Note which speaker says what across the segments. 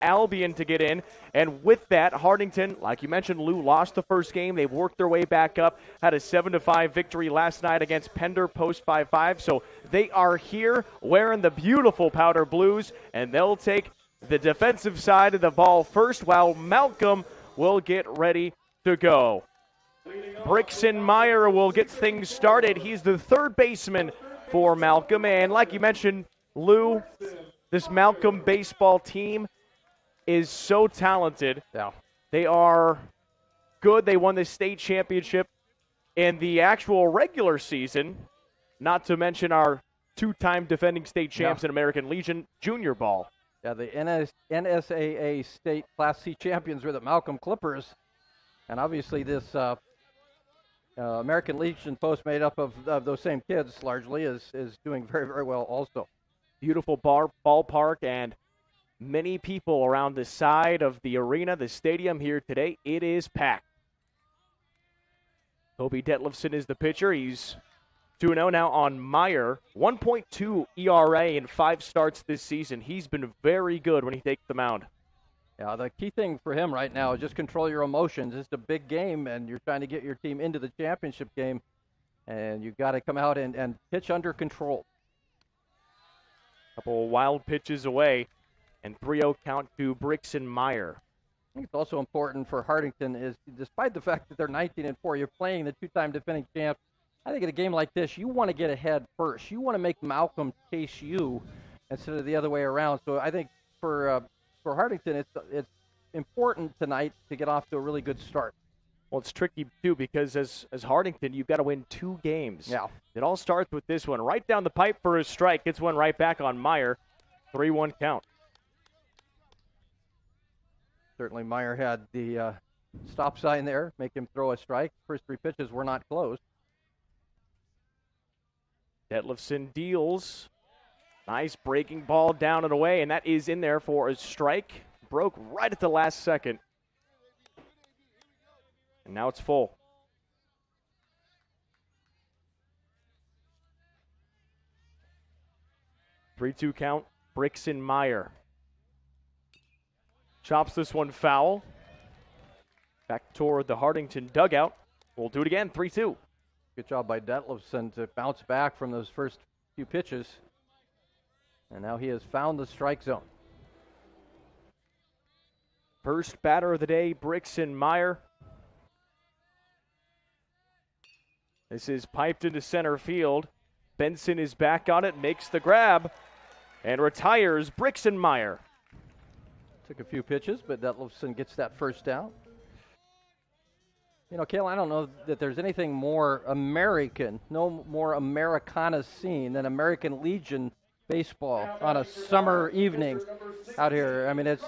Speaker 1: Albion to get in. And with that, Hartington, like you mentioned, Lou, lost the first game. They've worked their way back up, had a 7-5 victory last night against Pender post 5-5. So they are here wearing the beautiful powder blues, and they'll take the defensive side of the ball first while Malcolm will get ready to go. Brixton Meyer will get things started. He's the third baseman for Malcolm. And like you mentioned, Lou, this Malcolm baseball team is so talented.
Speaker 2: Yeah.
Speaker 1: They are good. They won the state championship in the actual regular season, not to mention our two-time defending state champs in American Legion Junior Ball.
Speaker 2: Yeah, the NSAA state Class C champions were the Malcolm Clippers. And obviously this American Legion post made up of those same kids largely is doing very, very well also.
Speaker 1: Beautiful ballpark and many people around the side of the arena, the stadium here today. It is packed. Toby Detlefson is the pitcher. He's 2-0 now on Meyer. 1.2 ERA in 5 starts this season. He's been very good when he takes the mound.
Speaker 2: Yeah, the key thing for him right now is just control your emotions. It's a big game, and you're trying to get your team into the championship game, and you've got to come out and pitch under control.
Speaker 1: Couple of wild pitches away, and 3-0 count to Brixton Meyer.
Speaker 2: I think it's also important for Hartington is, despite the fact that they're 19-4, you're playing the two-time defending champ. I think in a game like this, you want to get ahead first. You want to make Malcolm chase you instead of the other way around. So I think for Hartington, it's important tonight to get off to a really good start.
Speaker 1: Well, it's tricky, too, because as Hartington, you've got to win 2 games.
Speaker 2: Yeah.
Speaker 1: It all starts with this one. Right down the pipe for a strike. Gets one right back on Meyer. 3-1 count.
Speaker 2: Certainly Meyer had the stop sign there, make him throw a strike. First 3 pitches were not close.
Speaker 1: Detlefson deals. Nice breaking ball down and away, and that is in there for a strike. Broke right at the last second. And now it's full. Three-two count, Brixton Meyer. Chops this one foul. Back toward the Hartington dugout. We'll do it again, 3-2.
Speaker 2: Good job by Detlefson to bounce back from those first few pitches. And now he has found the strike zone.
Speaker 1: First batter of the day, Brixton Meyer. This is piped into center field. Benson is back on it, makes the grab, and retires Brixton Meyer.
Speaker 2: Took a few pitches, but Detlefson gets that first down. You know, Kale, I don't know that there's anything more American, no more Americana scene than American Legion baseball on a summer evening out here. I mean, it's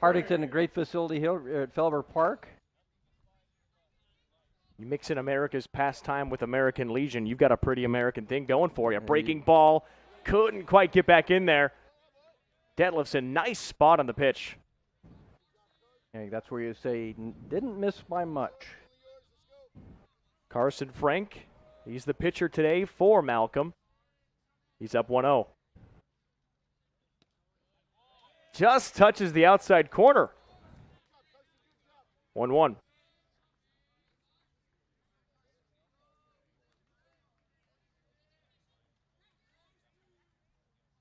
Speaker 2: Hartington, a great facility here at Felber Park.
Speaker 1: You mix in America's pastime with American Legion, you've got a pretty American thing going for you. Breaking ball, couldn't quite get back in there. Detlefson, nice spot on the pitch.
Speaker 2: Yeah, that's where you say, didn't miss by much.
Speaker 1: Carson Frank, he's the pitcher today for Malcolm. He's up 1-0. Just touches the outside corner. 1-1.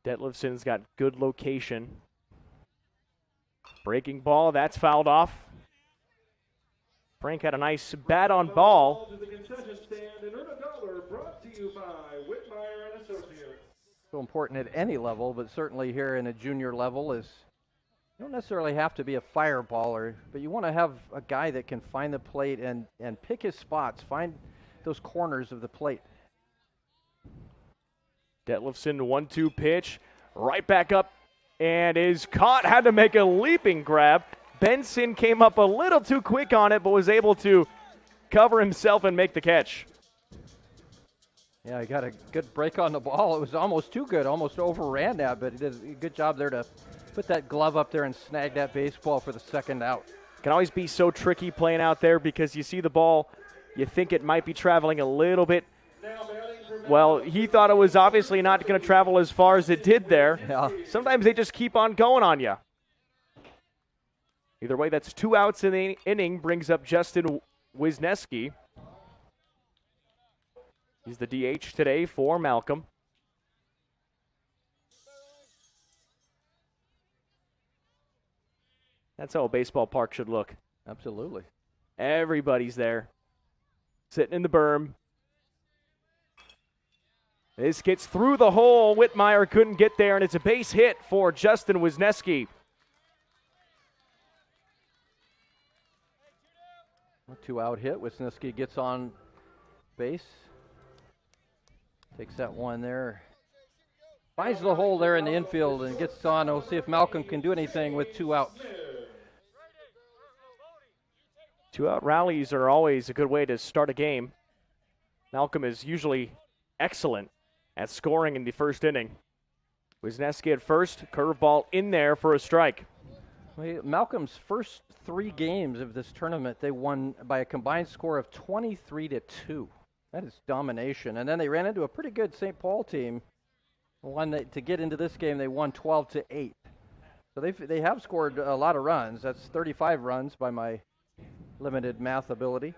Speaker 1: Detlefson's got good location. Breaking ball, that's fouled off. Frank had a nice bat on ball.
Speaker 2: So important at any level, but certainly here in a junior level is you don't necessarily have to be a fireballer, but you want to have a guy that can find the plate and pick his spots, find those corners of the plate.
Speaker 1: Detlefson, 1-2 pitch, right back up, and is caught. Had to make a leaping grab. Benson came up a little too quick on it, but was able to cover himself and make the catch.
Speaker 2: Yeah, he got a good break on the ball. It was almost too good, almost overran that, but he did a good job there to put that glove up there and snag that baseball for the second out.
Speaker 1: Can always be so tricky playing out there because you see the ball, you think it might be traveling a little bit. Well, he thought it was obviously not going to travel as far as it did there.
Speaker 2: Yeah.
Speaker 1: Sometimes they just keep on going on you. Either way, that's 2 outs in the inning, brings up Justin Wisniewski. He's the DH today for Malcolm. That's how a baseball park should look.
Speaker 2: Absolutely.
Speaker 1: Everybody's there, sitting in the berm. This gets through the hole. Whitmire couldn't get there, and it's a base hit for Justin Wisniewski.
Speaker 2: A 2-out hit. Wisniewski gets on base. Takes that one there. Finds the hole there in the infield and gets on. We'll see if Malcolm can do anything with 2 outs.
Speaker 1: 2-out rallies are always a good way to start a game. Malcolm is usually excellent at scoring in the first inning. Wisniewski at first, curveball in there for a strike.
Speaker 2: Malcolm's first 3 games of this tournament, they won by a combined score of 23-2. That is domination. And then they ran into a pretty good St. Paul team. To get into this game, they won 12-8. So they have scored a lot of runs. That's 35 runs by my limited math ability.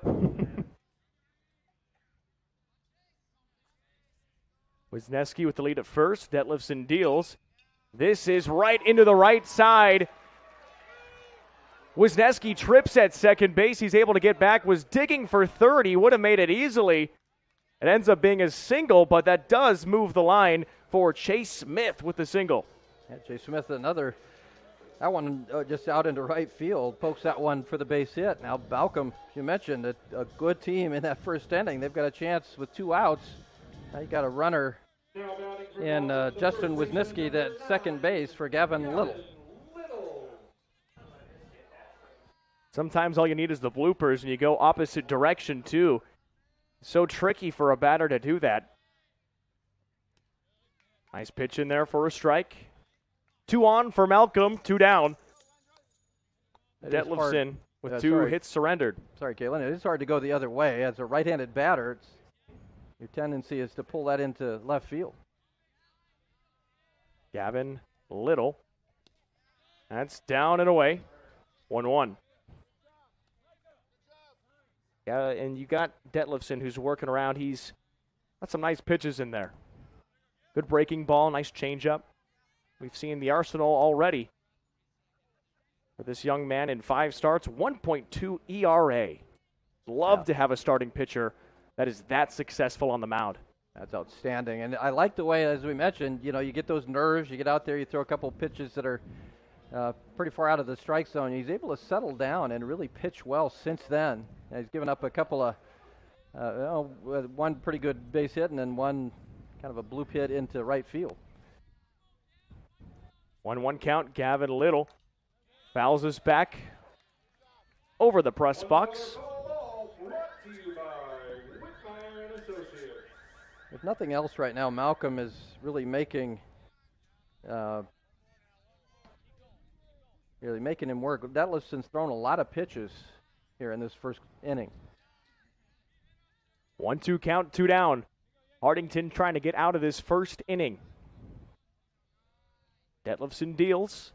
Speaker 1: Wisniewski with the lead at first. Detlefson deals. This is right into the right side. Wisniewski trips at second base. He's able to get back. Was digging for third. He would have made it easily. It ends up being a single, but that does move the line for Chase Smith with the single.
Speaker 2: Yeah, Chase Smith, that one just out into right field, pokes that one for the base hit. Now Malcolm, you mentioned a good team in that first inning. They've got a chance with 2 outs. Now you got a runner in Justin Wisniewski at second base for Gavin Little.
Speaker 1: Sometimes all you need is the bloopers, and you go opposite direction, too. So tricky for a batter to do that. Nice pitch in there for a strike. 2 on for Malcolm, 2 down. Detlefson with 2 hits surrendered.
Speaker 2: Sorry, Kalen. It is hard to go the other way. As a right-handed batter, your tendency is to pull that into left field.
Speaker 1: Gavin Little. That's down and away. 1-1. Yeah, and you got Detlefson who's working around. He's got some nice pitches in there. Good breaking ball, nice changeup. We've seen the arsenal already for this young man in 5 starts, 1.2 ERA. Love to have a starting pitcher that is that successful on the mound.
Speaker 2: That's outstanding. And I like the way, as we mentioned, you get those nerves, you get out there, you throw a couple pitches that are pretty far out of the strike zone. He's able to settle down and really pitch well since then. And he's given up a couple of, one pretty good base hit and then one kind of a bloop hit into right field.
Speaker 1: 1-1 count, Gavin Little fouls us back over the press box.
Speaker 2: If nothing else right now, Malcolm is really making him work. Detlefson's thrown a lot of pitches here in this first inning.
Speaker 1: 1-2 count, 2 down. Hartington trying to get out of this first inning. Detlefson deals.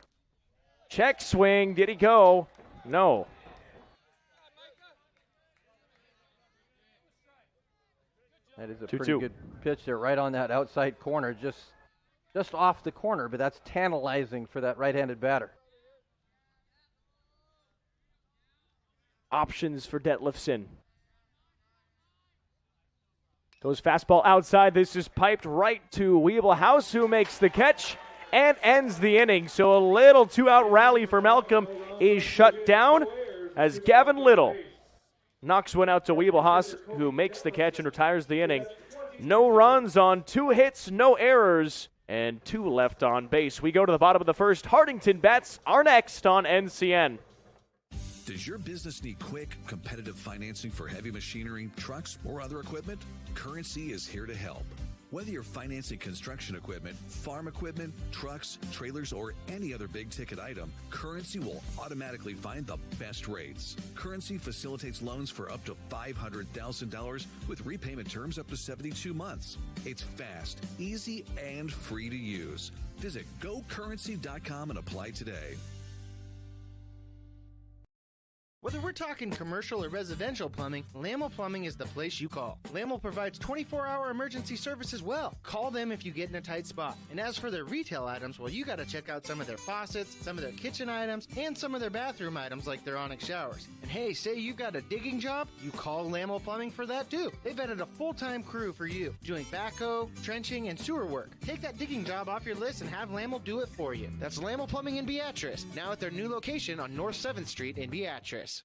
Speaker 1: Check swing. Did he go? No.
Speaker 2: That is a pretty good pitch there, right on that outside corner, just off the corner, but that's tantalizing for that right-handed batter.
Speaker 1: Options for Detlefson. Goes fastball outside. This is piped right to Weeblehouse, who makes the catch and ends the inning. So a little 2-out rally for Malcolm is shut down as Gavin Little knocks one out to Weeblehouse, who makes the catch and retires the inning. No runs on 2 hits, no errors, and 2 left on base. We go to the bottom of the first. Hartington bats are next on NCN.
Speaker 3: Does your business need quick, competitive financing for heavy machinery, trucks, or other equipment? Currency is here to help. Whether you're financing construction equipment, farm equipment, trucks, trailers, or any other big-ticket item, Currency will automatically find the best rates. Currency facilitates loans for up to $500,000 with repayment terms up to 72 months. It's fast, easy, and free to use. Visit GoCurrency.com and apply today.
Speaker 4: Whether we're talking commercial or residential plumbing, Lamel Plumbing is the place you call. Lamel provides 24-hour emergency service as well. Call them if you get in a tight spot. And as for their retail items, well, you got to check out some of their faucets, some of their kitchen items, and some of their bathroom items like their Onyx showers. And hey, say you got a digging job, you call Lamel Plumbing for that too. They've added a full-time crew for you, doing backhoe, trenching, and sewer work. Take that digging job off your list and have Lamel do it for you. That's Lamel Plumbing in Beatrice, now at their new location on North 7th Street in Beatrice.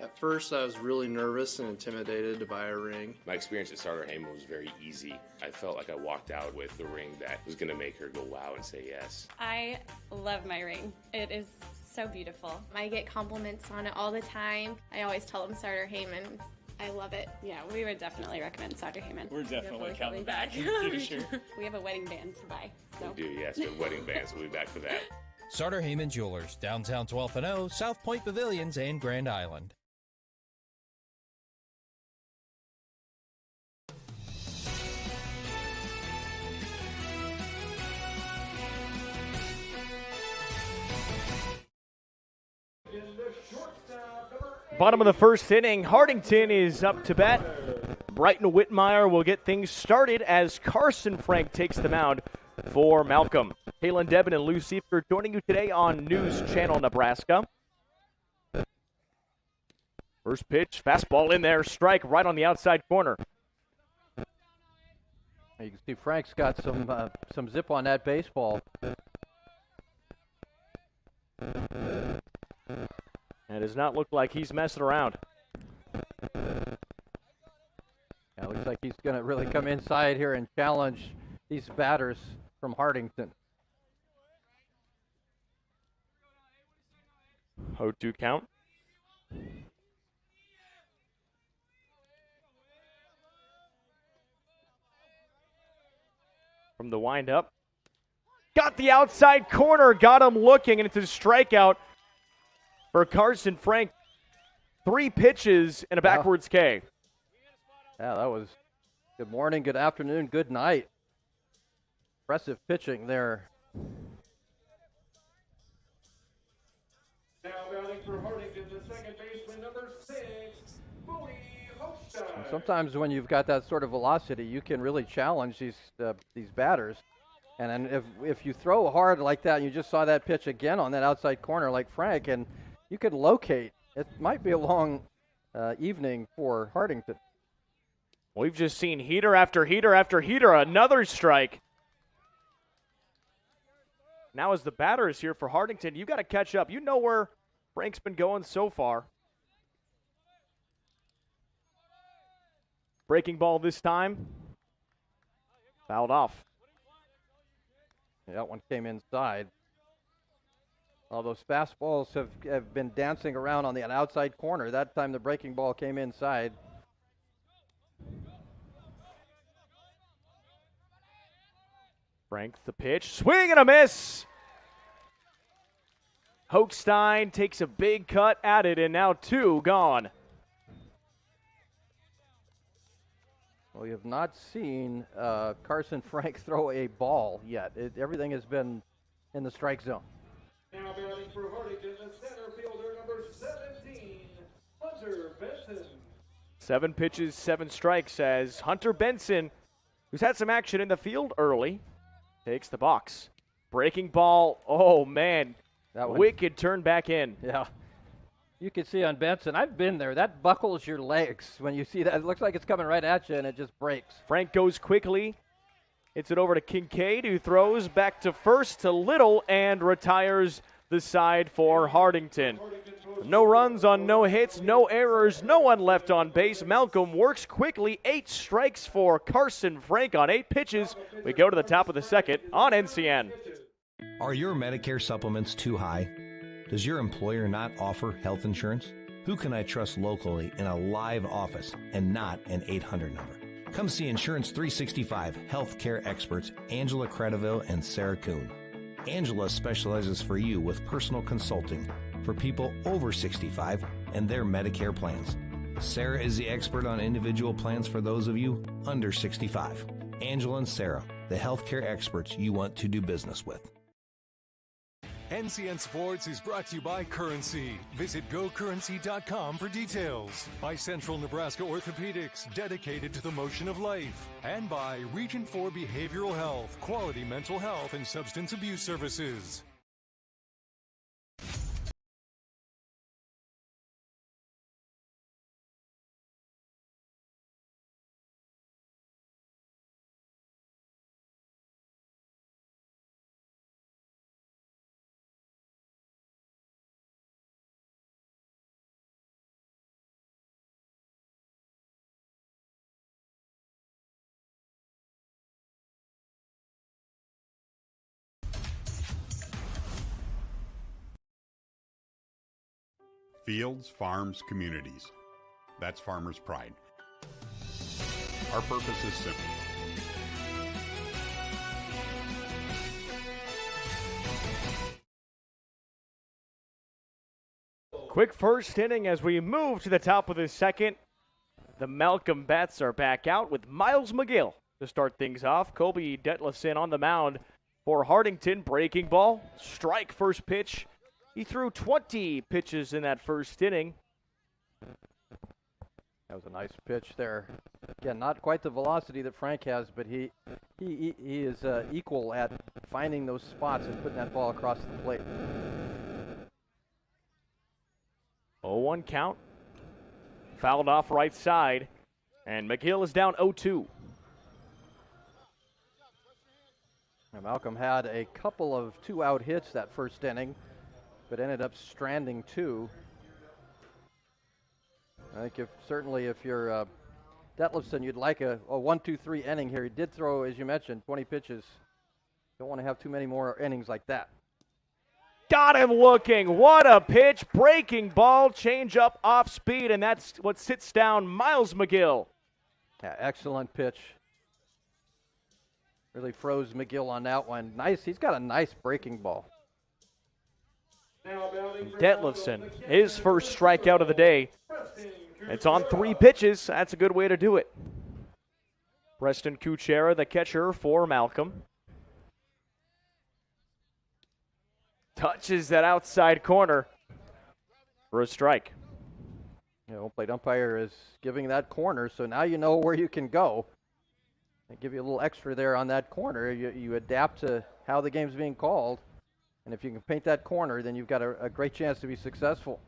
Speaker 5: At first, I was really nervous and intimidated to buy a ring.
Speaker 6: My experience at Starter Heyman was very easy. I felt like I walked out with the ring that was going to make her go wow and say yes.
Speaker 7: I love my ring. It is so beautiful. I get compliments on it all the time. I always tell them Starter Heyman. I love it. Yeah, we would definitely recommend Starter Heyman.
Speaker 8: We're definitely coming back in the future.
Speaker 7: We have a wedding band to buy. So.
Speaker 6: We do, yes. We have wedding bands. We'll be back for that.
Speaker 9: Starter Heyman Jewelers, downtown 12th and O, South Point Pavilions, and Grand Island.
Speaker 1: Bottom of the first inning, Hartington is up to bat. Brighton Whitmire will get things started as Carson Frank takes the mound for Malcolm. Kaylin Debin and Lou Seifert joining you today on News Channel Nebraska. First pitch, fastball in there, strike right on the outside corner.
Speaker 2: You can see Frank's got some zip on that baseball.
Speaker 1: And it does not look like he's messing around.
Speaker 2: Yeah, looks like he's going to really come inside here and challenge these batters from Hartington.
Speaker 1: 0-2 count. From the windup. Got the outside corner, got him looking, and it's a strikeout for Carson Frank. 3 pitches and a backwards K.
Speaker 2: Yeah, that was good morning, good afternoon, good night. Impressive pitching there.
Speaker 10: Now batting for Hartington, the second baseman, number 6, Bowie Holstein.
Speaker 2: Sometimes when you've got that sort of velocity, you can really challenge these batters. And then if you throw hard like that, and you just saw that pitch again on that outside corner like Frank, and you could locate. It might be a long evening for Hartington.
Speaker 1: We've just seen heater after heater after heater, another strike. Now as the batter is here for Hartington, you got to catch up. You know where Frank's been going so far. Breaking ball this time. Fouled off.
Speaker 2: Yeah, that one came inside. All those fastballs have been dancing around on the outside corner. That time the breaking ball came inside.
Speaker 1: Frank the pitch, swing and a miss. Hochstein takes a big cut at it, and now 2 gone.
Speaker 2: Well, we have not seen Carson Frank throw a ball yet. Everything has been in the strike zone.
Speaker 10: Now batting for Hartington, the center fielder, number 17, Hunter Benson.
Speaker 1: 7 pitches, 7 strikes as Hunter Benson, who's had some action in the field early, takes the box. Breaking ball, oh man, that wicked turn back in.
Speaker 2: Yeah. You can see on Benson, I've been there. That buckles your legs when you see that. It looks like it's coming right at you, and it just breaks.
Speaker 1: Frank goes quickly. Hits it over to Kincaid, who throws back to first to Little and retires the side for Hartington. No runs on no hits, no errors, no one left on base. Malcolm works quickly. 8 strikes for Carson Frank on 8 pitches. We go to the top of the second on NCN.
Speaker 11: Are your Medicare supplements too high? Does your employer not offer health insurance? Who can I trust locally in a live office and not an 800 number? Come see Insurance 365 healthcare experts Angela Credeville and Sarah Kuhn. Angela specializes for you with personal consulting for people over 65 and their Medicare plans. Sarah is the expert on individual plans for those of you under 65. Angela and Sarah, the healthcare experts you want to do business with.
Speaker 12: NCN Sports is brought to you by Currency. Visit GoCurrency.com for details. By Central Nebraska Orthopedics, dedicated to the motion of life. And by Region 4 Behavioral Health, quality mental health and substance abuse services.
Speaker 13: Fields, farms, communities. That's Farmers Pride. Our purpose is simple.
Speaker 1: Quick first inning as we move to the top of the second. The Malcolm Bats are back out with Miles McGill to start things off. Kobe Detlefson on the mound for Hartington. Breaking ball, strike first pitch. He threw 20 pitches in that first inning.
Speaker 2: That was a nice pitch there. Again, not quite the velocity that Frank has, but he is equal at finding those spots and putting that ball across the plate.
Speaker 1: 0-1 count. Fouled off right side. And McGill is down 0-2.
Speaker 2: Now Malcolm had a couple of 2-out hits that first inning, but ended up stranding 2. I think if you're Detlefson, you'd like a 1-2-3 inning here. He did throw, as you mentioned, 20 pitches. Don't want to have too many more innings like that.
Speaker 1: Got him looking. What a pitch. Breaking ball, change up off speed, and that's what sits down Miles McGill.
Speaker 2: Yeah, excellent pitch. Really froze McGill on that one. Nice. He's got a nice breaking ball.
Speaker 1: Detlefson, his first strikeout of the day. It's on 3 pitches. That's a good way to do it. Preston Kuchera, the catcher for Malcolm. Touches that outside corner for a strike.
Speaker 2: Home plate umpire is giving that corner, so now you know where you can go. They give you a little extra there on that corner. You adapt to how the game's being called. And if you can paint that corner, then you've got a great chance to be successful.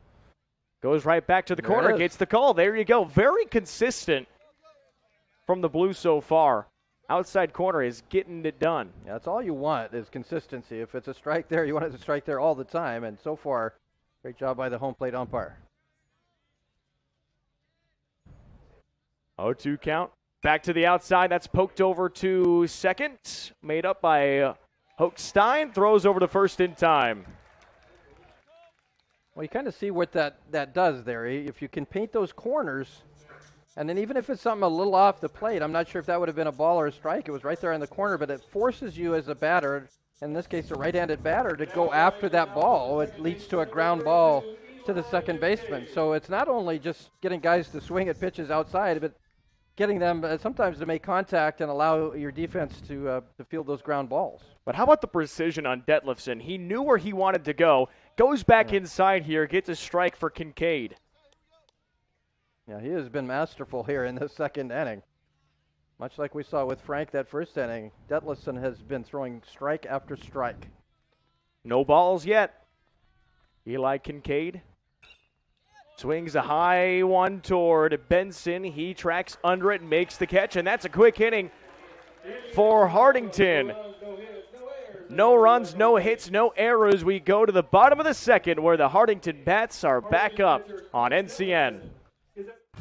Speaker 1: Goes right back to the corner, gets the call. There you go. Very consistent from the Blues so far. Outside corner is getting it done.
Speaker 2: Yeah, that's all you want is consistency. If it's a strike there, you want it to strike there all the time. And so far, great job by the home plate umpire.
Speaker 1: 0-2 count. Back to the outside. That's poked over to second. Made up by Hochstein. Throws over to first in time.
Speaker 2: Well, you kind of see what that does there. If you can paint those corners, and then even if it's something a little off the plate, I'm not sure if that would have been a ball or a strike. It was right there in the corner, but it forces you as a batter, in this case a right-handed batter, to go after that ball. It leads to a ground ball to the second baseman. So it's not only just getting guys to swing at pitches outside, but getting them sometimes to make contact and allow your defense to field those ground balls.
Speaker 1: But how about the precision on Detlefson? He knew where he wanted to go, goes back inside here, gets a strike for Kincaid.
Speaker 2: Yeah, he has been masterful here in the second inning. Much like we saw with Frank that first inning, Detlefson has been throwing strike after strike.
Speaker 1: No balls yet. Eli Kincaid swings a high one toward Benson. He tracks under it and makes the catch, and that's a quick inning for Hartington. No runs, no hits, no errors. We go to the bottom of the second where the Hartington Bats are back up on NCN.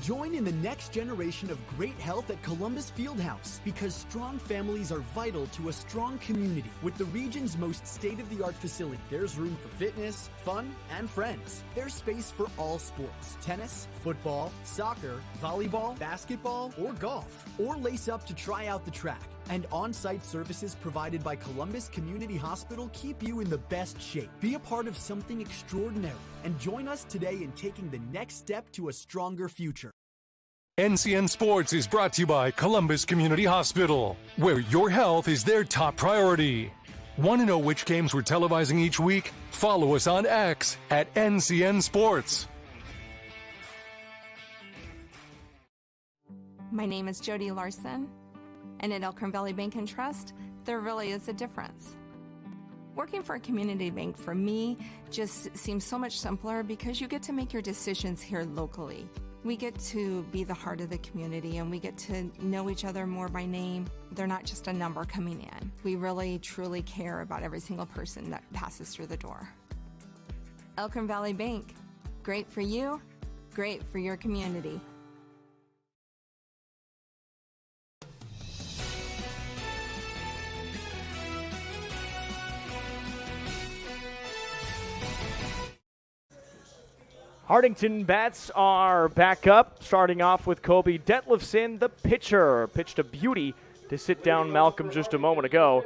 Speaker 14: Join in the next generation of great health at Columbus Fieldhouse, because strong families are vital to a strong community. With the region's most state-of-the-art facility, there's room for fitness, fun, and friends. There's space for all sports: tennis, football, soccer, volleyball, basketball, or golf. Or lace up to try out the track. And on-site services provided by Columbus Community Hospital keep you in the best shape. Be a part of something extraordinary and join us today in taking the next step to a stronger future.
Speaker 12: NCN Sports is brought to you by Columbus Community Hospital, where your health is their top priority. Want to know which games we're televising each week? Follow us on X at NCN Sports.
Speaker 15: My name is Jody Larson, and at Elkhorn Valley Bank and Trust, there really is a difference. Working for a community bank for me just seems so much simpler because you get to make your decisions here locally. We get to be the heart of the community and we get to know each other more by name. They're not just a number coming in. We really, truly care about every single person that passes through the door. Elkhorn Valley Bank, great for you, great for your community.
Speaker 1: Hartington bats are back up, starting off with Kobe Detlefson, the pitcher. Pitched a beauty to sit down Malcolm just a moment ago.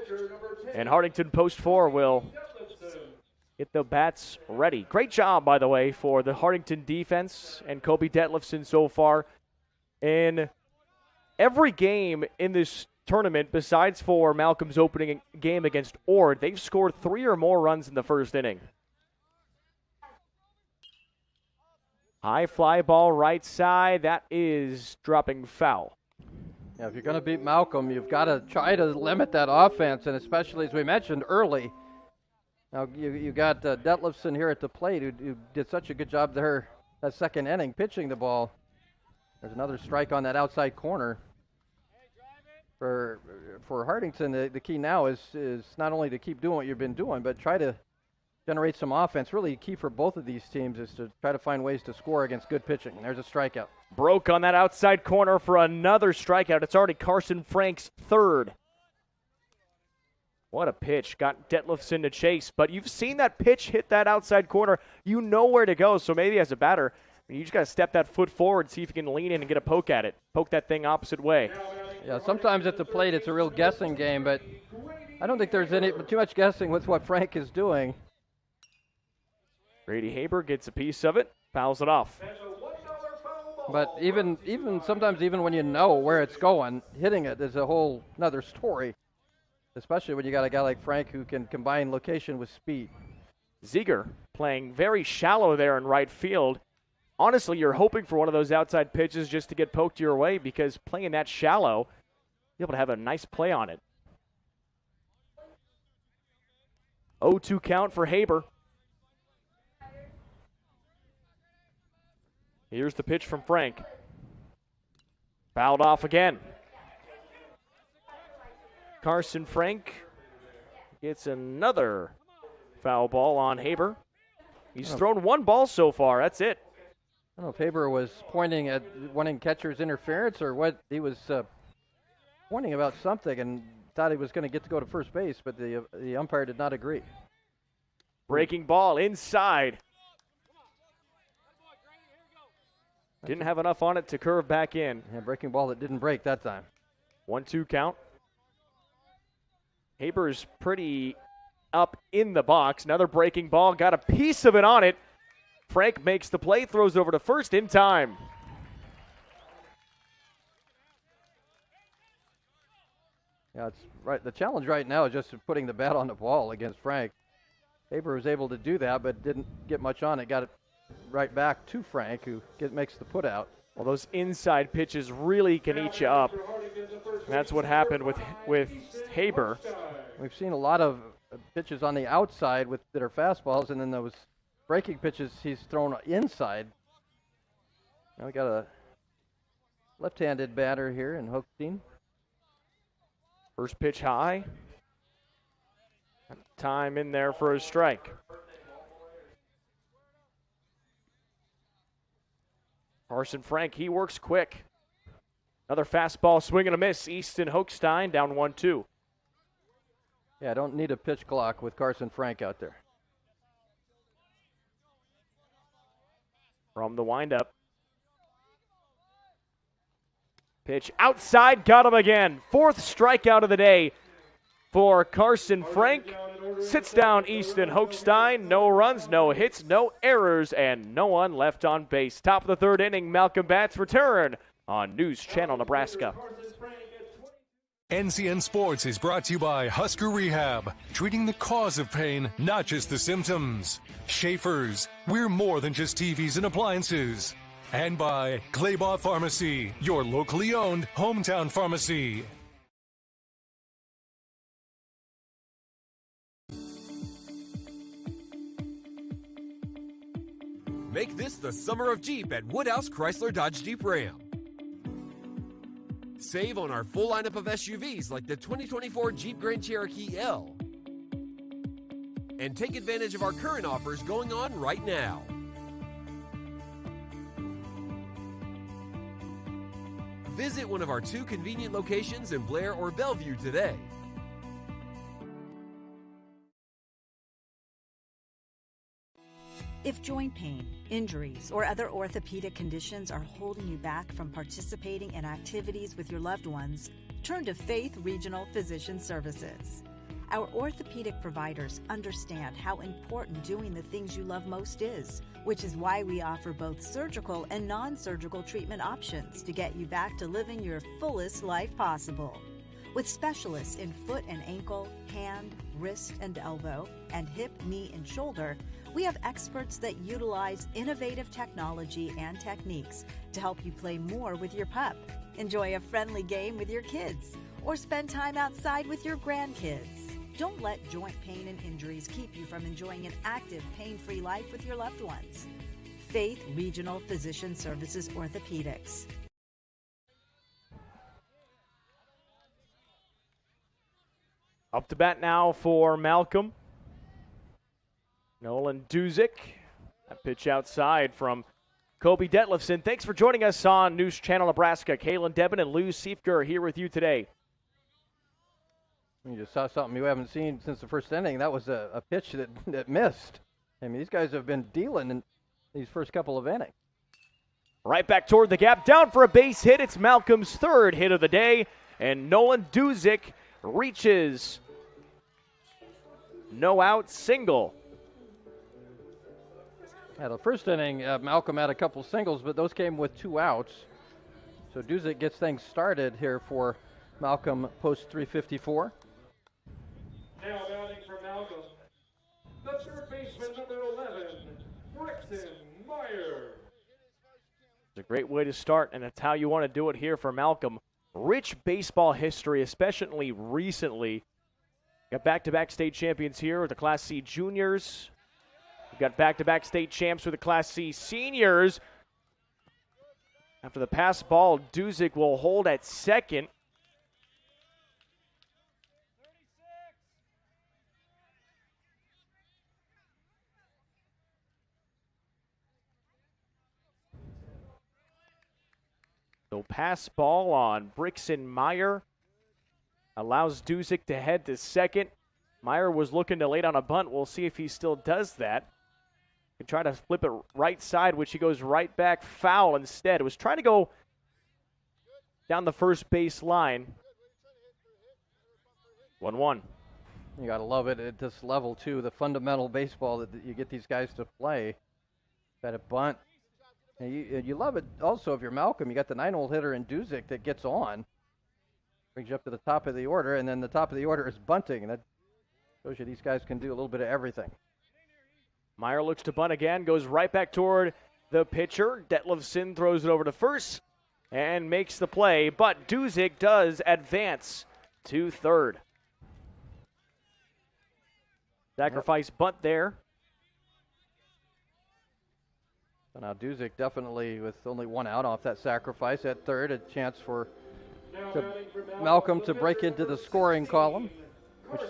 Speaker 1: And Hartington post 4 will get the bats ready. Great job, by the way, for the Hartington defense and Kobe Detlefson so far. In every game in this tournament, besides for Malcolm's opening game against Ord, they've scored 3 or more runs in the first inning. High fly ball right side. That is dropping foul.
Speaker 2: Yeah, if you're going to beat Malcolm, you've got to try to limit that offense, and especially, as we mentioned, early. Now, you got Detlefson here at the plate who did such a good job there that second inning pitching the ball. There's another strike on that outside corner. For Hartington, the key now is not only to keep doing what you've been doing, but try to generate some offense. Really key for both of these teams is to try to find ways to score against good pitching. And there's a strikeout.
Speaker 1: Broke on that outside corner for another strikeout. It's already Carson Frank's third. What a pitch. Got Detlefson to chase. But you've seen that pitch hit that outside corner. You know where to go. So maybe as a batter, you just got to step that foot forward, see if you can lean in and get a poke at it. Poke that thing opposite way.
Speaker 2: Yeah, sometimes at the plate it's a real guessing game, but I don't think there's too much guessing with what Frank is doing.
Speaker 1: Grady Haber gets a piece of it, fouls it off.
Speaker 2: But even sometimes even when you know where it's going, hitting it is a whole another story, especially when you got a guy like Frank who can combine location with speed.
Speaker 1: Ziegler playing very shallow there in right field. Honestly, you're hoping for one of those outside pitches just to get poked your way because playing that shallow, you're able to have a nice play on it. 0-2 count for Haber. Here's the pitch from Frank. Fouled off again. Carson Frank gets another foul ball on Haber. He's thrown one ball so far. That's it.
Speaker 2: I don't know if Haber was pointing at wanting catcher's interference or what. He was pointing about something and thought he was going to get to go to first base, but the umpire did not agree.
Speaker 1: Breaking ball inside. Didn't have enough on it to curve back in.
Speaker 2: Yeah, breaking ball that didn't break that time.
Speaker 1: 1-2 count. Haber's pretty up in the box. Another breaking ball. Got a piece of it on it. Frank makes the play, throws over to first in time.
Speaker 2: Yeah, it's right. The challenge right now is just putting the bat on the ball against Frank. Haber was able to do that, but didn't get much on it. Got it right back to Frank, who makes the put out.
Speaker 1: Well, those inside pitches really can eat you up. And that's what happened with Haber.
Speaker 2: We've seen a lot of pitches on the outside that are fastballs, and then those breaking pitches he's thrown inside. Now we got a left-handed batter here in Hartington.
Speaker 1: First pitch high. Time in there for a strike. Carson Frank, he works quick. Another fastball, swing and a miss. Easton Hochstein down 1-2.
Speaker 2: Yeah, I don't need a pitch clock with Carson Frank out there.
Speaker 1: From the windup. Pitch outside, got him again. Fourth strikeout of the day for Carson Frank. Sits down Easton Hochstein. No runs, no hits, no errors, and no one left on base. Top of the third inning, Malcolm Bats return on News Channel Nebraska.
Speaker 12: NCN Sports is brought to you by Husker Rehab, treating the cause of pain, not just the symptoms. Schaefer's, we're more than just TVs and appliances. And by Claybaugh Pharmacy, your locally owned hometown pharmacy.
Speaker 16: Make this the summer of Jeep at Woodhouse Chrysler Dodge Jeep Ram. Save on our full lineup of SUVs like the 2024 Jeep Grand Cherokee L. And take advantage of our current offers going on right now. Visit one of our 2 convenient locations in Blair or Bellevue today.
Speaker 17: If joint pain, injuries, or other orthopedic conditions are holding you back from participating in activities with your loved ones, turn to Faith Regional Physician Services. Our orthopedic providers understand how important doing the things you love most is, which is why we offer both surgical and non-surgical treatment options to get you back to living your fullest life possible. With specialists in foot and ankle, hand, wrist and elbow, and hip, knee, and shoulder, we have experts that utilize innovative technology and techniques to help you play more with your pup, enjoy a friendly game with your kids, or spend time outside with your grandkids. Don't let joint pain and injuries keep you from enjoying an active, pain-free life with your loved ones. Faith Regional Physician Services Orthopedics.
Speaker 1: Up to bat now for Malcolm. Nolan Duzick. A pitch outside from Kobe Detlefson. Thanks for joining us on News Channel Nebraska. Kalen Debin and Lou Siefker are here with you today.
Speaker 2: You just saw something you haven't seen since the first inning. That was a pitch that missed. I mean, these guys have been dealing in these first couple of innings.
Speaker 1: Right back toward the gap. Down for a base hit. It's Malcolm's 3rd hit of the day. And Nolan Duzick reaches. No out, single.
Speaker 2: Yeah, the first inning, Malcolm had a couple singles, but those came with 2 outs. So Duzick gets things started here for Malcolm post 354.
Speaker 10: Now batting for Malcolm, the third baseman, number 11, Brixton Meyer.
Speaker 1: It's a great way to start, and that's how you want to do it here for Malcolm. Rich baseball history, especially recently. Got back-to-back state champions here with the Class C juniors. We've got back-to-back state champs with the Class C seniors. After the pass ball, Duzick will hold at second. So pass ball on Brixton Meyer allows Duzick to head to second. Meyer was looking to lay down a bunt. We'll see if he still does that. He try to flip it right side, which he goes right back foul instead. Was trying to go down the first base line. 1-1.
Speaker 2: You got to love it at this level, too. The fundamental baseball that you get these guys to play. Got a bunt. And you love it also if you're Malcolm. You got the 9-hole hitter in Duzick that gets on. Brings you up to the top of the order, and then the top of the order is bunting. And that shows you these guys can do a little bit of everything.
Speaker 1: Meyer looks to bunt again, goes right back toward the pitcher. Detlefson throws it over to first and makes the play, but Duzick does advance to third. Sacrifice bunt there.
Speaker 2: So now Duzick definitely with only 1 out off that sacrifice at third, a chance for Malcolm to break into the scoring column, which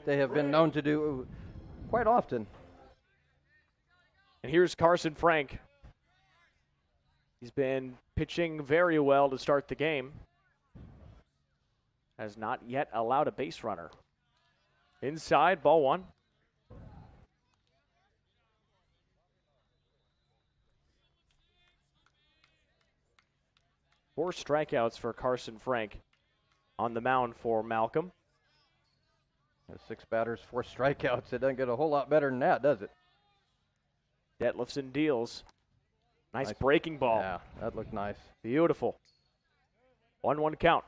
Speaker 2: they have been known to do quite often.
Speaker 1: And here's Carson Frank. He's been pitching very well to start the game. Has not yet allowed a base runner. Inside, ball 1. Four strikeouts for Carson Frank on the mound for Malcolm.
Speaker 2: 6 batters, 4 strikeouts. It doesn't get a whole lot better than that, does it?
Speaker 1: Detlefson deals. Nice breaking ball.
Speaker 2: Yeah, that looked nice.
Speaker 1: Beautiful. 1-1 count.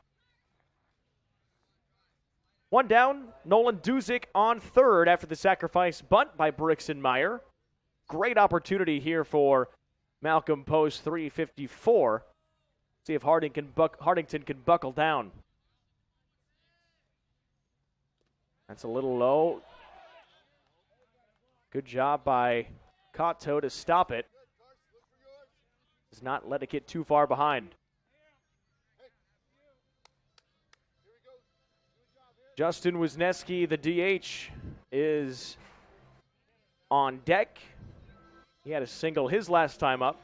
Speaker 1: One down, Nolan Duzick on third after the sacrifice bunt by Brixenmeyer. Great opportunity here for Malcolm Post, 354. See if Hartington can buckle down. That's a little low. Good job by Cotto to stop it. Does not let it get too far behind. Justin Wisniewski, the DH, is on deck. He had a single his last time up.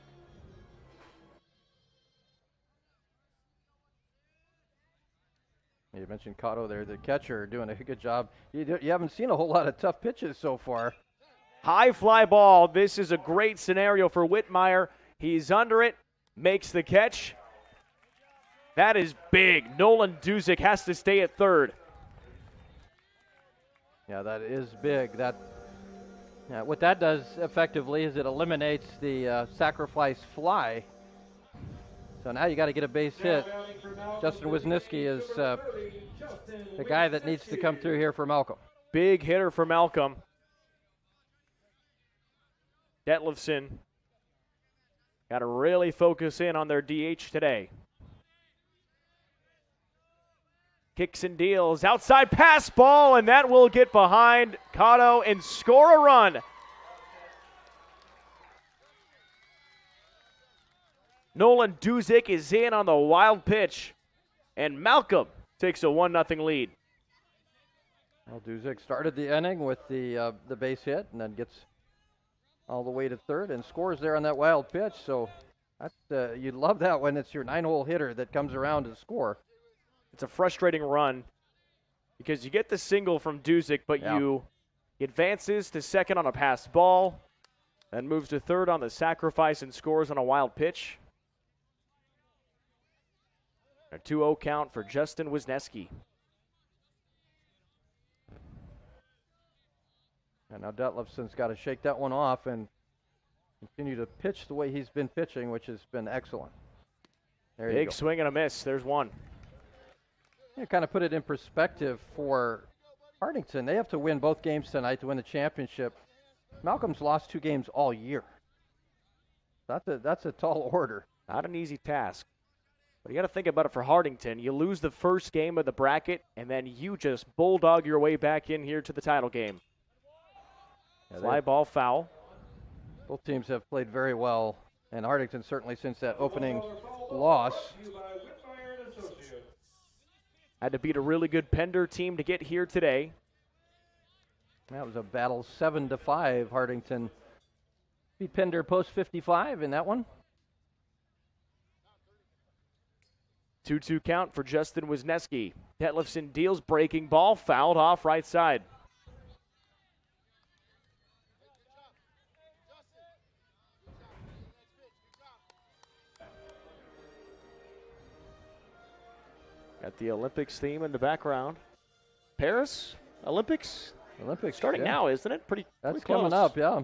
Speaker 2: You mentioned Cotto there, the catcher, doing a good job. You haven't seen a whole lot of tough pitches so far.
Speaker 1: High fly ball. This is a great scenario for Whitmire. He's under it, makes the catch. That is big. Nolan Duzick has to stay at third.
Speaker 2: Yeah, that is big. What that does effectively is it eliminates the sacrifice fly. So now you got to get a base hit. Justin Wisniewski is the guy that needs to come through here for Malcolm.
Speaker 1: Big hitter for Malcolm. Detlefson got to really focus in on their DH today. Kicks and deals. Outside pass ball, and that will get behind Cotto and score a run. Nolan Duzick is in on the wild pitch, and Malcolm takes a 1-0 lead.
Speaker 2: Well, Duzick started the inning with the base hit and then gets all the way to third and scores there on that wild pitch. So you'd love that when it's your 9-hole hitter that comes around to score.
Speaker 1: It's a frustrating run because you get the single from Duzick, but he advances to second on a pass ball, then moves to third on the sacrifice and scores on a wild pitch. A 2-0 count for Justin Wisniewski.
Speaker 2: And now Detlefson's got to shake that one off and continue to pitch the way he's been pitching, which has been excellent. There you go.
Speaker 1: Big swing and a miss. There's one.
Speaker 2: You kind of put it in perspective for Hartington. They have to win both games tonight to win the championship. Malcolm's lost 2 games all year. That's a tall order.
Speaker 1: Not an easy task. But you got to think about it for Hartington. You lose the first game of the bracket, and then you just bulldog your way back in here to the title game. Fly ball foul.
Speaker 2: Both teams have played very well, and Hartington certainly since that opening loss.
Speaker 1: Had to beat a really good Pender team to get here today.
Speaker 2: That was a battle 7-5. Hartington beat Pender post 55 in that one.
Speaker 1: 2-2 count for Justin Wisniewski. Detlefson deals breaking ball, fouled off right side. Got the Olympics theme in the background. Paris Olympics?
Speaker 2: Olympics
Speaker 1: starting now, isn't it? Pretty
Speaker 2: That's
Speaker 1: close.
Speaker 2: Coming up, yeah.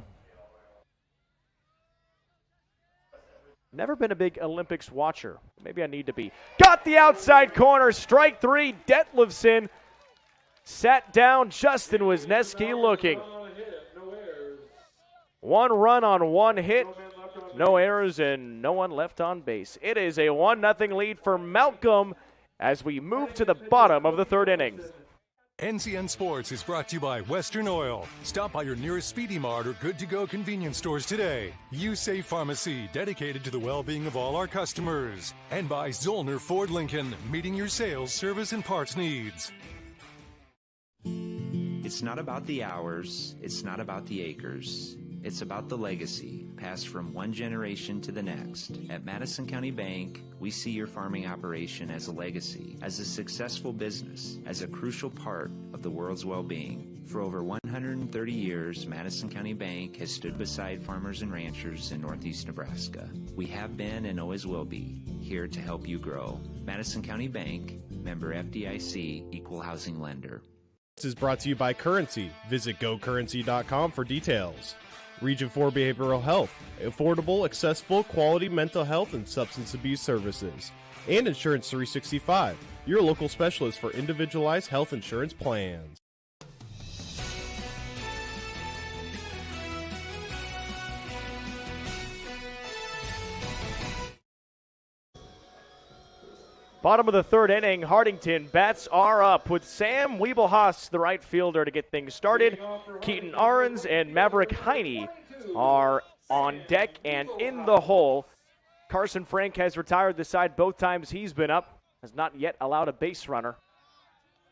Speaker 1: Never been a big Olympics watcher. Maybe I need to be. Got the outside corner. Strike 3. Detlefson sat down. Justin Wisniewski looking. 1 run on 1 hit. No errors and no one left on base. It is a 1-0 lead for Malcolm as we move to the bottom of the 3rd inning.
Speaker 12: NCN Sports is brought to you by Western Oil. Stop by your nearest Speedy Mart or Good to Go convenience stores today. USAFE Pharmacy, dedicated to the well-being of all our customers. And by Zollner Ford Lincoln, meeting your sales, service, and parts needs.
Speaker 18: It's not about the hours, it's not about the acres. It's about the legacy, passed from one generation to the next. At Madison County Bank, we see your farming operation as a legacy, as a successful business, as a crucial part of the world's well-being. For over 130 years, Madison County Bank has stood beside farmers and ranchers in Northeast Nebraska. We have been and always will be here to help you grow. Madison County Bank, member FDIC, equal housing lender.
Speaker 19: This is brought to you by Currency. Visit gocurrency.com for details. Region 4 Behavioral Health, affordable, accessible, quality mental health and substance abuse services. And Insurance 365, your local specialist for individualized health insurance plans.
Speaker 1: Bottom of the third inning, Hartington bats are up with Sam Wiebelhaas, the right fielder, to get things started. Keaton Ahrens and Maverick Heine are on deck and in the hole. Carson Frank has retired the side both times he's been up, has not yet allowed a base runner.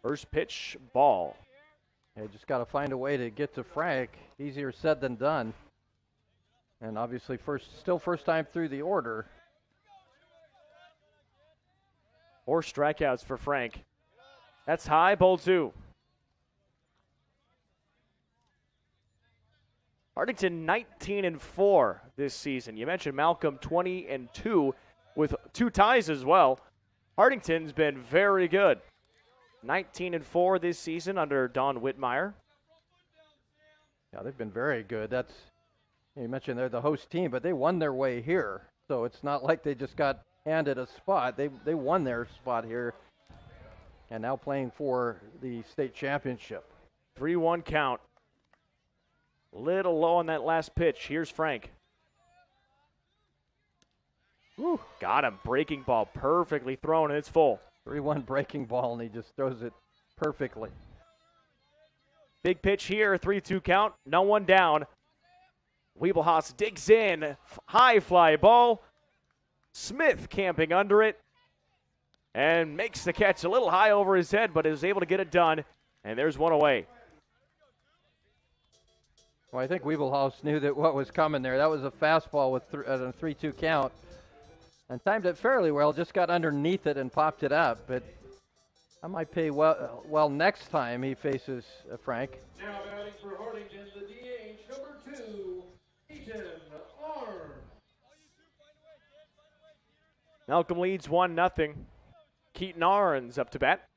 Speaker 1: First pitch, ball.
Speaker 2: Yeah, just got to find a way to get to Frank. Easier said than done. And obviously still first time through the order.
Speaker 1: 4 strikeouts for Frank. That's high, ball 2. Hartington 19-4 this season. You mentioned Malcolm 20-2 with 2 ties as well. Hartington's been very good. 19-4 this season under Don Whitmire.
Speaker 2: Yeah, they've been very good. You mentioned they're the host team, but they won their way here. So it's not like they just got handed a spot. They won their spot here and now playing for the state championship.
Speaker 1: 3-1 count. Little low on that last pitch. Here's Frank. Woo, got him. Breaking ball perfectly thrown, and it's full.
Speaker 2: 3-1 breaking ball, and he just throws it perfectly.
Speaker 1: Big pitch here, 3-2 count. No one down. Wiebelhaas digs in. High fly ball. Smith camping under it and makes the catch a little high over his head, but is able to get it done. And there's one away.
Speaker 2: Well, I think Wiebelhaus knew that what was coming there. That was a fastball with a 3-2 count. And timed it fairly well, just got underneath it and popped it up. But I might pay well next time he faces Frank.
Speaker 10: Now batting for Hartington, the DH, number 2, Keaton Ahrens.
Speaker 1: Malcolm leads 1-0. Keaton Ahrens up to bat.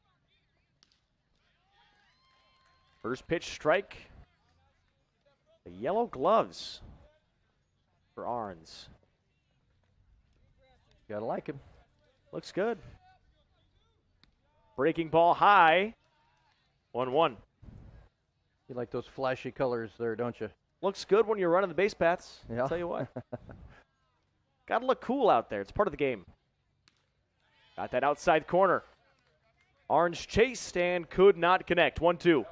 Speaker 1: First pitch strike. The yellow gloves for Ahrens.
Speaker 2: Gotta like him.
Speaker 1: Looks good. Breaking ball high. 1-1.
Speaker 2: You like those flashy colors there, don't you?
Speaker 1: Looks good when you're running the base paths.
Speaker 2: Yeah.
Speaker 1: I'll tell you what. Gotta look cool out there. It's part of the game. Got that outside corner. Orange chased and could not connect. 1-2.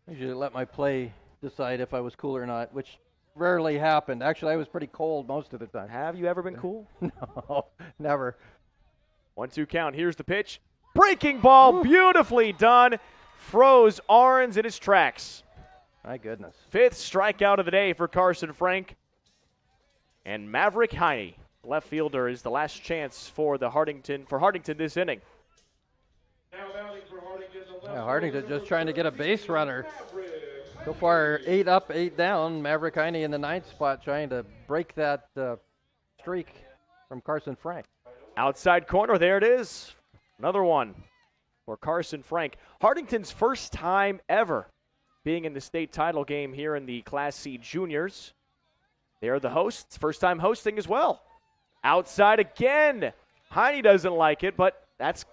Speaker 2: I usually let my play decide if I was cool or not, which rarely happened. Actually, I was pretty cold most of the time.
Speaker 1: Have you ever been cool?
Speaker 2: No, never.
Speaker 1: 1-2 count. Here's the pitch. Breaking ball, beautifully done. Froze Ahrens in his tracks.
Speaker 2: My goodness.
Speaker 1: 5th strikeout of the day for Carson Frank. And Maverick Heine, left fielder, is the last chance for Hartington this inning.
Speaker 10: Now batting for Hartington, the
Speaker 2: Hartington just trying to get a base runner. So far, 8 up, 8 down. Maverick Heine in the 9th spot trying to break that streak from Carson Frank.
Speaker 1: Outside corner, there it is. Another one for Carson Frank. Hartington's first time ever being in the state title game here in the Class C Juniors. They are the hosts, first time hosting as well. Outside again. Heine doesn't like it, but that's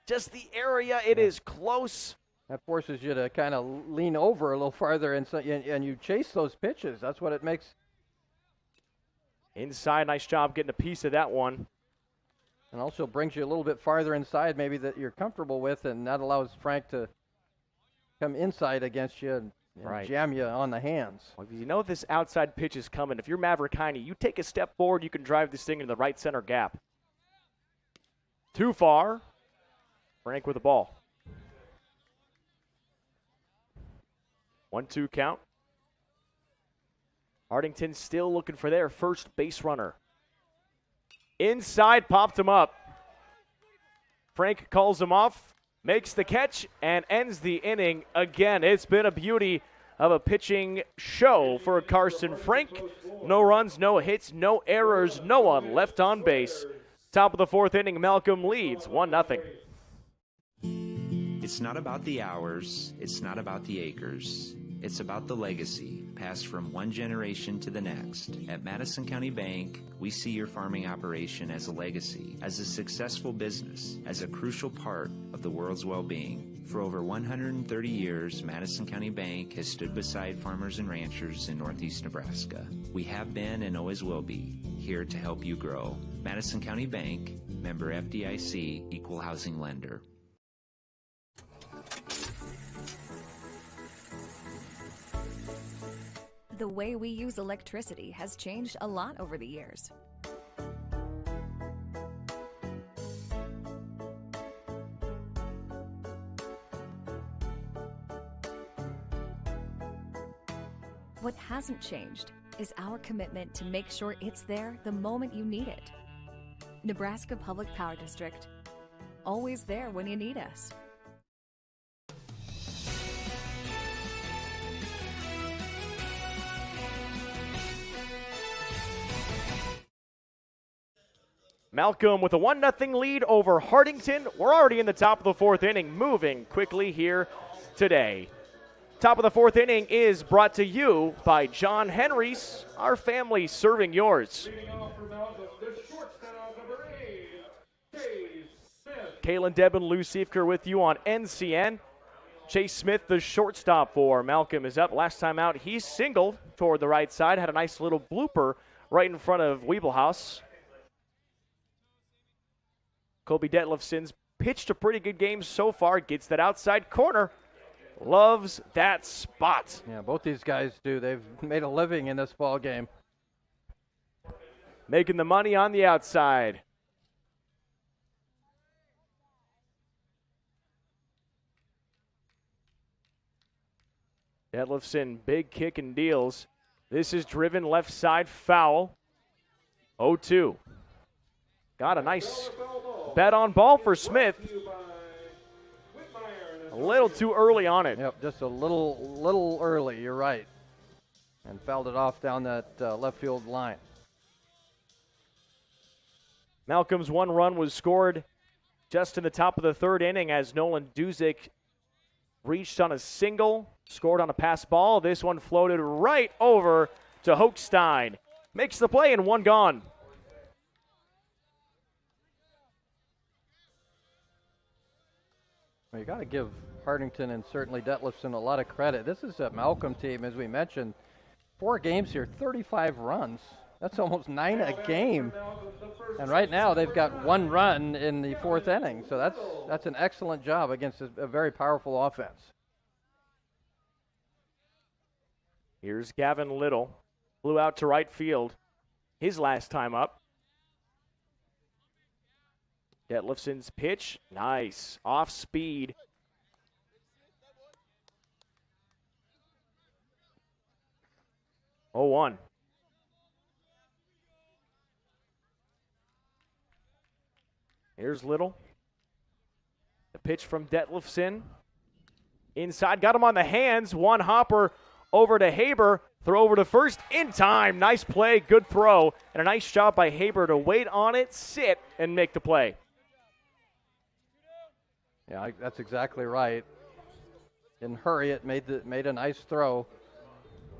Speaker 1: just the area. It is close.
Speaker 2: That forces you to kind of lean over a little farther, and you chase those pitches. That's what it makes.
Speaker 1: Inside, nice job getting a piece of that one.
Speaker 2: And also brings you a little bit farther inside, maybe that you're comfortable with, and that allows Frank to come inside against you and jam you on the hands.
Speaker 1: Well, you know this outside pitch is coming. If you're Maverick Heine, you take a step forward, you can drive this thing into the right center gap. Too far. Frank with the ball. 1-2 count. Hartington still looking for their first base runner. Inside, popped him up. Frank calls him off, makes the catch, and ends the inning again. It's been a beauty of a pitching show for Carson Frank. No runs, no hits, no errors, no one left on base. Top of the 4th inning, Malcolm leads 1-0.
Speaker 18: It's not about the hours, it's not about the acres. It's about the legacy passed from one generation to the next. At Madison County Bank, we see your farming operation as a legacy, as a successful business, as a crucial part of the world's well-being. For over 130 years, Madison County Bank has stood beside farmers and ranchers in Northeast Nebraska. We have been and always will be here to help you grow. Madison County Bank, member FDIC, equal housing lender.
Speaker 20: The way we use electricity has changed a lot over the years. What hasn't changed is our commitment to make sure it's there the moment you need it. Nebraska Public Power District, always there when you need us.
Speaker 1: Malcolm with a 1-0 lead over Hartington. We're already in the top of the fourth inning, moving quickly here today. Top of the fourth inning is brought to you by John Henry's, our family serving yours. Kalen Debin, Lou Siefker with you on NCN. Chase Smith, the shortstop for Malcolm, is up. Last time out, he singled toward the right side, had a nice little blooper right in front of Weebelhaus. Kobe Detlefson's pitched a pretty good game so far, gets that outside corner. Loves that spot.
Speaker 2: Yeah, both these guys do. They've made a living in this ball game.
Speaker 1: Making the money on the outside. Detlefson, big kick and deals. This is driven left side foul. 0-2. Got a nice bet on ball for Smith. A little too early on it.
Speaker 2: Yep, just a little early, you're right. And fouled it off down that left field line.
Speaker 1: Malcolm's one run was scored just in the top of the third inning as Nolan Duzick reached on a single, scored on a pass ball. This one floated right over to Hochstein. Makes the play and one gone.
Speaker 2: Well, you got to give Hartington and certainly Detlefson a lot of credit. This is a Malcolm team, as we mentioned. 4 games here, 35 runs. That's almost 9 a game. And right now they've got 1 run in the 4th inning. So that's an excellent job against a very powerful offense.
Speaker 1: Here's Gavin Little. Flew out to right field his last time up. Detlefson's pitch, nice, off speed. Oh, 1. Here's Little. The pitch from Detlefson. Inside, got him on the hands. One hopper over to Haber. Throw over to first in time. Nice play, good throw, and a nice job by Haber to wait on it, sit, and make the play.
Speaker 2: Yeah, that's exactly right. Didn't hurry it, made a nice throw.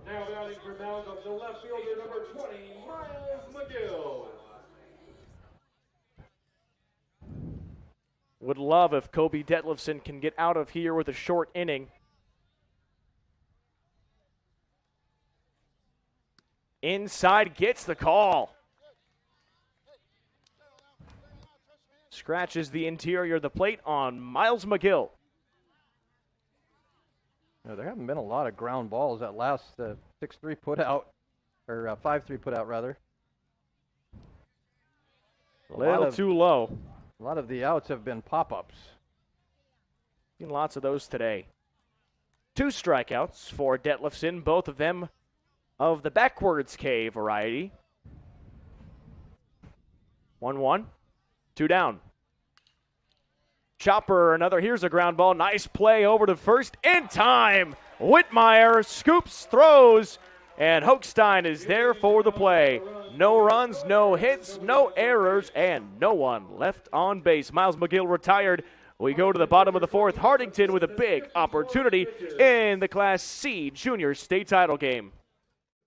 Speaker 10: Now batting for Malcolm, the left fielder, number 20, Miles McGill.
Speaker 1: Would love if Kobe Detlefson can get out of here with a short inning. Inside, gets the call. Scratches the interior of the plate on Miles McGill.
Speaker 2: You know, there haven't been a lot of ground balls that last 6-3 put out, or 5-3 put out rather.
Speaker 1: A little too low.
Speaker 2: A lot of the outs have been pop-ups.
Speaker 1: Seen lots of those today. 2 strikeouts for Detlefson, both of them of the backwards K variety. 1-1, 2 down. Chopper, another, here's a ground ball. Nice play over to first in time. Whitmire scoops, throws, and Hochstein is there for the play. No runs, no hits, no errors, and no one left on base. Miles McGill retired We go to the bottom of the fourth. Hartington with a big opportunity in the Class C Junior State title game.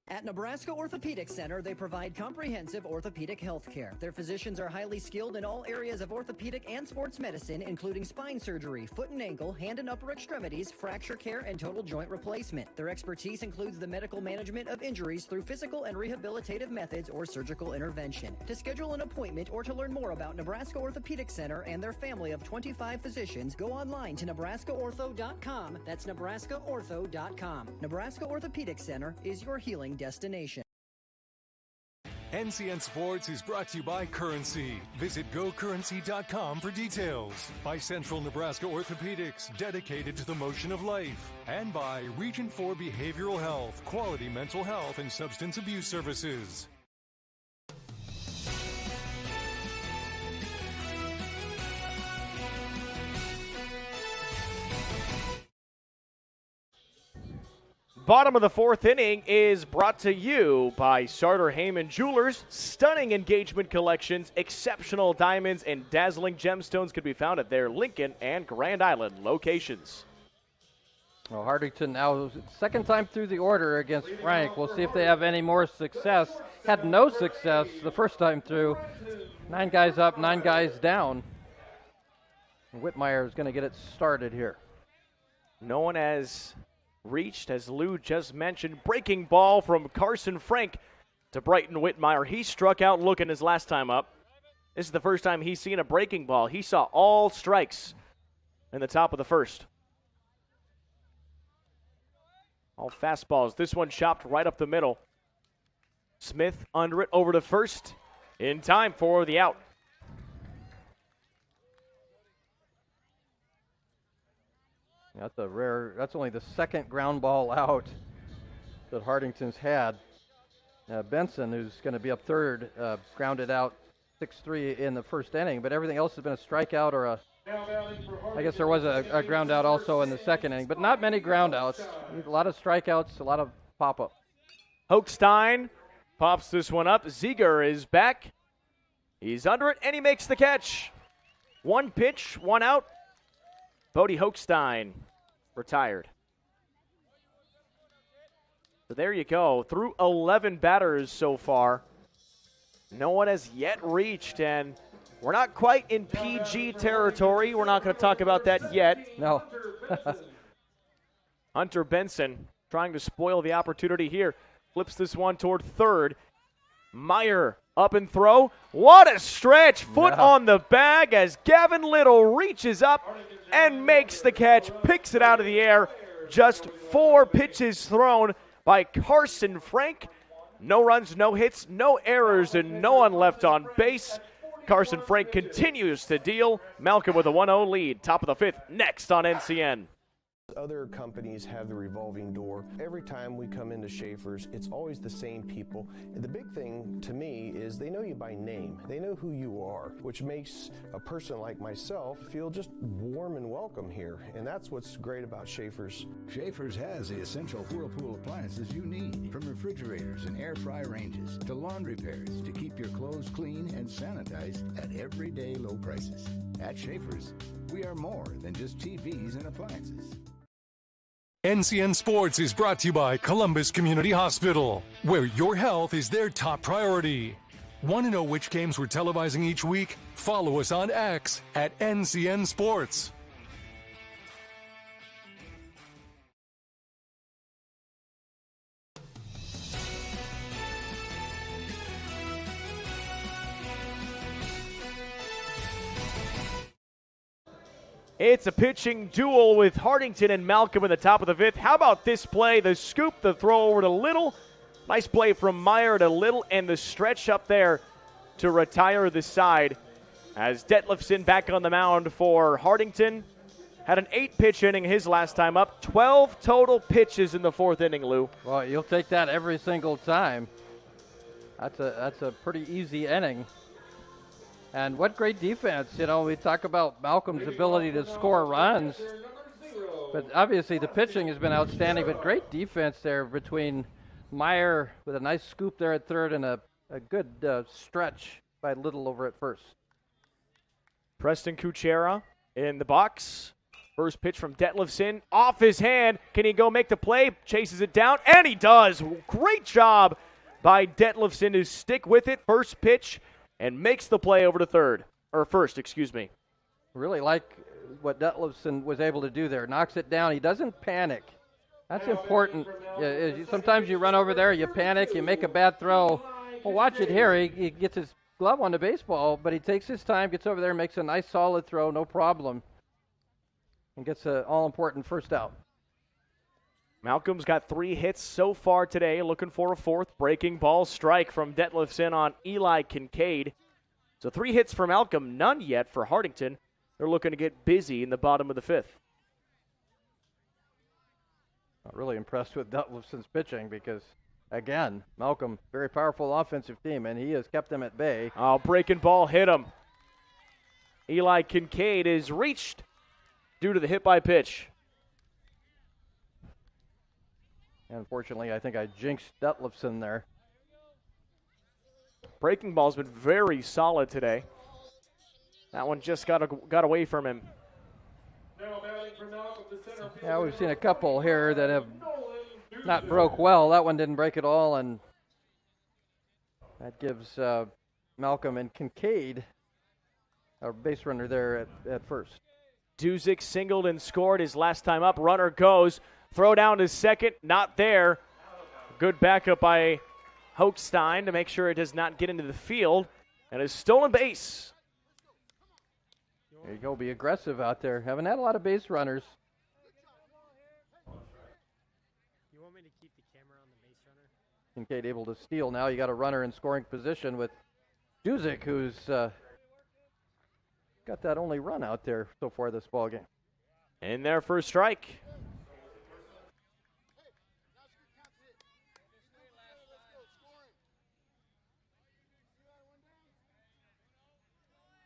Speaker 21: At Nebraska Orthopedic Center, they provide comprehensive orthopedic health care. Their physicians are highly skilled in all areas of orthopedic and sports medicine, including spine surgery, foot and ankle, hand and upper extremities, fracture care, and total joint replacement. Their expertise includes the medical management of injuries through physical and rehabilitative methods or surgical intervention. To schedule an appointment or to learn more about Nebraska Orthopedic Center and their family of 25 physicians, go online to nebraskaortho.com. That's nebraskaortho.com. Nebraska Orthopedic Center is your healing destination.
Speaker 12: NCN Sports is brought to you by Currency. Visit gocurrency.com for details. By Central Nebraska Orthopedics, dedicated to the motion of life. And by Region 4 Behavioral Health, quality mental health and substance abuse services.
Speaker 1: Bottom of the fourth inning is brought to you by Sartor Heyman Jewelers. Stunning engagement collections, exceptional diamonds, and dazzling gemstones can be found at their Lincoln and Grand Island locations.
Speaker 2: Well, Hartington now second time through the order against Frank. We'll see if they have any more success. Had no success the first time through. 9 guys up, 9 guys down. Whitmire is going to get it started here.
Speaker 1: No one has reached, as Lou just mentioned. Breaking ball from Carson Frank to Brighton Whitmire. He struck out looking his last time up. This is the first time he's seen a breaking ball. He saw all strikes in the top of the first. All fastballs. This one chopped right up the middle. Smith under it, over to first, in time for the out.
Speaker 2: That's only the second ground ball out that Hartington's had. Benson, who's going to be up third, grounded out 6-3 in the first inning, but everything else has been a strikeout or I guess there was a ground out also in the second inning, but not many ground outs. A lot of strikeouts, a lot of pop-up.
Speaker 1: Hochstein pops this one up. Ziegler is back. He's under it, and he makes the catch. 1 pitch, 1 out. Bodie Hochstein retired. So there you go. Through 11 batters so far, no one has yet reached, and we're not quite in PG territory. We're not going to talk about that yet.
Speaker 2: No.
Speaker 1: Hunter Benson trying to spoil the opportunity here. Flips this one toward third. Meyer up and throw. What a stretch. Foot on the bag as Gavin Little reaches up and makes the catch. Picks it out of the air. Just 4 pitches thrown by Carson Frank. No runs, no hits, no errors, and no one left on base. Carson Frank continues to deal. Malcolm with a 1-0 lead. Top of the 5th next on NCN.
Speaker 22: Other companies have the revolving door. Every time we come into Schaefer's, it's always the same people. And the big thing to me is they know you by name. They know who you are, which makes a person like myself feel just warm and welcome here. And that's what's great about Schaefer's.
Speaker 23: Schaefer's has the essential Whirlpool appliances you need, from refrigerators and air fry ranges to laundry pairs to keep your clothes clean and sanitized at everyday low prices. At Schaefer's, we are more than just TVs and appliances.
Speaker 12: NCN Sports is brought to you by Columbus Community Hospital, where your health is their top priority. Want to know which games we're televising each week? Follow us on X at NCN Sports.
Speaker 1: It's a pitching duel with Hartington and Malcolm in the top of the 5th. How about this play? The scoop, the throw over to Little. Nice play from Meyer to Little, and the stretch up there to retire the side. As Detlefson back on the mound for Hartington. Had an 8-pitch inning his last time up. 12 total pitches in the 4th inning, Lou.
Speaker 2: Well, you'll take that every single time. That's a pretty easy inning. And what great defense. You know, we talk about Malcolm's ability to score runs. But obviously the pitching has been outstanding, but great defense there between Meyer with a nice scoop there at third and a good stretch by Little over at first.
Speaker 1: Preston Kuchera in the box. First pitch from Detlefson, off his hand. Can he go make the play? Chases it down, and he does. Great job by Detlefson to stick with it. First pitch, and makes the play over to first, excuse me.
Speaker 2: Really like what Detlefson was able to do there. Knocks it down. He doesn't panic. That's important. Sometimes you run over there, you panic, you make a bad throw. Well, watch it here. He gets his glove on the baseball, but he takes his time, gets over there, makes a nice solid throw, no problem, and gets an all-important first out.
Speaker 1: Malcolm's got 3 hits so far today, looking for a fourth. Breaking ball strike from Detlefson on Eli Kincaid. So 3 hits for Malcolm, none yet for Hartington. They're looking to get busy in the bottom of the 5th.
Speaker 2: Not really impressed with Detlefson's pitching because, again, Malcolm, very powerful offensive team, and he has kept them at bay.
Speaker 1: Oh, breaking ball hit him. Eli Kincaid is reached due to the hit by pitch.
Speaker 2: Unfortunately, I think I jinxed Detlefson there.
Speaker 1: Breaking ball's been very solid today. That one just got away from him.
Speaker 2: Yeah, we've seen a couple here that have not broke well. That one didn't break at all, and that gives Malcolm and Kincaid a base runner there at first.
Speaker 1: Duzick singled and scored his last time up. Runner goes. Throw down to second. Not there. Good backup by Hochstein to make sure it does not get into the field. And a stolen base.
Speaker 2: There you go. Be aggressive out there. Haven't had a lot of base runners.
Speaker 3: You want me to keep the camera on the base runner?
Speaker 2: Kincaid able to steal now. You got a runner in scoring position with Duzick, who's got that only run out there so far this ball game.
Speaker 1: In there for a strike.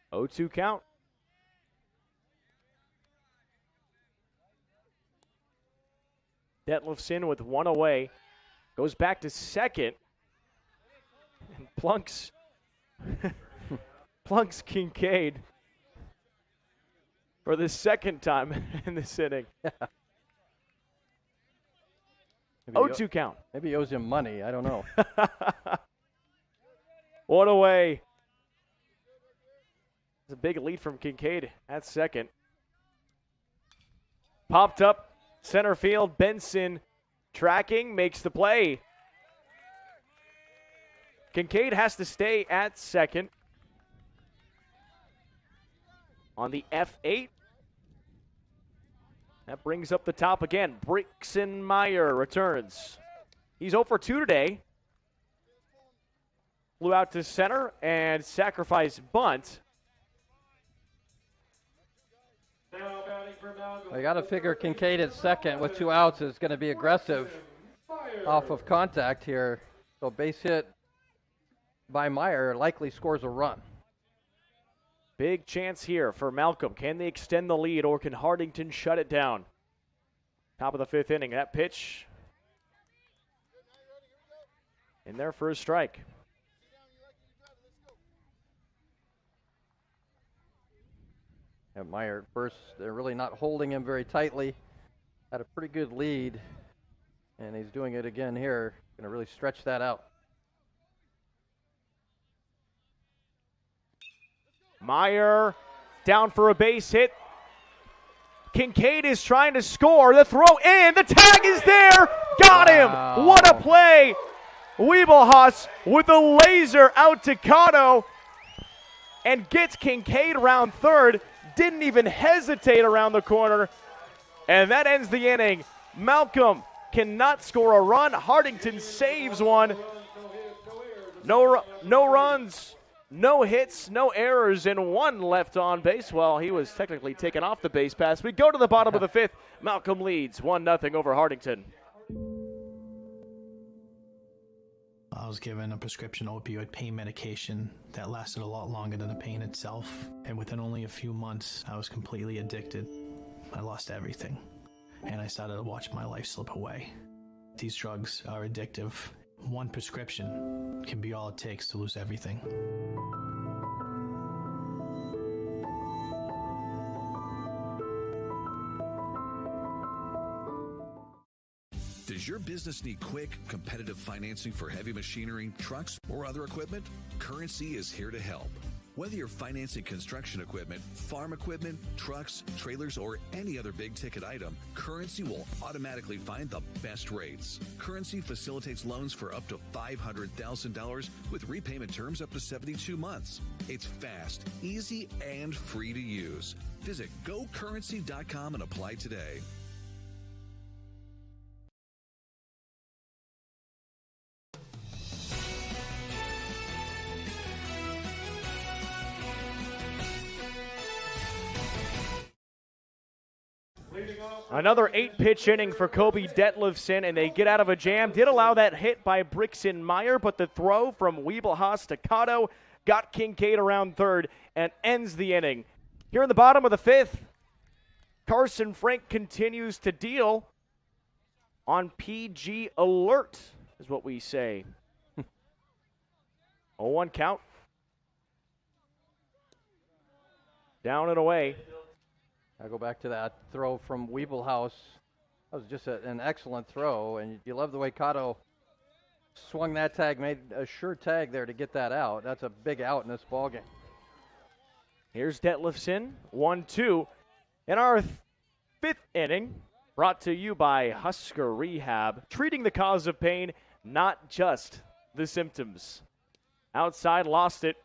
Speaker 1: Oh, 0-2 count. Detlefson with 1 away. Goes back to second. And plunks Kincaid for the second time in this inning. 0-2 count.
Speaker 2: Maybe he owes him money. I don't know.
Speaker 1: 1 away. It's a big lead from Kincaid at second. Popped up center field. Benson tracking, makes the play. Kincaid has to stay at second on the F8. That brings up the top again. Brixenmeyer returns. He's 0 for 2 today. Flew out to center and sacrifice bunt.
Speaker 2: I got to figure Kincaid at second with 2 outs is going to be aggressive off of contact here. So base hit by Meyer likely scores a run.
Speaker 1: Big chance here for Malcolm. Can they extend the lead or can Hartington shut it down? Top of the 5th inning. That pitch in there for a strike.
Speaker 2: And Meyer at first, they're really not holding him very tightly. Had a pretty good lead, and he's doing it again here. Going to really stretch that out.
Speaker 1: Meyer down for a base hit. Kincaid is trying to score. The throw in. The tag is there. Got him. What a play. Wiebelhaus with a laser out to Cotto and gets Kincaid around third. Didn't even hesitate around the corner. And that ends the inning. Malcolm cannot score a run. Hartington saves one. No runs, no hits, no errors, and 1 left on base. Well, he was technically taken off the base pass. We go to the bottom of the 5th. Malcolm leads 1-0 over Hartington.
Speaker 4: I was given a prescription opioid pain medication that lasted a lot longer than the pain itself. And within only a few months, I was completely addicted. I lost everything. And I started to watch my life slip away. These drugs are addictive. One prescription can be all it takes to lose everything.
Speaker 5: Does your business need quick, competitive financing for heavy machinery, trucks, or other equipment? Currency is here to help. Whether you're financing construction equipment, farm equipment, trucks, trailers, or any other big-ticket item, Currency will automatically find the best rates. Currency facilitates loans for up to $500,000 with repayment terms up to 72 months. It's fast, easy, and free to use. Visit GoCurrency.com and apply today.
Speaker 1: Another 8-pitch inning for Kobe Detlefson, and they get out of a jam. Did allow that hit by Brixton Meyer, but the throw from Wiebelhaus to Cotto got Kincaid around third and ends the inning. Here in the bottom of the fifth, Carson Frank continues to deal on PG alert, is what we say. 0-1 count. Down and away.
Speaker 2: I go back to that throw from Wiebelhaus. That was just an excellent throw, and you love the way Cotto swung that tag, made a sure tag there to get that out. That's a big out in this ballgame.
Speaker 1: Here's Detlefson, 1-2. In our fifth inning, brought to you by Husker Rehab, treating the cause of pain, not just the symptoms. Outside, lost it.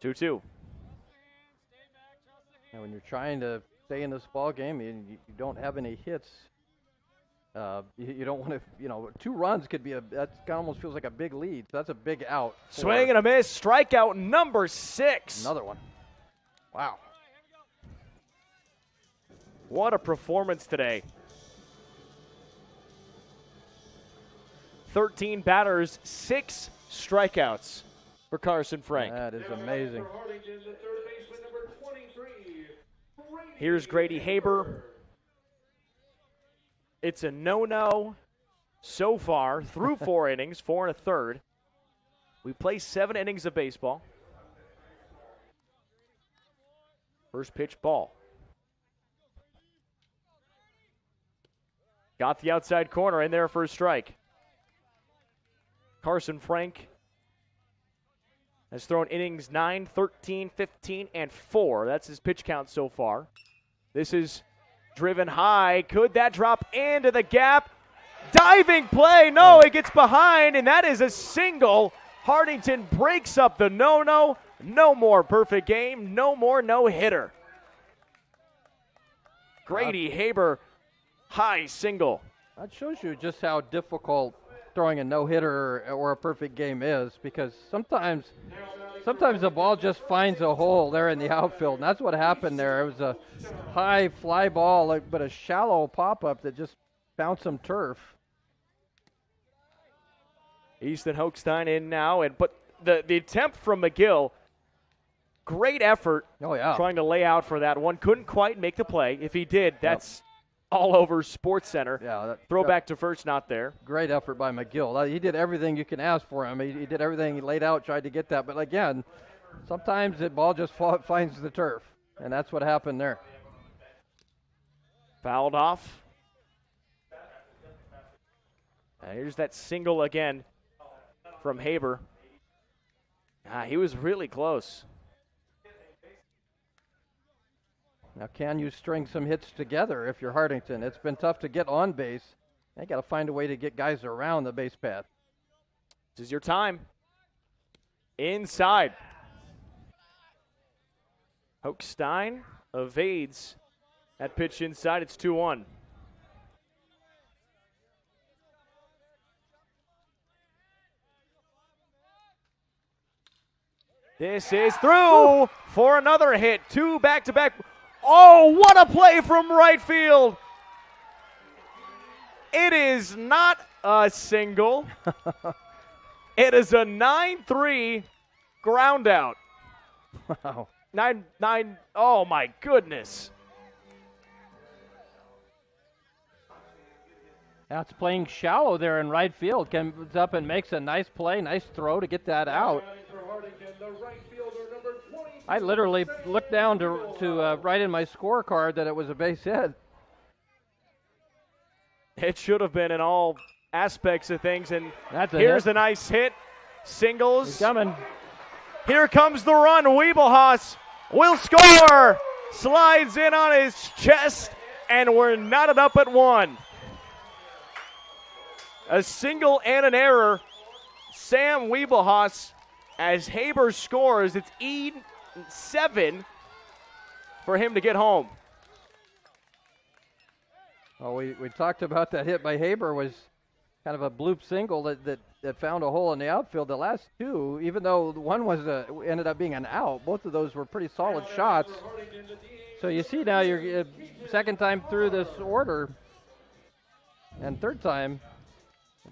Speaker 1: 2-2.
Speaker 2: And when you're trying to stay in this ball game, you don't have any hits. You don't want to, 2 runs could be that almost feels like a big lead. So that's a big out.
Speaker 1: Swing and a miss. Strikeout number 6.
Speaker 2: Another one. Wow.
Speaker 1: What a performance today. 13 batters, 6 strikeouts for Carson Frank.
Speaker 2: That is amazing.
Speaker 1: Here's Grady Haber. It's a no-no so far through 4 innings, 4 1/3. We play 7 innings of baseball. First pitch ball. Got the outside corner in there for a strike. Carson Frank has thrown innings 9, 13, 15, and 4. That's his pitch count so far. This is driven high. Could that drop into the gap? Diving play. No, it gets behind, and that is a single. Hartington breaks up the no-no. No more perfect game. No more no-hitter. Grady Haber, high single.
Speaker 2: That shows you just how difficult throwing a no-hitter or a perfect game is, because sometimes the ball just finds a hole there in the outfield, and that's what happened there. It was a high fly ball, but a shallow pop-up that just found some turf.
Speaker 1: Easton Hochstein in now, but the attempt from McGill, great effort.
Speaker 2: Oh, yeah.
Speaker 1: Trying to lay out for that one. Couldn't quite make the play. If he did, that's all over SportsCenter.
Speaker 2: Yeah,
Speaker 1: Throwback to first, not there.
Speaker 2: Great effort by McGill. He did everything you can ask for him. He did everything. He laid out, tried to get that. But again, sometimes the ball just finds the turf, and that's what happened there.
Speaker 1: Fouled off. And here's that single again from Haber. He was really close.
Speaker 2: Now, can you string some hits together if you're Hartington? It's been tough to get on base. You got to find a way to get guys around the base path.
Speaker 1: This is your time. Inside. Hochstein evades that pitch inside. It's 2-1. This is through for another hit. 2 back-to-back. Oh, what a play from right field. It is not a single. It is a 9-3 ground out.
Speaker 2: Wow.
Speaker 1: 9. Oh, my goodness.
Speaker 2: That's playing shallow there in right field. Comes up and makes a nice play, nice throw to get that out. I literally looked down to write in my scorecard that it was a base hit.
Speaker 1: It should have been in all aspects of things. And
Speaker 2: That's a
Speaker 1: here's
Speaker 2: hit.
Speaker 1: a nice hit. Singles.
Speaker 2: He's coming.
Speaker 1: Here comes the run. Wiebelhaus will score. Slides in on his chest, and we're knotted up at 1. A single and an error. Sam Wiebelhaus, as Haber scores, it's E7 for him to get home.
Speaker 2: Well, we talked about that hit by Haber was kind of a bloop single that found a hole in the outfield. The last two, even though one was ended up being an out, both of those were pretty solid shots. So you see now you're second time through this order, and third time,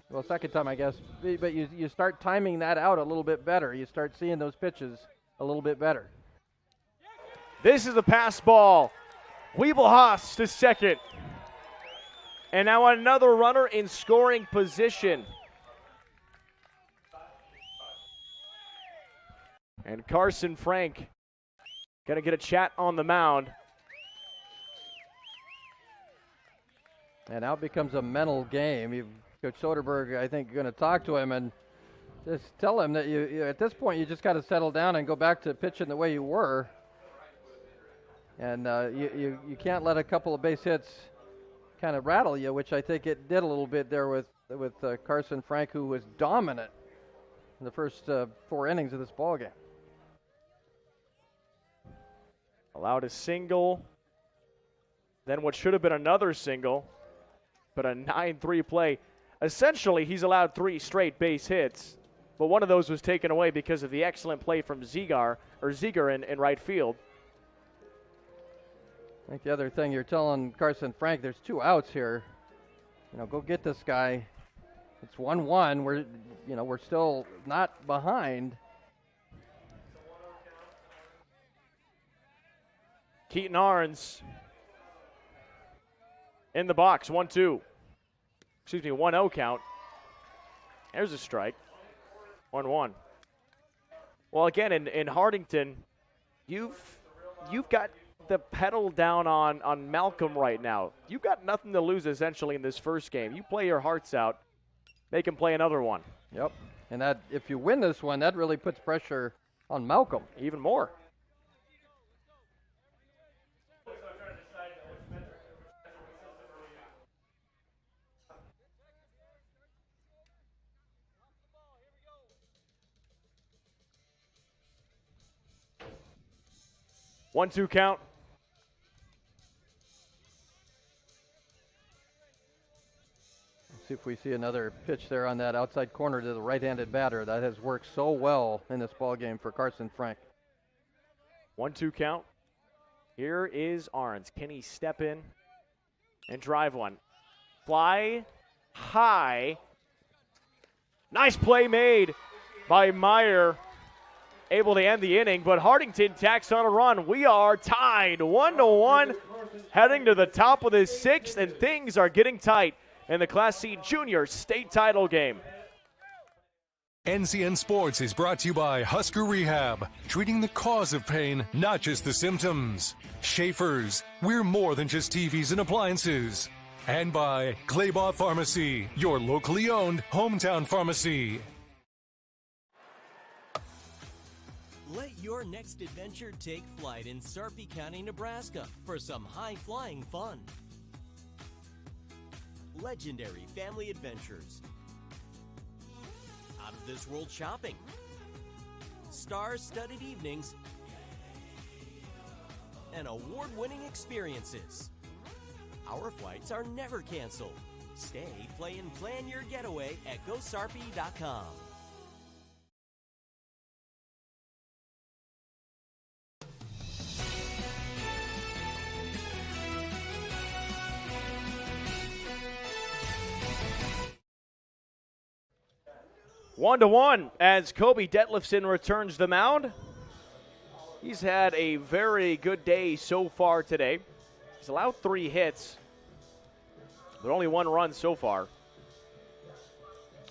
Speaker 2: well, second time I guess, but you start timing that out a little bit better. You start seeing those pitches a little bit better.
Speaker 1: This is a pass ball. Wiebelhaus to second. And now another runner in scoring position. And Carson Frank going to get a chat on the mound.
Speaker 2: And now it becomes a mental game. Coach Soderberg, I think, going to talk to him and just tell him that you at this point you just got to settle down and go back to pitching the way you were. And you can't let a couple of base hits kind of rattle you, which I think it did a little bit there with Carson Frank, who was dominant in the first 4 innings of this ballgame.
Speaker 1: Allowed a single, then what should have been another single, but a 9-3 play. Essentially, he's allowed 3 straight base hits, but one of those was taken away because of the excellent play from Ziegler in right field.
Speaker 2: I think the other thing you're telling Carson Frank, there's 2 outs here. Go get this guy. It's 1-1. We're still not behind.
Speaker 1: Keaton Arns in the box, 1-2. 1-0 count. There's a strike. 1-1. Well, again, in Hartington, you've got the pedal down on Malcolm right now. You've got nothing to lose essentially in this first game. You play your hearts out, make him play another one.
Speaker 2: Yep. And that if you win this one, that really puts pressure on Malcolm.
Speaker 1: Even more. One-two count.
Speaker 2: See if we see another pitch there on that outside corner to the right-handed batter. That has worked so well in this ball game for Carson Frank.
Speaker 1: 1-2 count. Here is Arns. Can he step in and drive one? Fly high. Nice play made by Meyer. Able to end the inning, but Hartington tacks on a run. We are tied 1-1, heading to the top of the 6th, and things are getting tight in the Class C Junior state title game.
Speaker 12: NCN Sports is brought to you by Husker Rehab, treating the cause of pain, not just the symptoms. Schaefer's, we're more than just TVs and appliances. And by Claybaugh Pharmacy, your locally owned hometown pharmacy.
Speaker 6: Let your next adventure take flight in Sarpy County, Nebraska for some high-flying fun. Legendary family adventures. Out-of-this-world shopping. Star-studded evenings. And award-winning experiences. Our flights are never canceled. Stay, play, and plan your getaway at GoSarpy.com.
Speaker 1: 1-1 as Kobe Detlefson returns the mound. He's had a very good day so far today. He's allowed 3 hits, but only 1 run so far.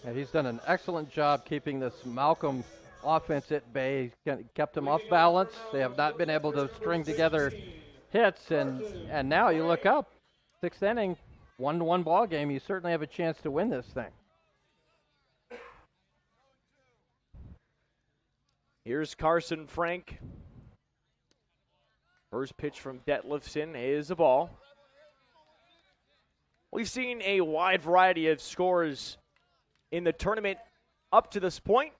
Speaker 2: And he's done an excellent job keeping this Malcolm offense at bay. He's kept him off balance. They have not been able to string together hits, and now you look up, 6th inning, 1-1 ball game, you certainly have a chance to win this thing.
Speaker 1: Here's Carson Frank. First pitch from Detlefson is a ball. We've seen a wide variety of scores in the tournament up to this point.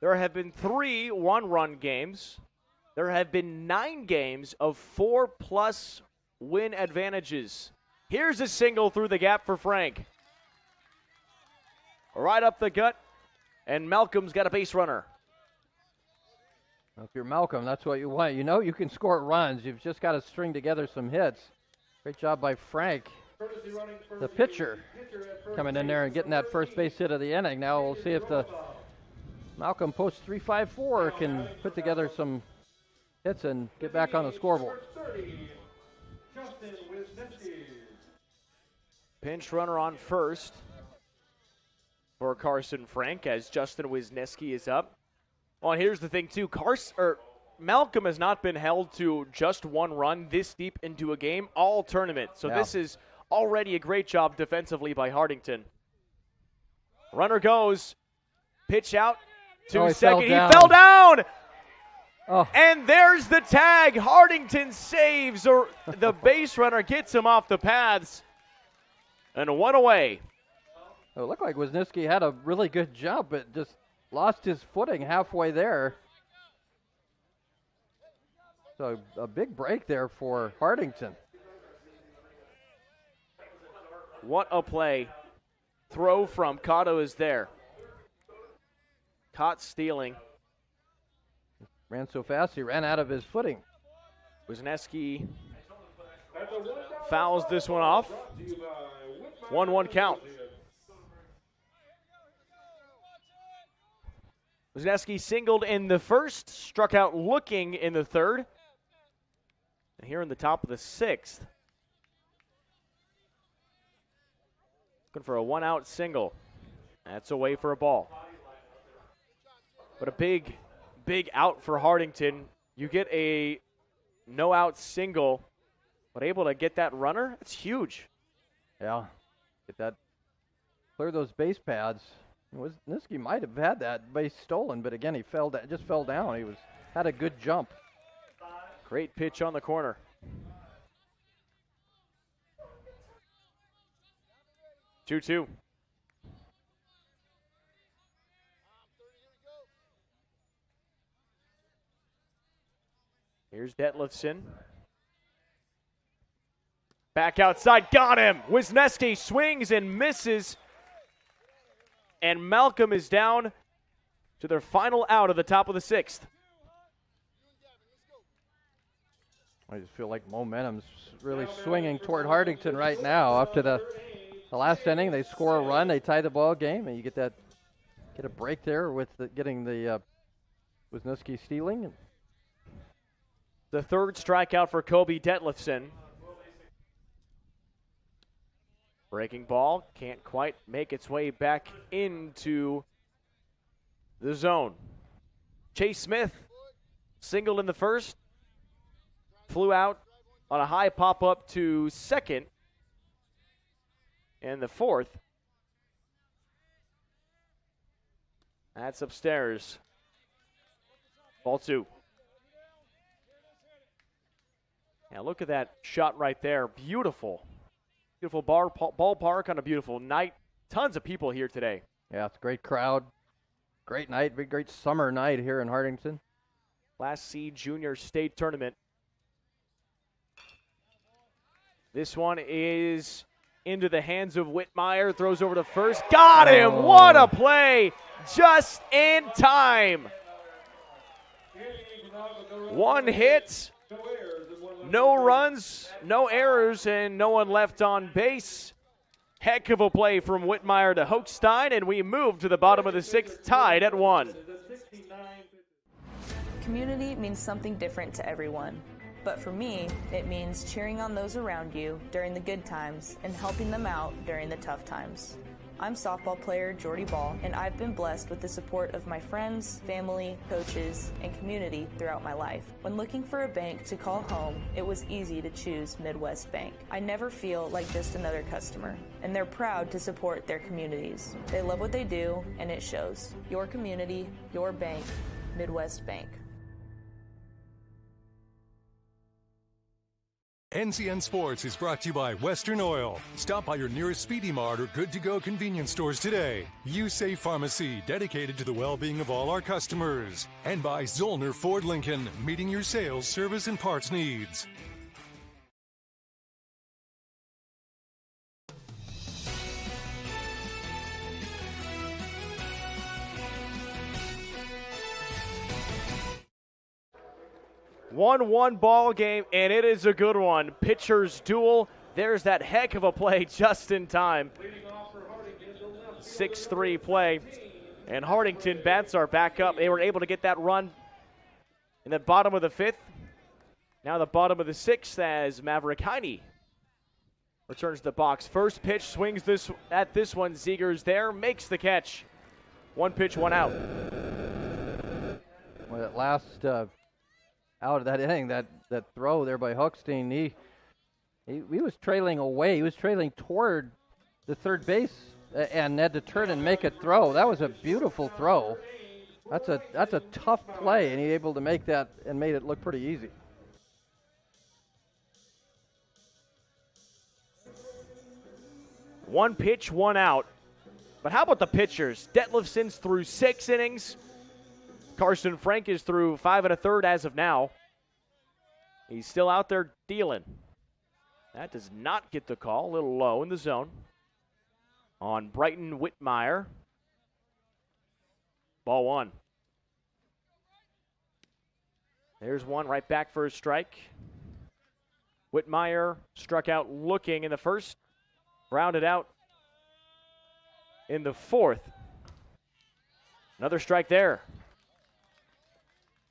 Speaker 1: There have been 3 one-run games. There have been 9 games of 4+ win advantages. Here's a single through the gap for Frank. Right up the gut, and Malcolm's got a base runner.
Speaker 2: If you're Malcolm, that's what you want. You know you can score runs. You've just got to string together some hits. Great job by Frank, the pitcher, coming in there and getting that first base hit of the inning. Now we'll see if the Malcolm post 354 can put together some hits and get back on the scoreboard.
Speaker 1: Pinch runner on first for Carson Frank as Justin Wisniewski is up. Well, and here's the thing, too. Malcolm has not been held to just 1 run this deep into a game all tournament. So This is already a great job defensively by Hartington. Runner goes. Pitch out to second. He fell down.
Speaker 2: Oh.
Speaker 1: And there's the tag. Hartington saves, or the base runner gets him off the paths. And 1 away.
Speaker 2: It looked like Wisniewski had a really good jump, but just lost his footing halfway there. So a big break there for Hartington.
Speaker 1: What a play. Throw from Cotto is there. Caught stealing.
Speaker 2: Ran so fast he ran out of his footing.
Speaker 1: Wisniewski fouls this one off. 1-1 count. Wisniewski singled in the first, struck out looking in the third. And here in the top of the 6th. Looking for a 1-out single. That's away for a ball. But a big out for Hartington. You get a no-out single, but able to get that runner, it's huge.
Speaker 2: Yeah, get that, clear those base pads. Wisniewski might have had that base stolen, but again, he just fell down. He had a good jump.
Speaker 1: Great pitch on the corner. Two. Here's Detlefson. Back outside, got him. Wisniewski swings and misses. And Malcolm is down to their final out of the top of the 6th.
Speaker 2: I just feel like momentum's really swinging toward Hartington right now. After the last inning, they score a run, they tie the ball game, and you get a break there with getting the Wisniewski stealing.
Speaker 1: The 3rd strikeout for Kobe Detlefson. Breaking ball, can't quite make its way back into the zone. Chase Smith singled in the first, flew out on a high pop-up to second. And the 4th, that's upstairs. Ball 2. Now look at that shot right there. Beautiful. Beautiful ballpark on a beautiful night. Tons of people here today.
Speaker 2: Yeah, it's a great crowd. Great night, great summer night here in Hartington.
Speaker 1: Class C Junior State Tournament. This one is into the hands of Whitmire. Throws over to first. Got him! What a play! Just in time. 1 hit. No runs, no errors, and no one left on base. Heck of a play from Whitmire to Hochstein, and we move to the bottom of the 6th, tied at 1.
Speaker 7: Community means something different to everyone. But for me, it means cheering on those around you during the good times and helping them out during the tough times. I'm softball player Jordy Ball, and I've been blessed with the support of my friends, family, coaches, and community throughout my life. When looking for a bank to call home, it was easy to choose Midwest Bank. I never feel like just another customer, and they're proud to support their communities. They love what they do, and it shows. Your community, your bank, Midwest Bank.
Speaker 12: NCN Sports is brought to you by Western Oil. Stop by your nearest Speedy Mart or Good to Go convenience stores today. USafe Pharmacy, dedicated to the well-being of all our customers. And by Zollner Ford Lincoln, meeting your sales, service, and parts needs.
Speaker 1: One ball game, and it is a good one. Pitchers duel. There's that heck of a play just in time. 6-3 play. And Hartington bats are back up. They were able to get that run in the bottom of the 5th. Now the bottom of the 6th as Maverick Heine returns to the box. First pitch, swings at this one. Ziegers there, makes the catch. 1 pitch, 1 out.
Speaker 2: Well, that last out of that inning, that throw there by Hochstein, he was trailing away. He was trailing toward the third base and had to turn and make a throw. That was a beautiful throw. That's a tough play, and he able to make that and made it look pretty easy.
Speaker 1: One pitch, 1 out. But how about the pitchers? Detlefson's through 6 innings. Carson Frank is through 5 1/3 as of now. He's still out there dealing. That does not get the call. A little low in the zone. On Brighton Whitmire. Ball 1. There's one right back for a strike. Whitmire struck out looking in the first. Grounded out in the 4th. Another strike there.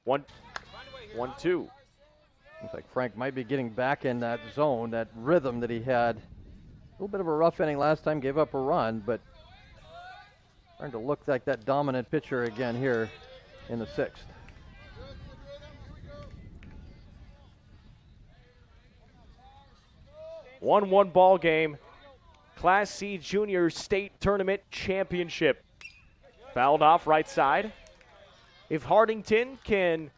Speaker 1: 1-2.
Speaker 2: Looks like Frank might be getting back in that zone, that rhythm that he had. A little bit of a rough inning last time, gave up a run, but starting to look like that dominant pitcher again here in the 6th.
Speaker 1: One ball game. Class C Junior State Tournament Championship. Fouled off right side. If Hartington can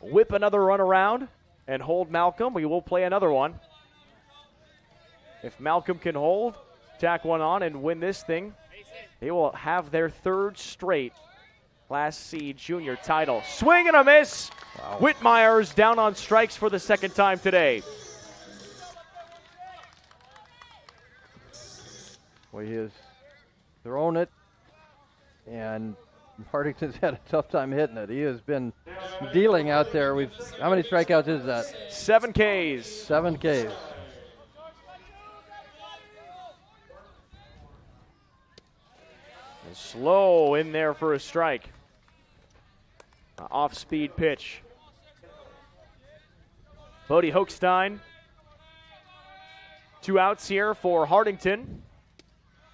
Speaker 1: whip another run around and hold Malcolm, we will play another one. If Malcolm can hold, tack one on, and win this thing, they will have their 3rd straight Class C Junior title. Swing and a miss. Wow. Whitmire's down on strikes for the 2nd time today.
Speaker 2: Well, he has thrown it, and Hartington's had a tough time hitting it. He has been dealing out there. How many strikeouts is that?
Speaker 1: 7 Ks.
Speaker 2: 7 Ks.
Speaker 1: And slow in there for a strike. Off-speed pitch. Bodie Hochstein. 2 outs here for Hartington.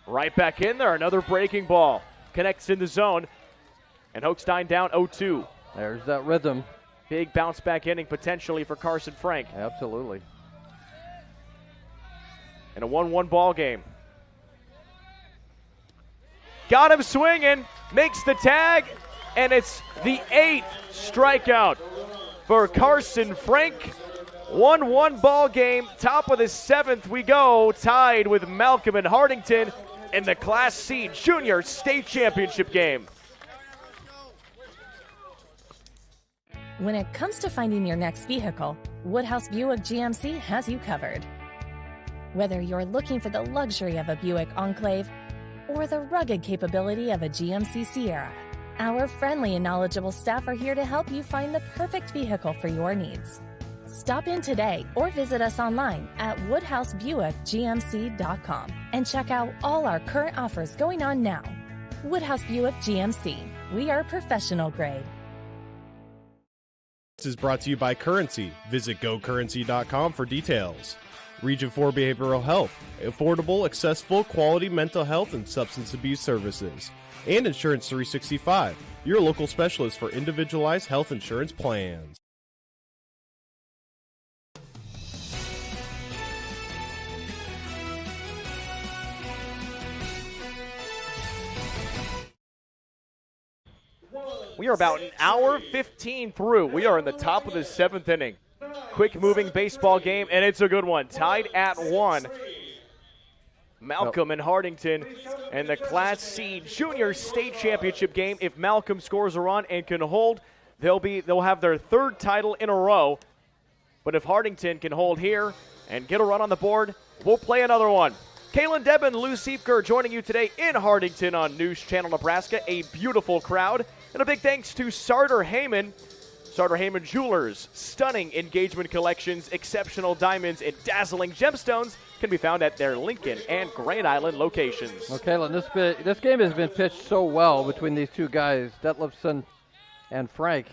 Speaker 1: Right back in there. Another breaking ball. Connects in the zone. And Hochstein down 0-2.
Speaker 2: There's that rhythm.
Speaker 1: Big bounce back inning potentially for Carson Frank.
Speaker 2: Absolutely.
Speaker 1: And a 1-1 ball game. Got him swinging. Makes the tag. And it's the 8th strikeout for Carson Frank. 1-1 ball game. Top of the 7th we go. Tied with Malcolm and Hartington in the Class C Junior State Championship game.
Speaker 8: When it comes to finding your next vehicle, Woodhouse Buick GMC has you covered. Whether you're looking for the luxury of a Buick Enclave or the rugged capability of a GMC Sierra, our friendly and knowledgeable staff are here to help you find the perfect vehicle for your needs. Stop in today or visit us online at WoodhouseBuickGMC.com and check out all our current offers going on now. Woodhouse Buick GMC. We are professional grade.
Speaker 19: This is brought to you by Currency. Visit GoCurrency.com for details. Region 4 Behavioral Health, affordable, accessible, quality mental health and substance abuse services. And Insurance 365, your local specialist for individualized health insurance plans.
Speaker 1: We are about an hour 15 through. We are in the top of the 7th inning. Quick moving baseball game, and it's a good one. Tied at 1. Malcolm and Hartington and the Class C Junior State Championship game. If Malcolm scores a run and can hold, they'll have their 3rd title in a row. But if Hartington can hold here and get a run on the board, we'll play another one. Kaylin Debin, Lou Siepker joining you today in Hartington on News Channel Nebraska. A beautiful crowd. And a big thanks to Sartor Heyman. Sartor Heyman Jewelers. Stunning engagement collections, exceptional diamonds, and dazzling gemstones can be found at their Lincoln and Grand Island locations.
Speaker 2: Okay, this game has been pitched so well between these two guys, Detlefson and Frank.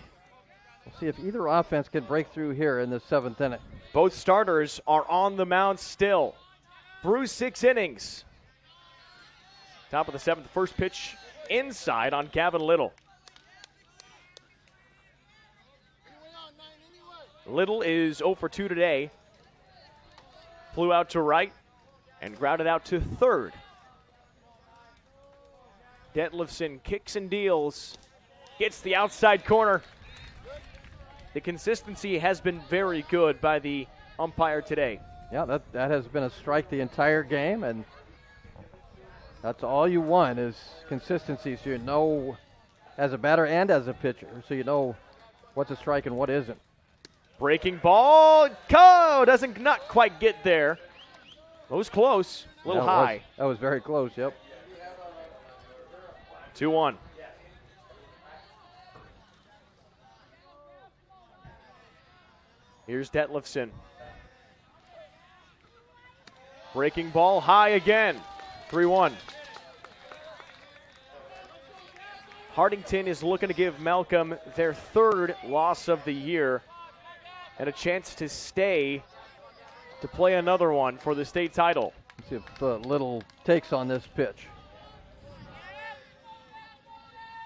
Speaker 2: We'll see if either offense can break through here in the 7th inning.
Speaker 1: Both starters are on the mound still. Through 6 innings. Top of the 7th, first pitch inside on Gavin Little. Little is 0 for 2 today. Flew out to right and grounded out to 3rd. Detlefson kicks and deals. Gets the outside corner. The consistency has been very good by the umpire today.
Speaker 2: Yeah, that has been a strike the entire game, and that's all you want is consistency, so you know as a batter and as a pitcher, so you know what's a strike and what isn't.
Speaker 1: Breaking ball, doesn't not quite get there. It was close, a little high.
Speaker 2: That was very close, yep.
Speaker 1: 2-1. Here's Detlefson. Breaking ball high again. 3-1. Hartington is looking to give Malcolm their 3rd loss of the year and a chance to stay to play another one for the state title.
Speaker 2: Let's see if Little takes on this pitch.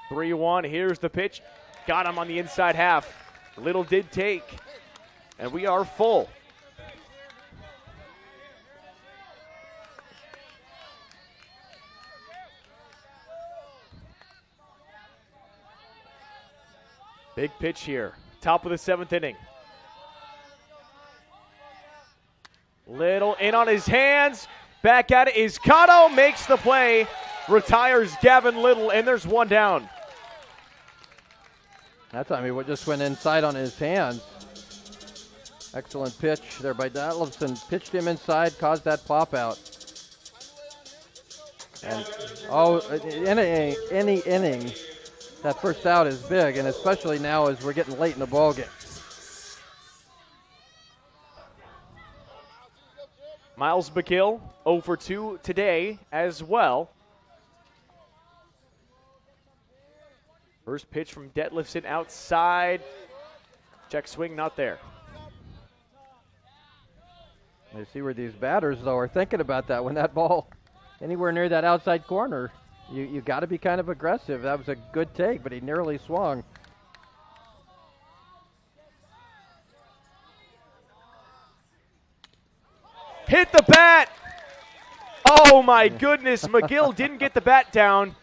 Speaker 1: 3-1. Here's the pitch. Got him on the inside half. Little did take. And we are full. Big pitch here. Top of the 7th inning. Little in on his hands. Back at it is Cotto. Makes the play. Retires Gavin Little, and there's 1 down.
Speaker 2: That time he just went inside on his hands. Excellent pitch there by Detlefson. Pitched him inside, caused that pop out. And any inning, that first out is big, and especially now as we're getting late in the ball game.
Speaker 1: Miles McGill, 0 for 2 today as well. First pitch from Detlefson outside. Check swing, not there.
Speaker 2: You see where these batters, though, are thinking about that. When that ball anywhere near that outside corner, you got to be kind of aggressive. That was a good take, but he nearly swung.
Speaker 1: Hit the bat! Oh, my goodness. McGill didn't get the bat down,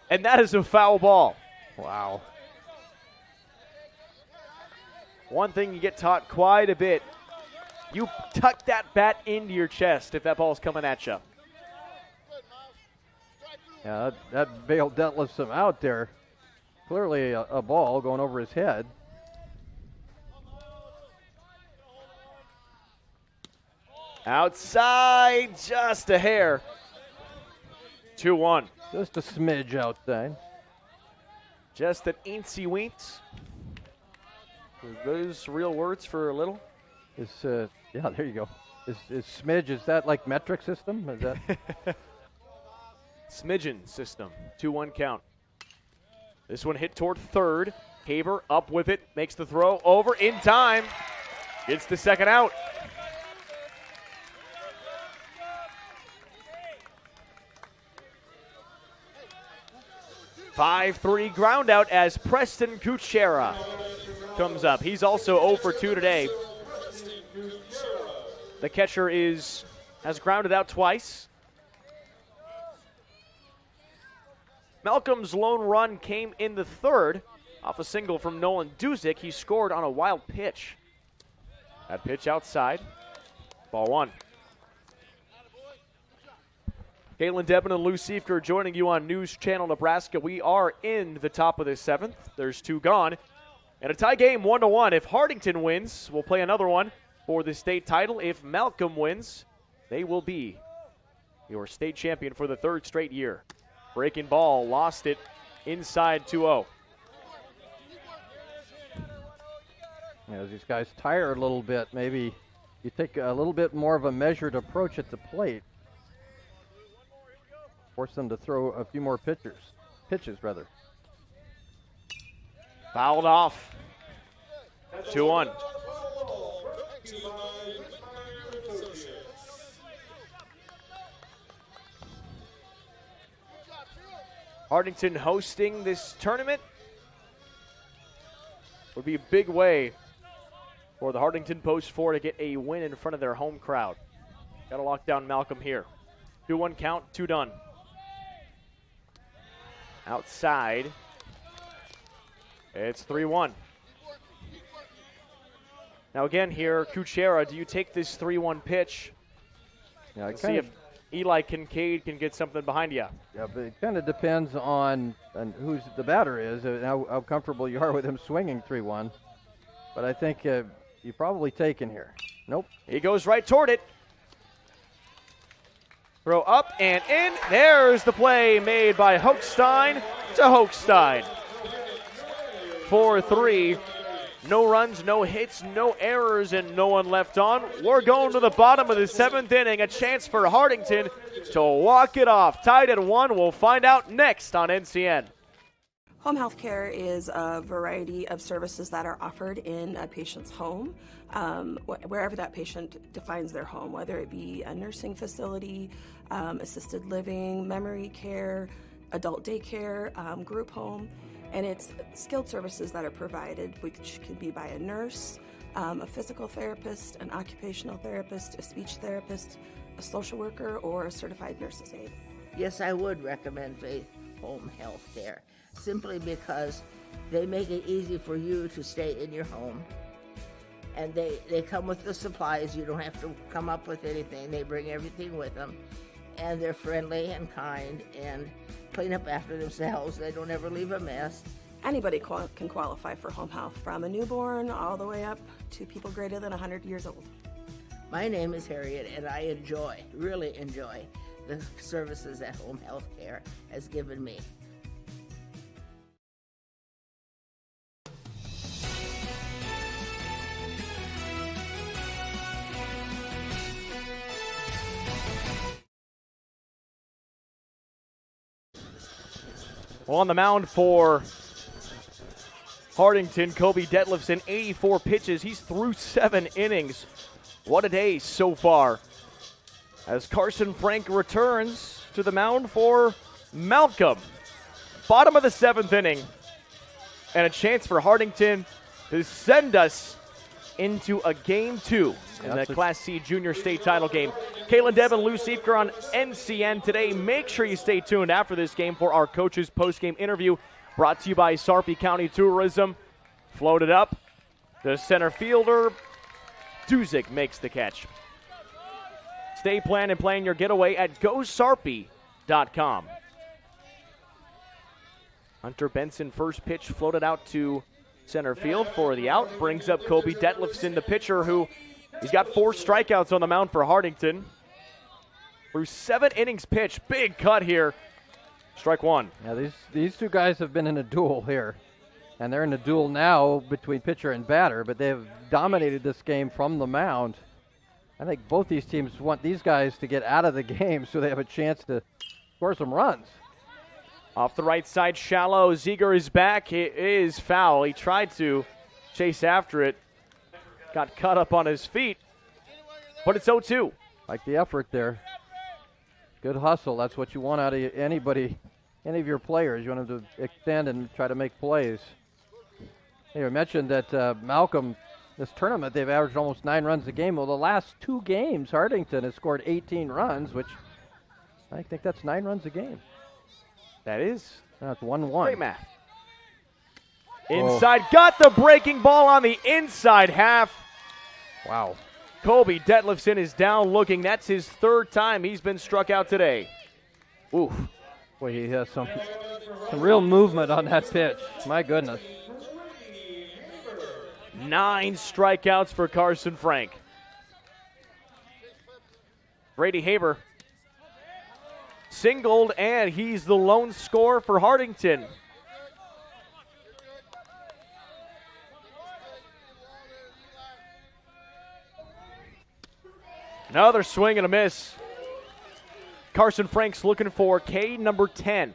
Speaker 1: and that is a foul ball.
Speaker 2: Wow.
Speaker 1: One thing you get taught quite a bit. You tuck that bat into your chest if that ball's coming at you.
Speaker 2: Yeah, that bailed Detlefson out there. Clearly a ball going over his head.
Speaker 1: Outside, just a hair. 2-1.
Speaker 2: Just a smidge outside.
Speaker 1: Just an eensy weens. Are those real words for a little?
Speaker 2: Yeah, there you go. Is smidge, is that like metric system? Is that?
Speaker 1: Smidgen system. 2-1 count. This one hit toward 3rd. Haber up with it. Makes the throw over in time. Gets the 2nd out. 5-3 ground out as Preston Kuchera comes up. He's also 0 for 2 today. The catcher has grounded out twice. Malcolm's lone run came in the third off a single from Nolan Duzick. He scored on a wild pitch. That pitch outside. Ball 1. Caitlin Devin and Lou Siefker joining you on News Channel Nebraska. We are in the top of the 7th. There's 2 gone. And a tie game 1-1. If Hartington wins, we'll play another one for the state title. If Malcolm wins, they will be your state champion for the 3rd straight year. Breaking ball, lost it inside 2-0.
Speaker 2: As these guys tire a little bit, maybe you take a little bit more of a measured approach at the plate. Force them to throw a few more pitches.
Speaker 1: Fouled off. 2-1. Hartington hosting this tournament would be a big way for the Hartington Post 4 to get a win in front of their home crowd. Got to lock down Malcolm here. 2-1 count, 2 done. Outside. It's 3-1. Now again here, Kuchera, do you take this 3-1 pitch?
Speaker 2: Yeah,
Speaker 1: and see if Eli Kincaid can get something behind you.
Speaker 2: Yeah, but it kind of depends on who's the batter is and how comfortable you are with him swinging 3-1. But I think you're probably taking here. Nope.
Speaker 1: He goes right toward it. Throw up and in. There's the play made by Hochstein to Hochstein. 4-3. No runs, no hits, no errors, and no one left on. We're going to the bottom of the 7th inning. A chance for Hartington to walk it off. Tied at 1. We'll find out next on NCN.
Speaker 9: Home health care is a variety of services that are offered in a patient's home, wherever that patient defines their home, whether it be a nursing facility, assisted living, memory care, adult daycare, group home. And it's skilled services that are provided, which can be by a nurse, a physical therapist, an occupational therapist, a speech therapist, a social worker, or a certified nurse's aide.
Speaker 11: Yes, I would recommend Faith Home Health Care, simply because they make it easy for you to stay in your home. And they come with the supplies. You don't have to come up with anything. They bring everything with them. And they're friendly and kind and clean up after themselves. They don't ever leave a mess.
Speaker 9: Anybody can qualify for home health, from a newborn all the way up to people greater than 100 years old.
Speaker 11: My name is Harriet, and I really enjoy the services that Home Health Care has given me.
Speaker 1: Well, on the mound for Hartington, Kobe Detlefson, 84 pitches. He's through 7 innings. What a day so far. As Carson Frank returns to the mound for Malcolm. Bottom of the 7th inning. And a chance for Hartington to send us into a Game 2 in the Class C Junior State title game. Caitlin Devin, Lou Siefker on NCN today. Make sure you stay tuned after this game for our coaches' post-game interview, brought to you by Sarpy County Tourism. Floated up. The center fielder, Duzick, makes the catch. Stay planned and plan your getaway at GoSarpy.com. Hunter Benson, first pitch floated out to center field for the out. Brings up Kobe Detlefson, the pitcher, who he's got 4 strikeouts on the mound for Hartington. Through 7 innings pitched. Big cut here. Strike 1.
Speaker 2: Yeah, these 2 guys have been in a duel here. And they're in a duel now between pitcher and batter, but they have dominated this game from the mound. I think both these teams want these guys to get out of the game so they have a chance to score some runs.
Speaker 1: Off the right side, shallow. Ziegler is back. It is foul. He tried to chase after it. Got cut up on his feet. But it's 0-2.
Speaker 2: Like the effort there. Good hustle. That's what you want out of anybody any of your players. You want them to extend and try to make plays. I mentioned that Malcolm, this tournament, they've averaged almost 9 runs a game. Well, the last 2 games, Hartington has scored 18 runs, which I think that's 9 runs a game.
Speaker 1: That is.
Speaker 2: That's 1-1.
Speaker 1: Great math. Inside, got the breaking ball on the inside half.
Speaker 2: Wow.
Speaker 1: Kobe Detlefson is down looking. That's his 3rd time he's been struck out today. Oof.
Speaker 2: Boy, he has some real movement on that pitch. My goodness.
Speaker 1: 9 strikeouts for Carson Frank. Brady Haber singled, and he's the lone scorer for Hartington. Another swing and a miss. Carson Frank's looking for K number 10.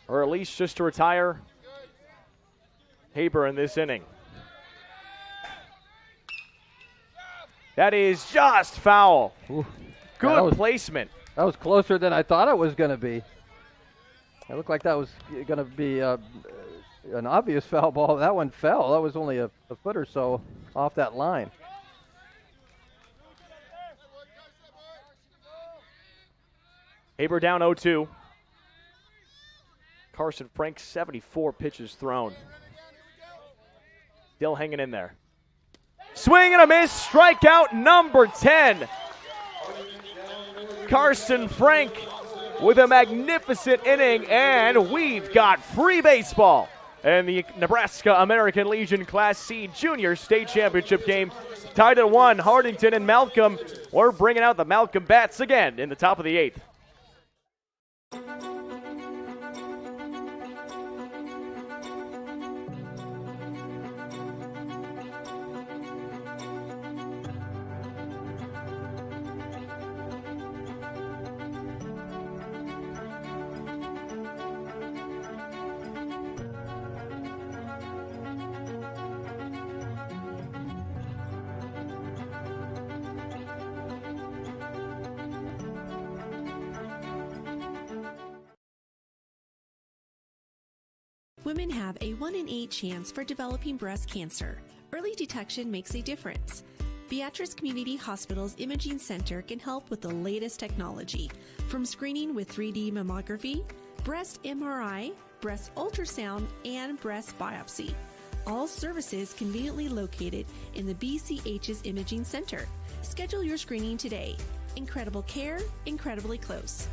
Speaker 1: Or at least just to retire Haber in this inning. That is just foul.
Speaker 2: Ooh.
Speaker 1: Good placement.
Speaker 2: That was closer than I thought it was going to be. It looked like that was going to be an obvious foul ball. That one fell. That was only a foot or so off that line.
Speaker 1: Haber down 0-2. Carson Frank, 74 pitches thrown. Still hanging in there. Swing and a miss. Strikeout number 10. Carson Frank with a magnificent inning, and we've got free baseball in the Nebraska American Legion Class C Junior State Championship game. Tied at 1, Hartington and Malcolm. We're bringing out the Malcolm Bats again in the top of the 8th.
Speaker 13: Women have a 1 in 8 chance for developing breast cancer. Early detection makes a difference. Beatrice Community Hospital's Imaging Center can help with the latest technology, from screening with 3D mammography, breast MRI, breast ultrasound, and breast biopsy. All services conveniently located in the BCH's Imaging Center. Schedule your screening today. Incredible care, incredibly close.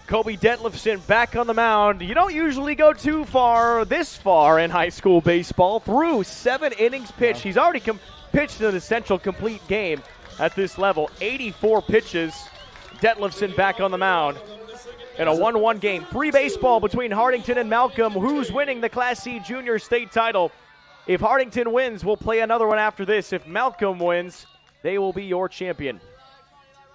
Speaker 1: Kobe Detlefson back on the mound. You don't usually go this far in high school baseball. Through 7 innings pitched. He's already pitched an essential complete game at this level. 84 pitches. Detlefson back on the mound in a 1-1 game. Free baseball between Hartington and Malcolm. Who's winning the Class C Junior State title? If Hartington wins, we'll play another one after this. If Malcolm wins, they will be your champion.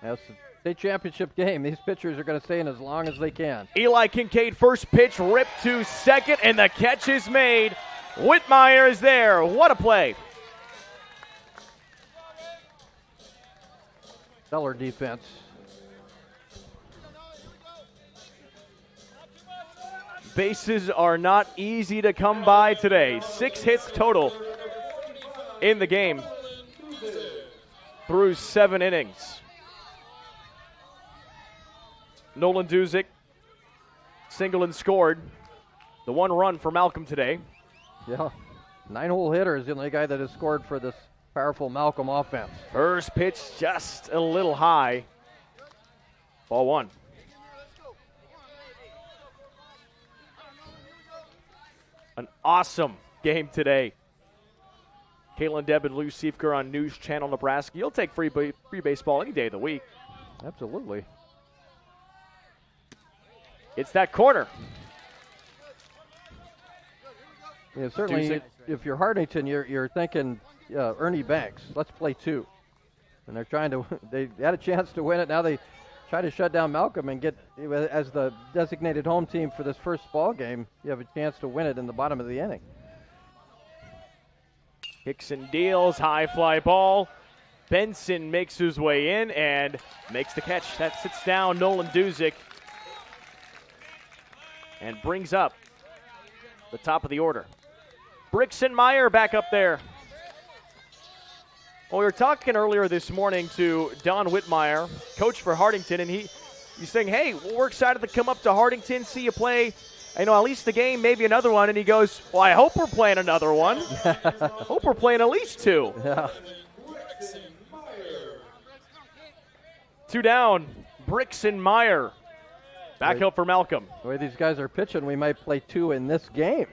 Speaker 2: That's state championship game. These pitchers are going to stay in as long as they can.
Speaker 1: Eli Kincaid, first pitch, ripped to second, and the catch is made. Whitmire is there. What a play.
Speaker 2: Stellar defense.
Speaker 1: Bases are not easy to come by today. 6 hits total in the game through 7 innings. Nolan Duzick singled and scored. The 1 run for Malcolm today.
Speaker 2: Yeah, 9-hole hitter is the only guy that has scored for this powerful Malcolm offense.
Speaker 1: First pitch just a little high. Ball 1. An awesome game today. Caitlin Debb and Lou Siefker on News Channel Nebraska. You'll take free baseball any day of the week.
Speaker 2: Absolutely.
Speaker 1: It's that corner.
Speaker 2: Yeah, certainly, if you're Hartington, you're thinking Ernie Banks. Let's play 2. And they're trying to. They had a chance to win it. Now they try to shut down Malcolm and get, as the designated home team for this first ball game, you have a chance to win it in the bottom of the inning.
Speaker 1: Hickson deals, high fly ball. Benson makes his way in and makes the catch. That sits down Nolan Duzick and brings up the top of the order. Brixenmeyer back up there. Well, we were talking earlier this morning to Don Whitmire, coach for Hartington, and he's saying, hey, we're excited to come up to Hartington, see you play, at least the game, maybe another one. And he goes, well, I hope we're playing another one. I hope we're playing at least two.
Speaker 2: Yeah.
Speaker 1: 2 down, Brixenmeyer. Back up for Malcolm.
Speaker 2: The way these guys are pitching, we might play 2 in this game.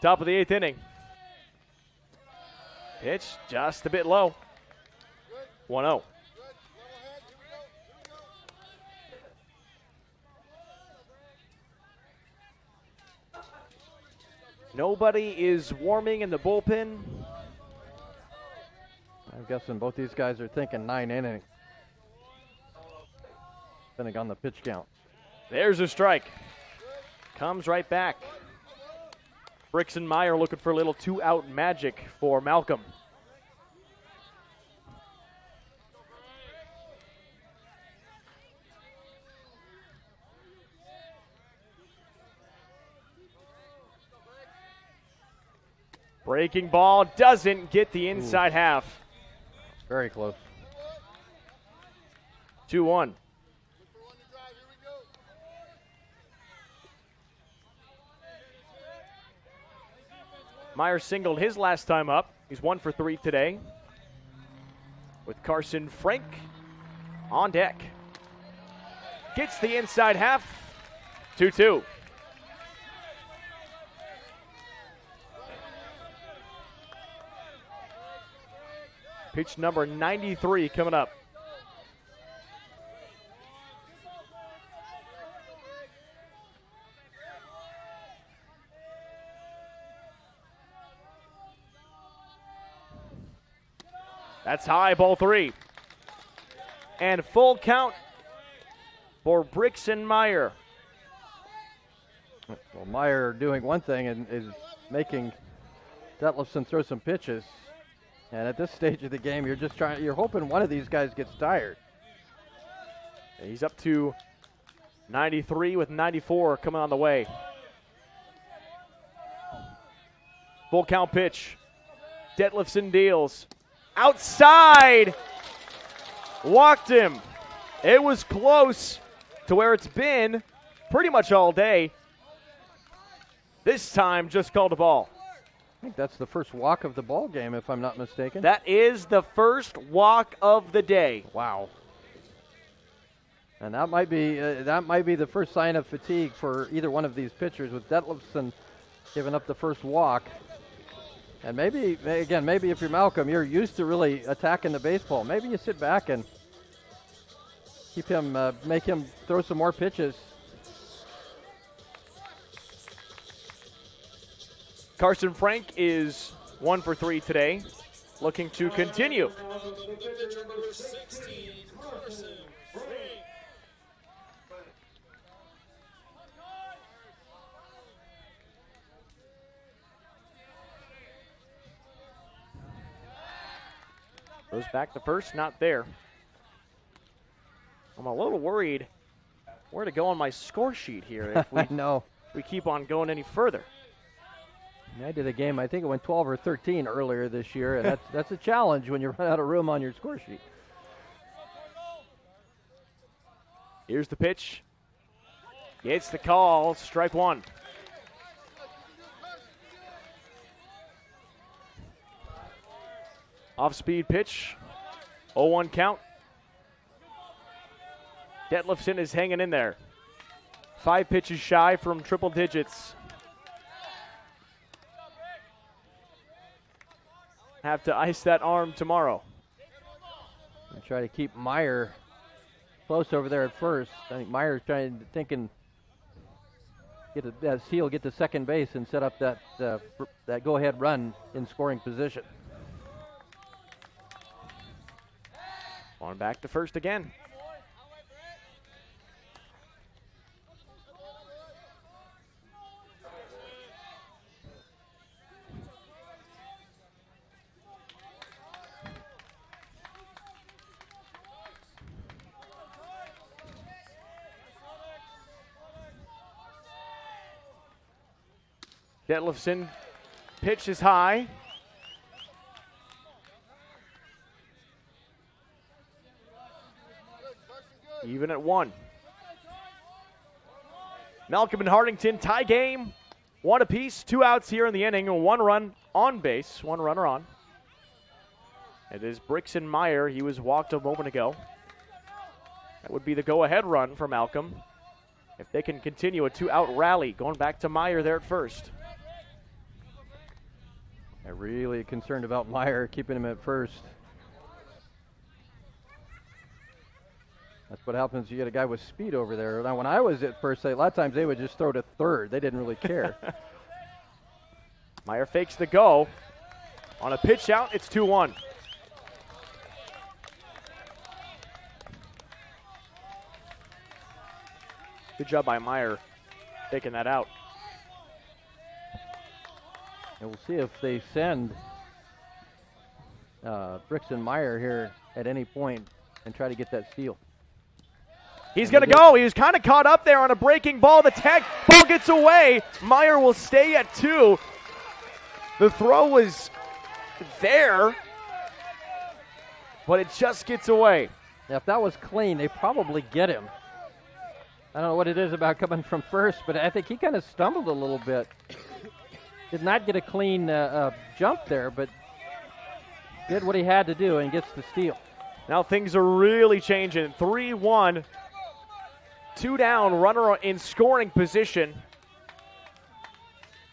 Speaker 1: Top of the 8th inning. Pitch just a bit low. 1-0. Nobody is warming in the bullpen.
Speaker 2: I'm guessing both these guys are thinking 9 innings. Depending on the pitch count.
Speaker 1: There's a strike. Comes right back. Brixenmeyer looking for a little 2-out magic for Malcolm. Breaking ball doesn't get the inside half.
Speaker 2: Very close.
Speaker 1: 2-1. Meyer singled his last time up. He's 1 for 3 today. With Carson Frank on deck. Gets the inside half. 2-2. Pitch number 93 coming up. That's high, ball 3. And full count for Brixenmeyer.
Speaker 2: Well, Meyer doing one thing and is making Detlefson throw some pitches. And at this stage of the game, you're hoping one of these guys gets tired.
Speaker 1: And he's up to 93 with 94 coming on the way. Full count pitch. Detlefson deals. Outside. Walked him. It was close to where it's been pretty much all day. This time just called a ball.
Speaker 2: I think that's the first walk of the ball game, if I'm not mistaken.
Speaker 1: That is the first walk of the day.
Speaker 2: Wow. And that might be the first sign of fatigue for either one of these pitchers, with Detlefson giving up the first walk. And maybe if you're Malcolm, you're used to really attacking the baseball. Maybe you sit back and keep him, make him throw some more pitches.
Speaker 1: Carson Frank is 1 for 3 today, looking to continue. Goes back to first, not there. I'm a little worried where to go on my score sheet here if we, we keep on going any further.
Speaker 2: I did a game, I think it went 12 or 13 earlier this year, and that's a challenge when you run out of room on your score sheet.
Speaker 1: Here's the pitch. Gets the call, strike 1. Off-speed pitch, 0-1 count. Detlefson is hanging in there. 5 pitches shy from triple digits. Have to ice that arm tomorrow.
Speaker 2: And try to keep Meyer close over there at first. I think Meyer's thinking he'll get to second base and set up that go-ahead run in scoring position.
Speaker 1: On back to first again. Detlefson pitch is high. Even at 1. Malcolm and Hartington tie game. 1 apiece, 2 outs here in the inning, and 1 run on base, 1 runner on. It is Brixton Meyer. He was walked a moment ago. That would be the go-ahead run for Malcolm. If they can continue a 2-out rally, going back to Meyer there at first.
Speaker 2: I'm really concerned about Meyer, keeping him at first. That's what happens. You get a guy with speed over there. Now, when I was at first, a lot of times they would just throw to third. They didn't really care.
Speaker 1: Meyer fakes the go. On a pitch out, it's 2-1. Good job by Meyer taking that out.
Speaker 2: And we'll see if they send Brixton Meyer here at any point and try to get that steal.
Speaker 1: He's going to go. He was kind of caught up there on a breaking ball. The tag ball gets away. Meyer will stay at 2. The throw was there, but it just gets away.
Speaker 2: Yeah, if that was clean, they probably get him. I don't know what it is about coming from first, but I think he kind of stumbled a little bit. Did not get a clean jump there, but did what he had to do and gets the steal.
Speaker 1: Now things are really changing. 3-1. 2 down, runner in scoring position.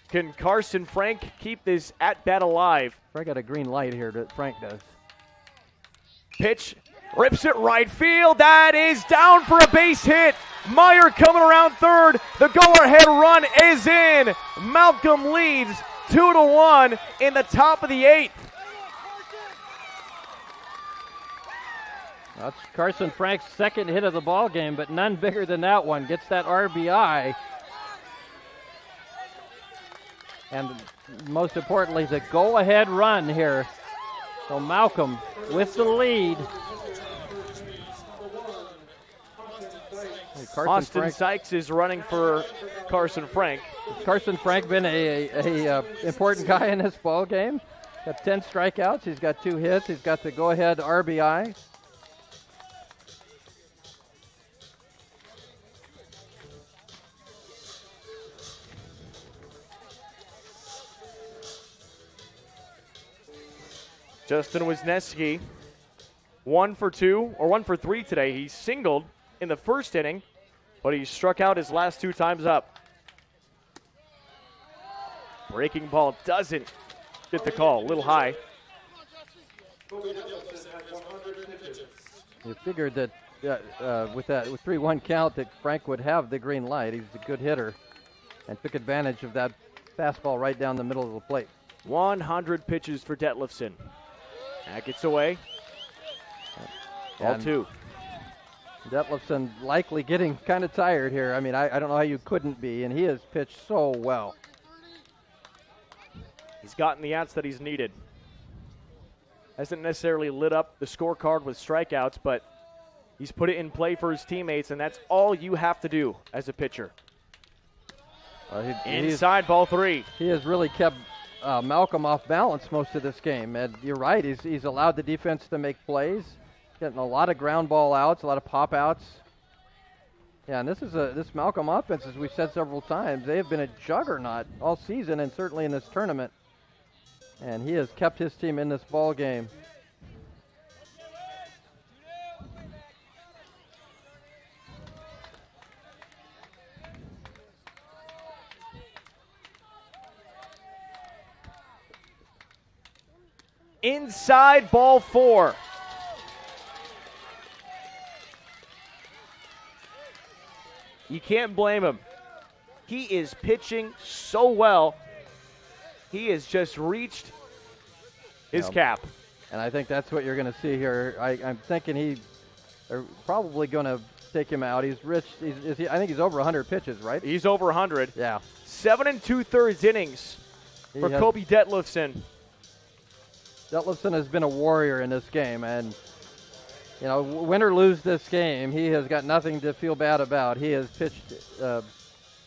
Speaker 1: Can Carson Frank keep this at-bat alive?
Speaker 2: I got a green light here that Frank does.
Speaker 1: Pitch, rips it right field. That is down for a base hit. Meyer coming around third. The go-ahead run is in. Malcolm leads 2-1 in the top of the 8th.
Speaker 2: That's Carson Frank's second hit of the ball game, but none bigger than that one. Gets that RBI. And most importantly, the go-ahead run here. So Malcolm with the lead.
Speaker 1: Austin Sykes is running for Carson Frank.
Speaker 2: Has Carson Frank been a important guy in this ball game? Got 10 strikeouts. He's got 2 hits. He's got the go-ahead RBI.
Speaker 1: Justin Wisniewski, 1 for 2, or 1 for 3 today. He singled in the first inning, but he struck out his last 2 times up. Breaking ball doesn't get the call, a little high.
Speaker 2: You figured that with 3-1 count that Frank would have the green light. He's a good hitter and took advantage of that fastball right down the middle of the plate.
Speaker 1: 100 pitches for Detlefson. That gets away. Ball 2.
Speaker 2: Detlefson likely getting kind of tired here. I mean, I don't know how you couldn't be, and he has pitched so well.
Speaker 1: He's gotten the outs that he's needed. Hasn't necessarily lit up the scorecard with strikeouts, but he's put it in play for his teammates, and that's all you have to do as a pitcher. Inside, ball 3.
Speaker 2: He has really kept Malcolm off balance most of this game, and you're right. He's allowed the defense to make plays, getting a lot of ground ball outs, a lot of pop outs. Yeah, and this Malcolm offense, as we've said several times, they have been a juggernaut all season and certainly in this tournament. And he has kept his team in this ball game.
Speaker 1: Inside, ball 4. You can't blame him. He is pitching so well. He has just reached his cap.
Speaker 2: And I think that's what you're going to see here. I'm thinking they're probably going to take him out. He's rich. I think he's over 100 pitches, right?
Speaker 1: He's over 100.
Speaker 2: Yeah.
Speaker 1: 7 2/3 innings for Kobe Detlefson.
Speaker 2: Detlefson has been a warrior in this game, and win or lose this game, he has got nothing to feel bad about. He has pitched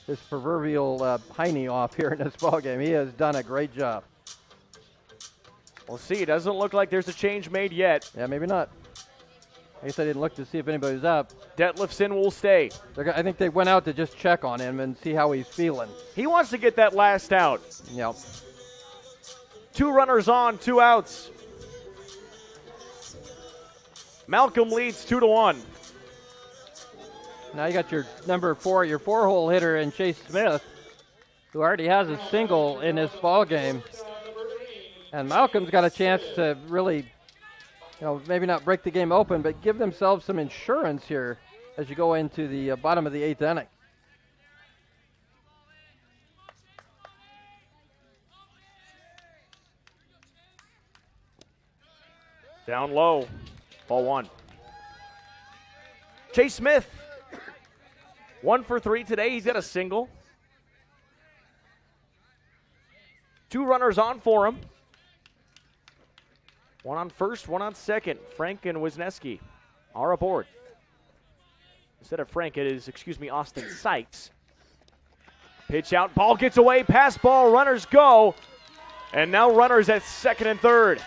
Speaker 2: his proverbial hiney off here in this ballgame. He has done a great job.
Speaker 1: We'll see. It doesn't look like there's a change made yet.
Speaker 2: Yeah, maybe not. I guess I didn't look to see if anybody's up.
Speaker 1: Detlefson will stay.
Speaker 2: I think they went out to just check on him and see how he's feeling.
Speaker 1: He wants to get that last out.
Speaker 2: Yep.
Speaker 1: 2 runners on, 2 outs. Malcolm leads 2-1.
Speaker 2: Now you got your number 4, your 4-hole hitter in Chase Smith, who already has a single in this ball game. And Malcolm's got a chance to really, maybe not break the game open, but give themselves some insurance here as you go into the bottom of the 8th inning.
Speaker 1: Down low, ball 1. Chase Smith, 1 for 3 today. He's got a single. 2 runners on for him. 1 on first, 1 on second. Frank and Wisniewski are aboard. Instead of Frank, it is, Austin Sykes. Pitch out, ball gets away, pass ball, runners go. And now runners at second and third.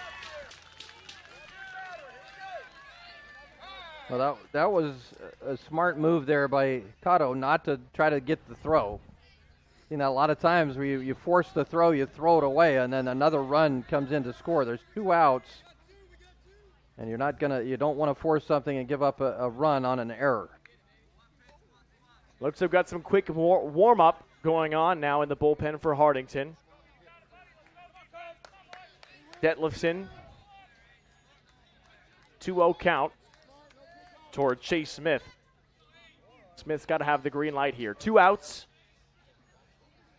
Speaker 2: Well, that was a smart move there by Cotto not to try to get the throw. A lot of times where you force the throw, you throw it away, and then another run comes in to score. There's 2 outs, and you don't want to force something and give up a run on an error.
Speaker 1: Looks like we've got some quick warm-up going on now in the bullpen for Hartington. Detlefson, 2-0 count toward Chase Smith. Smith's got to have the green light here. 2 outs.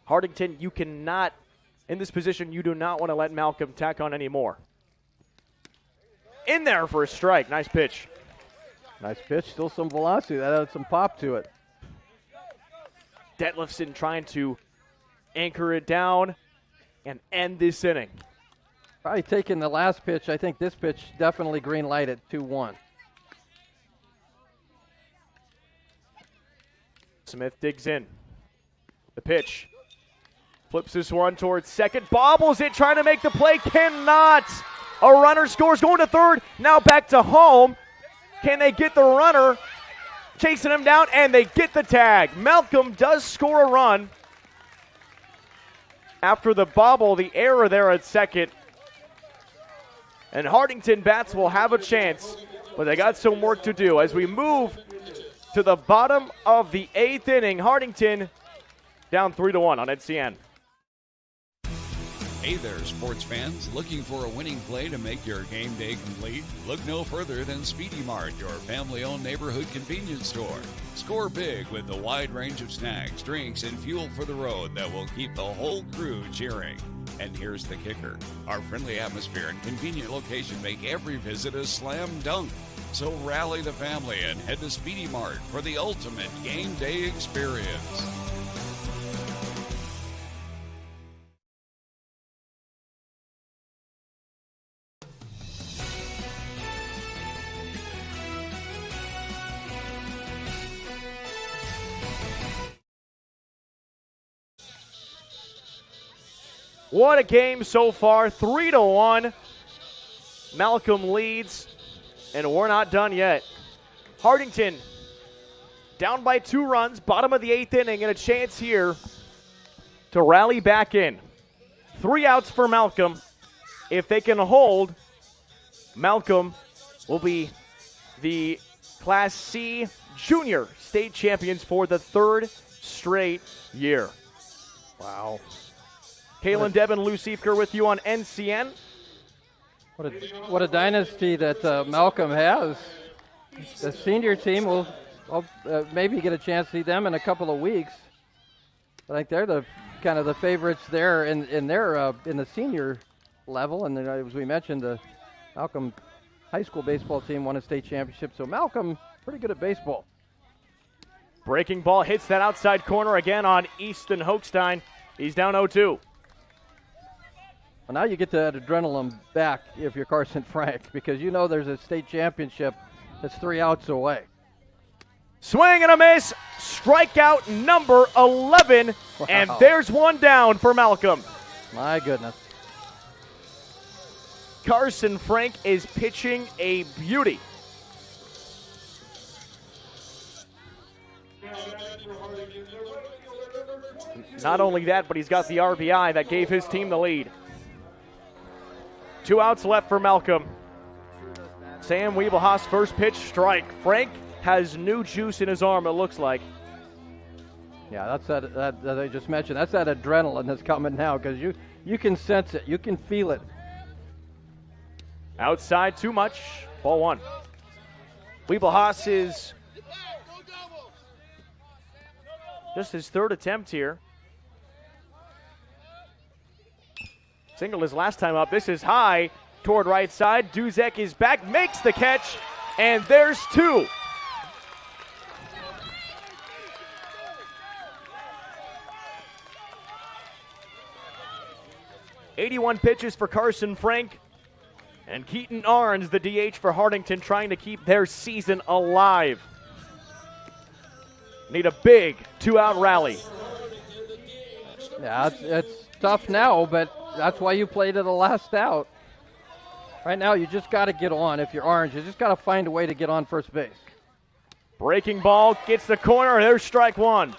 Speaker 1: Hartington, you cannot, in this position, you do not want to let Malcolm tack on any more. In there for a strike. Nice pitch.
Speaker 2: Nice pitch. Still some velocity. That had some pop to it.
Speaker 1: Detlefson trying to anchor it down and end this inning.
Speaker 2: Probably taking the last pitch. I think this pitch definitely green light at 2-1.
Speaker 1: Smith digs in. The pitch. Flips this one towards second. Bobbles it, trying to make the play. Cannot. A runner scores, going to third. Now back to home. Can they get the runner? Chasing him down, and they get the tag. Malcolm does score a run. After the bobble, the error there at second. And Hartington bats will have a chance, but they got some work to do. As we move to the bottom of the 8th inning, Hartington down 3-1 on NCN.
Speaker 14: Hey there, sports fans. Looking for a winning play to make your game day complete? Look no further than Speedy Mart, your family-owned neighborhood convenience store. Score big with the wide range of snacks, drinks, and fuel for the road that will keep the whole crew cheering. And here's the kicker. Our friendly atmosphere and convenient location make every visit a slam dunk. So rally the family and head to Speedy Mart for the ultimate game day experience.
Speaker 1: What a game so far, 3-1. Malcolm leads, and we're not done yet. Hartington down by 2 runs, bottom of the 8th inning, and a chance here to rally back in. 3 outs for Malcolm. If they can hold, Malcolm will be the Class C junior state champions for the 3rd straight year. Wow. Kalen Devin, Lou Siefker with you on NCN.
Speaker 2: What a dynasty that Malcolm has. The senior team will maybe get a chance to see them in a couple of weeks. I think they're the kind of the favorites there in the senior level. And then, as we mentioned, the Malcolm high school baseball team won a state championship. So Malcolm, pretty good at baseball.
Speaker 1: Breaking ball hits that outside corner again on Easton Hochstein. He's down 0-2.
Speaker 2: Well, now you get that adrenaline back if you're Carson Frank, because you know there's a state championship that's 3 outs away.
Speaker 1: Swing and a miss. strikeout number 11, and there's one down for Malcolm.
Speaker 2: My goodness.
Speaker 1: Carson Frank is pitching a beauty. Not only that, but he's got the RBI that gave his team the lead. 2 outs left for Malcolm. Sam Wiebelhaus, first pitch, strike. Frank has new juice in his arm, it looks like.
Speaker 2: Yeah, that's that I just mentioned. That's that adrenaline that's coming now, because you can sense it. You can feel it.
Speaker 1: Outside too much. Ball 1. Wiebelhaus is just his 3rd attempt here. Single his last time up. This is high toward right side. Duzek is back, makes the catch, and there's 2. "81 pitches for Carson Frank, and Keaton Arns, the DH for Hartington, trying to keep their season alive. Need a big 2-out rally.
Speaker 2: Yeah, it's tough now, but that's why you play to the last out. Right now, you just got to get on. If you're Orange, you just got to find a way to get on first base.
Speaker 1: Breaking ball, gets the corner, there's strike 1.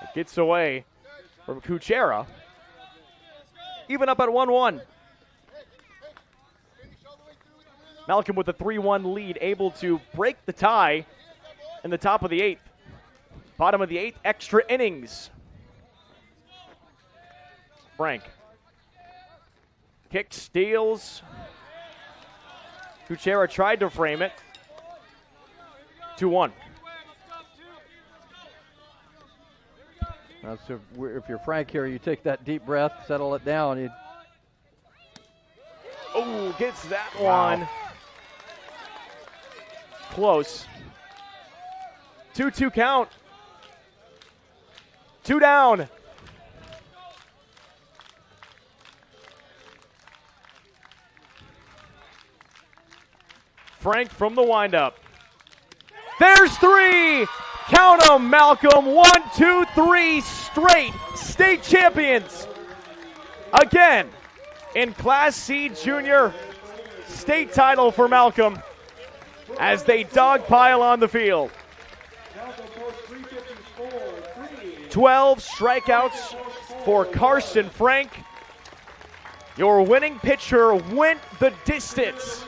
Speaker 1: It gets away from Kuchera. Even up at 1-1. Malcolm with a 3-1 lead, able to break the tie in the top of the 8th. Bottom of the 8th, extra innings. Frank. Kick, steals. Kuchera tried to frame it. 2-1.
Speaker 2: So if you're Frank here, you take that deep breath, settle it down.
Speaker 1: Oh, gets that one. Close. 2-2 count. 2 down. Frank from the windup. There's 3. Count 'em, Malcolm. 1, 2, 3 straight state champions. Again, in Class C junior, state title for Malcolm as they dogpile on the field. 12 strikeouts for Carson Frank. Your winning pitcher went the distance.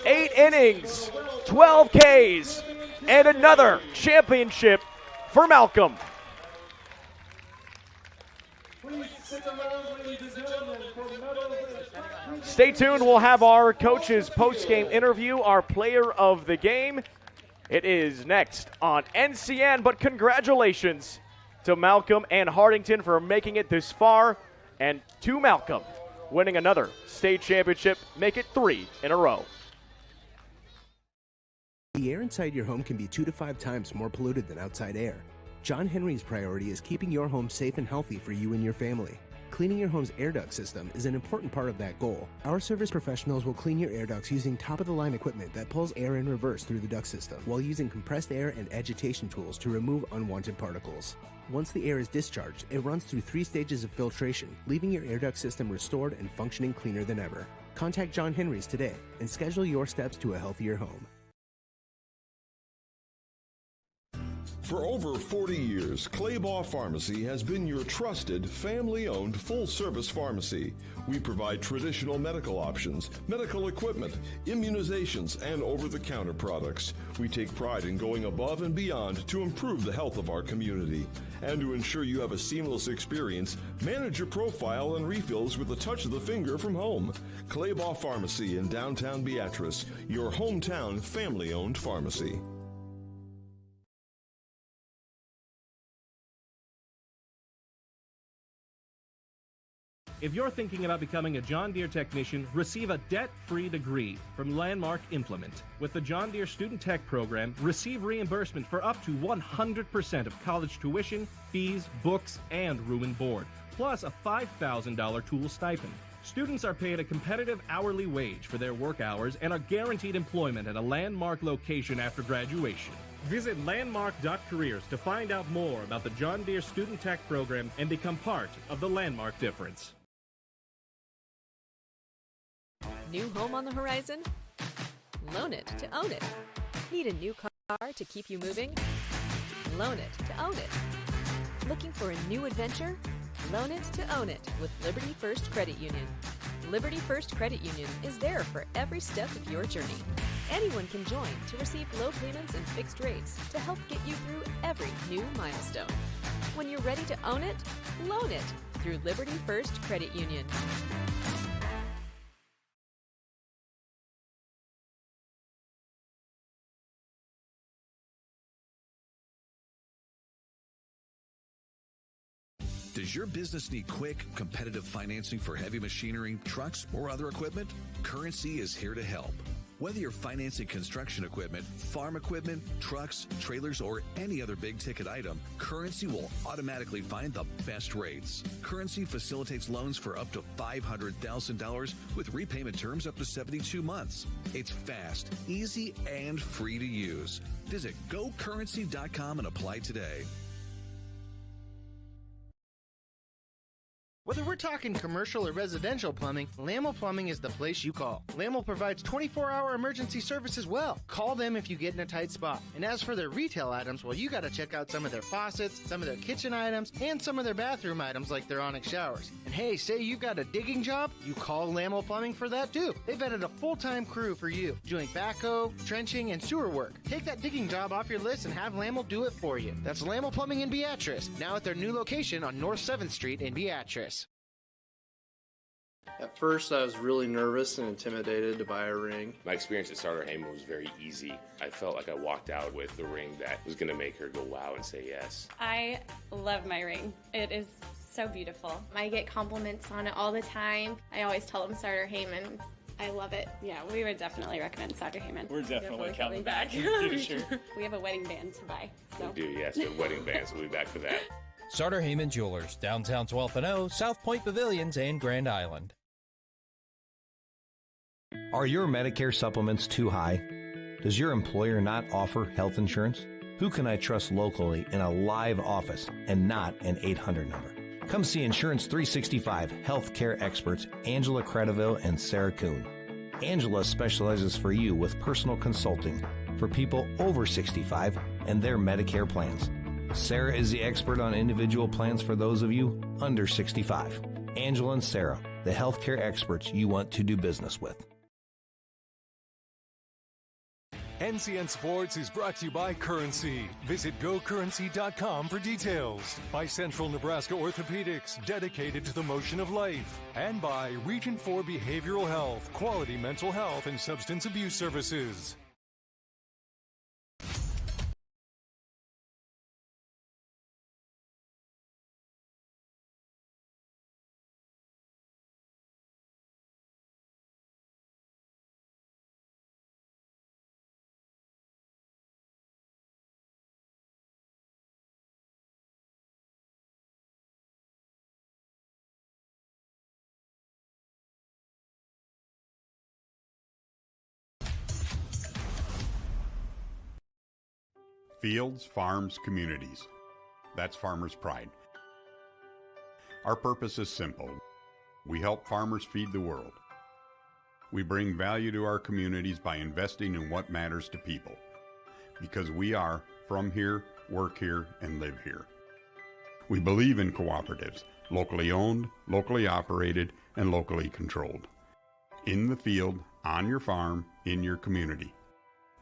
Speaker 1: 8 innings, 12 Ks, and another championship for Malcolm. Stay tuned. We'll have our coach's post-game interview, our player of the game. It is next on NCN, but congratulations to Malcolm and Hartington for making it this far, and to Malcolm winning another state championship, make it 3 in a row.
Speaker 15: The air inside your home can be 2 to 5 times more polluted than outside air. John Henry's priority is keeping your home safe and healthy for you and your family. Cleaning your home's air duct system is an important part of that goal. Our service professionals will clean your air ducts using top-of-the-line equipment that pulls air in reverse through the duct system, while using compressed air and agitation tools to remove unwanted particles. Once the air is discharged, it runs through 3 stages of filtration, leaving your air duct system restored and functioning cleaner than ever. Contact John Henry's today and schedule your steps to a healthier home.
Speaker 16: For over 40 years, Claybaugh Pharmacy has been your trusted, family-owned, full-service pharmacy. We provide traditional medical options, medical equipment, immunizations, and over-the-counter products. We take pride in going above and beyond to improve the health of our community. And to ensure you have a seamless experience, manage your profile and refills with a touch of the finger from home. Claybaugh Pharmacy in downtown Beatrice, your hometown family-owned pharmacy.
Speaker 17: If you're thinking about becoming a John Deere technician, receive a debt-free degree from Landmark Implement. With the John Deere Student Tech program, receive reimbursement for up to 100% of college tuition, fees, books, and room and board, plus a $5,000 tool stipend. Students are paid a competitive hourly wage for their work hours and are guaranteed employment at a Landmark location after graduation. Visit landmark.careers to find out more about the John Deere Student Tech program and become part of the Landmark difference.
Speaker 18: New home on the horizon? Loan it to own it. Need a new car to keep you moving? Loan it to own it. Looking for a new adventure? Loan it to own it with Liberty First Credit Union. Liberty First Credit Union is there for every step of your journey. Anyone can join to receive low payments and fixed rates to help get you through every new milestone. When you're ready to own it, loan it through Liberty First Credit Union.
Speaker 5: Does your business need quick, competitive financing for heavy machinery, trucks, or other equipment? Currency is here to help. Whether you're financing construction equipment, farm equipment, trucks, trailers, or any other big-ticket item, Currency will automatically find the best rates. Currency facilitates loans for up to $500,000 with repayment terms up to 72 months. It's fast, easy, and free to use. Visit GoCurrency.com and apply today.
Speaker 20: Whether we're talking commercial or residential plumbing, Lamel Plumbing is the place you call. Lamel provides 24-hour emergency service as well. Call them if you get in a tight spot. And as for their retail items, well, you got to check out some of their faucets, some of their kitchen items, and some of their bathroom items like their Onyx showers. And hey, say you got a digging job, you call Lamel Plumbing for that too. They've added a full-time crew for you, doing backhoe, trenching, and sewer work. Take that digging job off your list and have Lamel do it for you. That's Lamel Plumbing in Beatrice, now at their new location on North 7th Street in Beatrice.
Speaker 24: At first, I was really nervous and intimidated to buy a ring.
Speaker 25: My experience at Starter Heyman was very easy. I felt like I walked out with the ring that was going to make her go wow and say yes.
Speaker 26: I love my ring. It is so beautiful. I get compliments on it all the time. I always tell them Starter Heyman. I love it. Yeah, we would definitely recommend Starter Heyman.
Speaker 25: We're definitely coming back.
Speaker 26: Sure. We have a wedding band to buy. So.
Speaker 25: We do, yes. We have wedding bands. We'll be back for that.
Speaker 27: Starter Heyman Jewelers, downtown 12th and O, South Point Pavilions, and Grand Island.
Speaker 28: Are your Medicare supplements too high? Does your employer not offer health insurance? Who can I trust locally in a live office and not an 800 number? Come see Insurance 365 healthcare experts Angela Credeville and Sarah Kuhn. Angela specializes for you with personal consulting for people over 65 and their Medicare plans. Sarah is the expert on individual plans for those of you under 65. Angela and Sarah, the healthcare experts you want to do business with.
Speaker 12: NCN Sports is brought to you by Currency. Visit GoCurrency.com for details. By Central Nebraska Orthopedics, dedicated to the motion of life. And by Region 4 Behavioral Health, quality mental health and substance abuse services.
Speaker 29: Fields, farms, communities. That's Farmers' Pride. Our purpose is simple. We help farmers feed the world. We bring value to our communities by investing in what matters to people. Because we are from here, work here, and live here. We believe in cooperatives, locally owned, locally operated, and locally controlled. In the field, on your farm, in your community.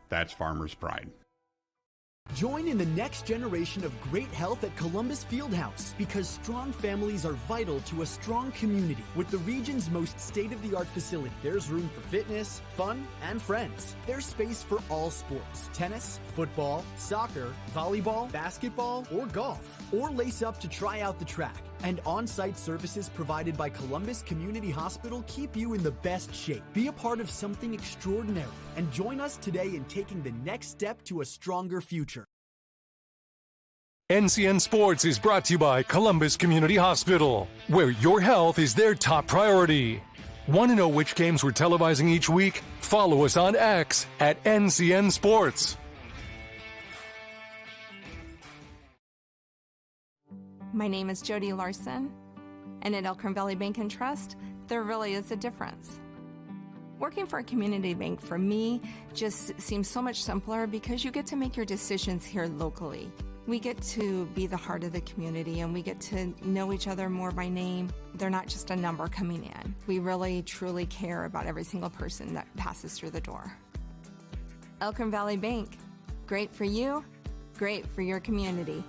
Speaker 29: That's Farmers' Pride.
Speaker 30: Join in the next generation of great health at Columbus Fieldhouse, because strong families are vital to a strong community. With the region's most state-of-the-art facility, there's room for fitness, fun, and friends. There's space for all sports: tennis, football, soccer, volleyball, basketball, or golf. Or lace up to try out the track. And on-site services provided by Columbus Community Hospital keep you in the best shape. Be a part of something extraordinary and join us today in taking the next step to a stronger future.
Speaker 12: NCN Sports is brought to you by Columbus Community Hospital, where your health is their top priority. Want to know which games we're televising each week? Follow us on X at NCN Sports.
Speaker 3: My name is Jody Larson, and at Elkhorn Valley Bank and Trust, there really is a difference. Working for a community bank for me just seems so much simpler because you get to make your decisions here locally. We get to be the heart of the community and we get to know each other more by name. They're not just a number coming in. We really, truly care about every single person that passes through the door. Elkhorn Valley Bank, great for you, great for your community.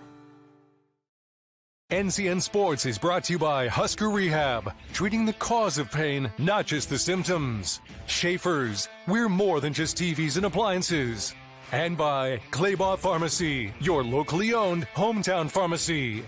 Speaker 12: NCN Sports is brought to you by Husker Rehab, treating the cause of pain, not just the symptoms. Schaefer's, we're more than just TVs and appliances. And by Claybaugh Pharmacy, your locally owned hometown pharmacy.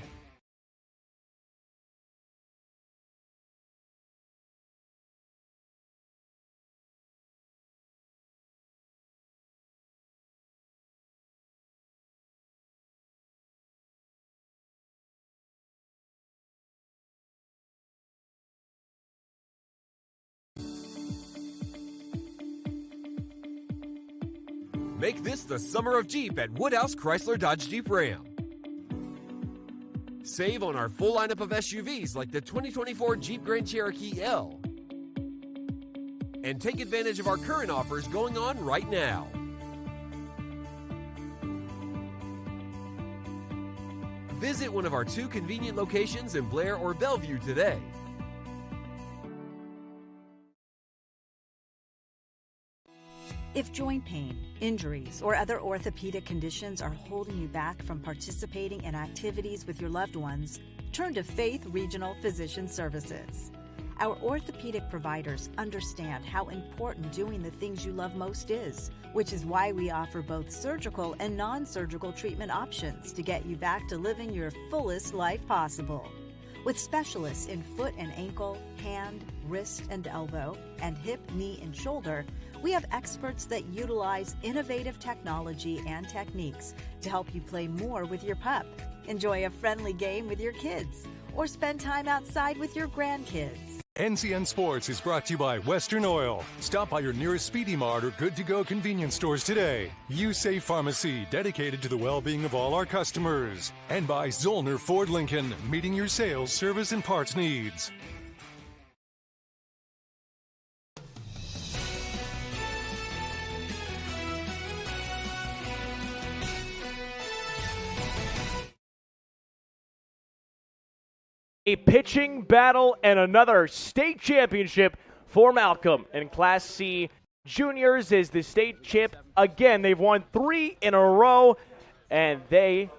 Speaker 4: Make this the summer of Jeep at Woodhouse Chrysler Dodge Jeep Ram. Save on our full lineup of SUVs like the 2024 Jeep Grand Cherokee L. And take advantage of our current offers going on right now. Visit one of our 2 convenient locations in Blair or Bellevue today.
Speaker 6: If joint pain, injuries, or other orthopedic conditions are holding you back from participating in activities with your loved ones, turn to Faith Regional Physician Services. Our orthopedic providers understand how important doing the things you love most is, which is why we offer both surgical and non-surgical treatment options to get you back to living your fullest life possible. With specialists in foot and ankle, hand, wrist and elbow, and hip, knee, and shoulder, we have experts that utilize innovative technology and techniques to help you play more with your pup, enjoy a friendly game with your kids, or spend time outside with your grandkids.
Speaker 12: NCN Sports is brought to you by Western Oil. Stop by your nearest Speedy Mart or Good To Go convenience stores today. USAFE Pharmacy, dedicated to the well-being of all our customers. And by Zollner Ford Lincoln, meeting your sales, service, and parts needs.
Speaker 1: A pitching battle and another state championship for Malcolm. And Class C Juniors is the state champ again. They've won 3 in a row, and they,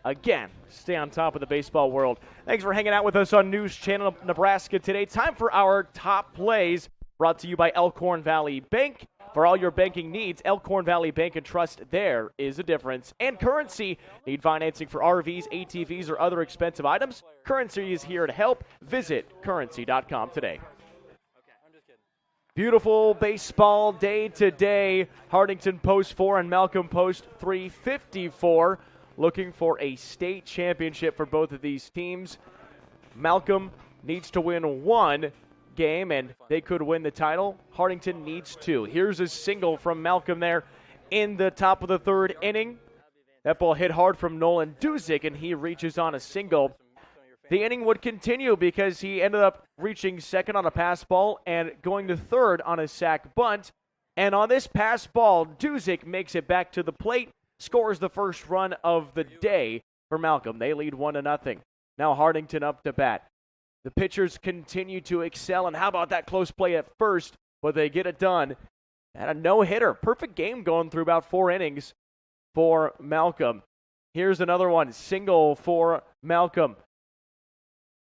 Speaker 1: again, stay on top of the baseball world. Thanks for hanging out with us on News Channel Nebraska today. Time for our top plays, brought to you by Elkhorn Valley Bank. For all your banking needs, Elkhorn Valley Bank and Trust, there is a difference. And Currency, need financing for RVs, ATVs, or other expensive items? Currency is here to help. Visit currency.com today. Beautiful baseball day today. Hartington Post 4 and Malcolm Post 354. Looking for a state championship for both of these teams. Malcolm needs to win 1 game, and they could win the title. Hartington needs 2. Here's a single from Malcolm there in the top of the 3rd inning. That ball hit hard from Nolan Duzick, and he reaches on a single. The inning would continue because he ended up reaching 2nd on a pass ball and going to 3rd on a sac bunt. And on this pass ball, Duzick makes it back to the plate, scores the first run of the day for Malcolm. They lead 1-0. Now Hartington up to bat. The pitchers continue to excel, and how about that close play at first, but they get it done. And a no-hitter. Perfect game going through about 4 innings for Malcolm. Here's another one. Single for Malcolm.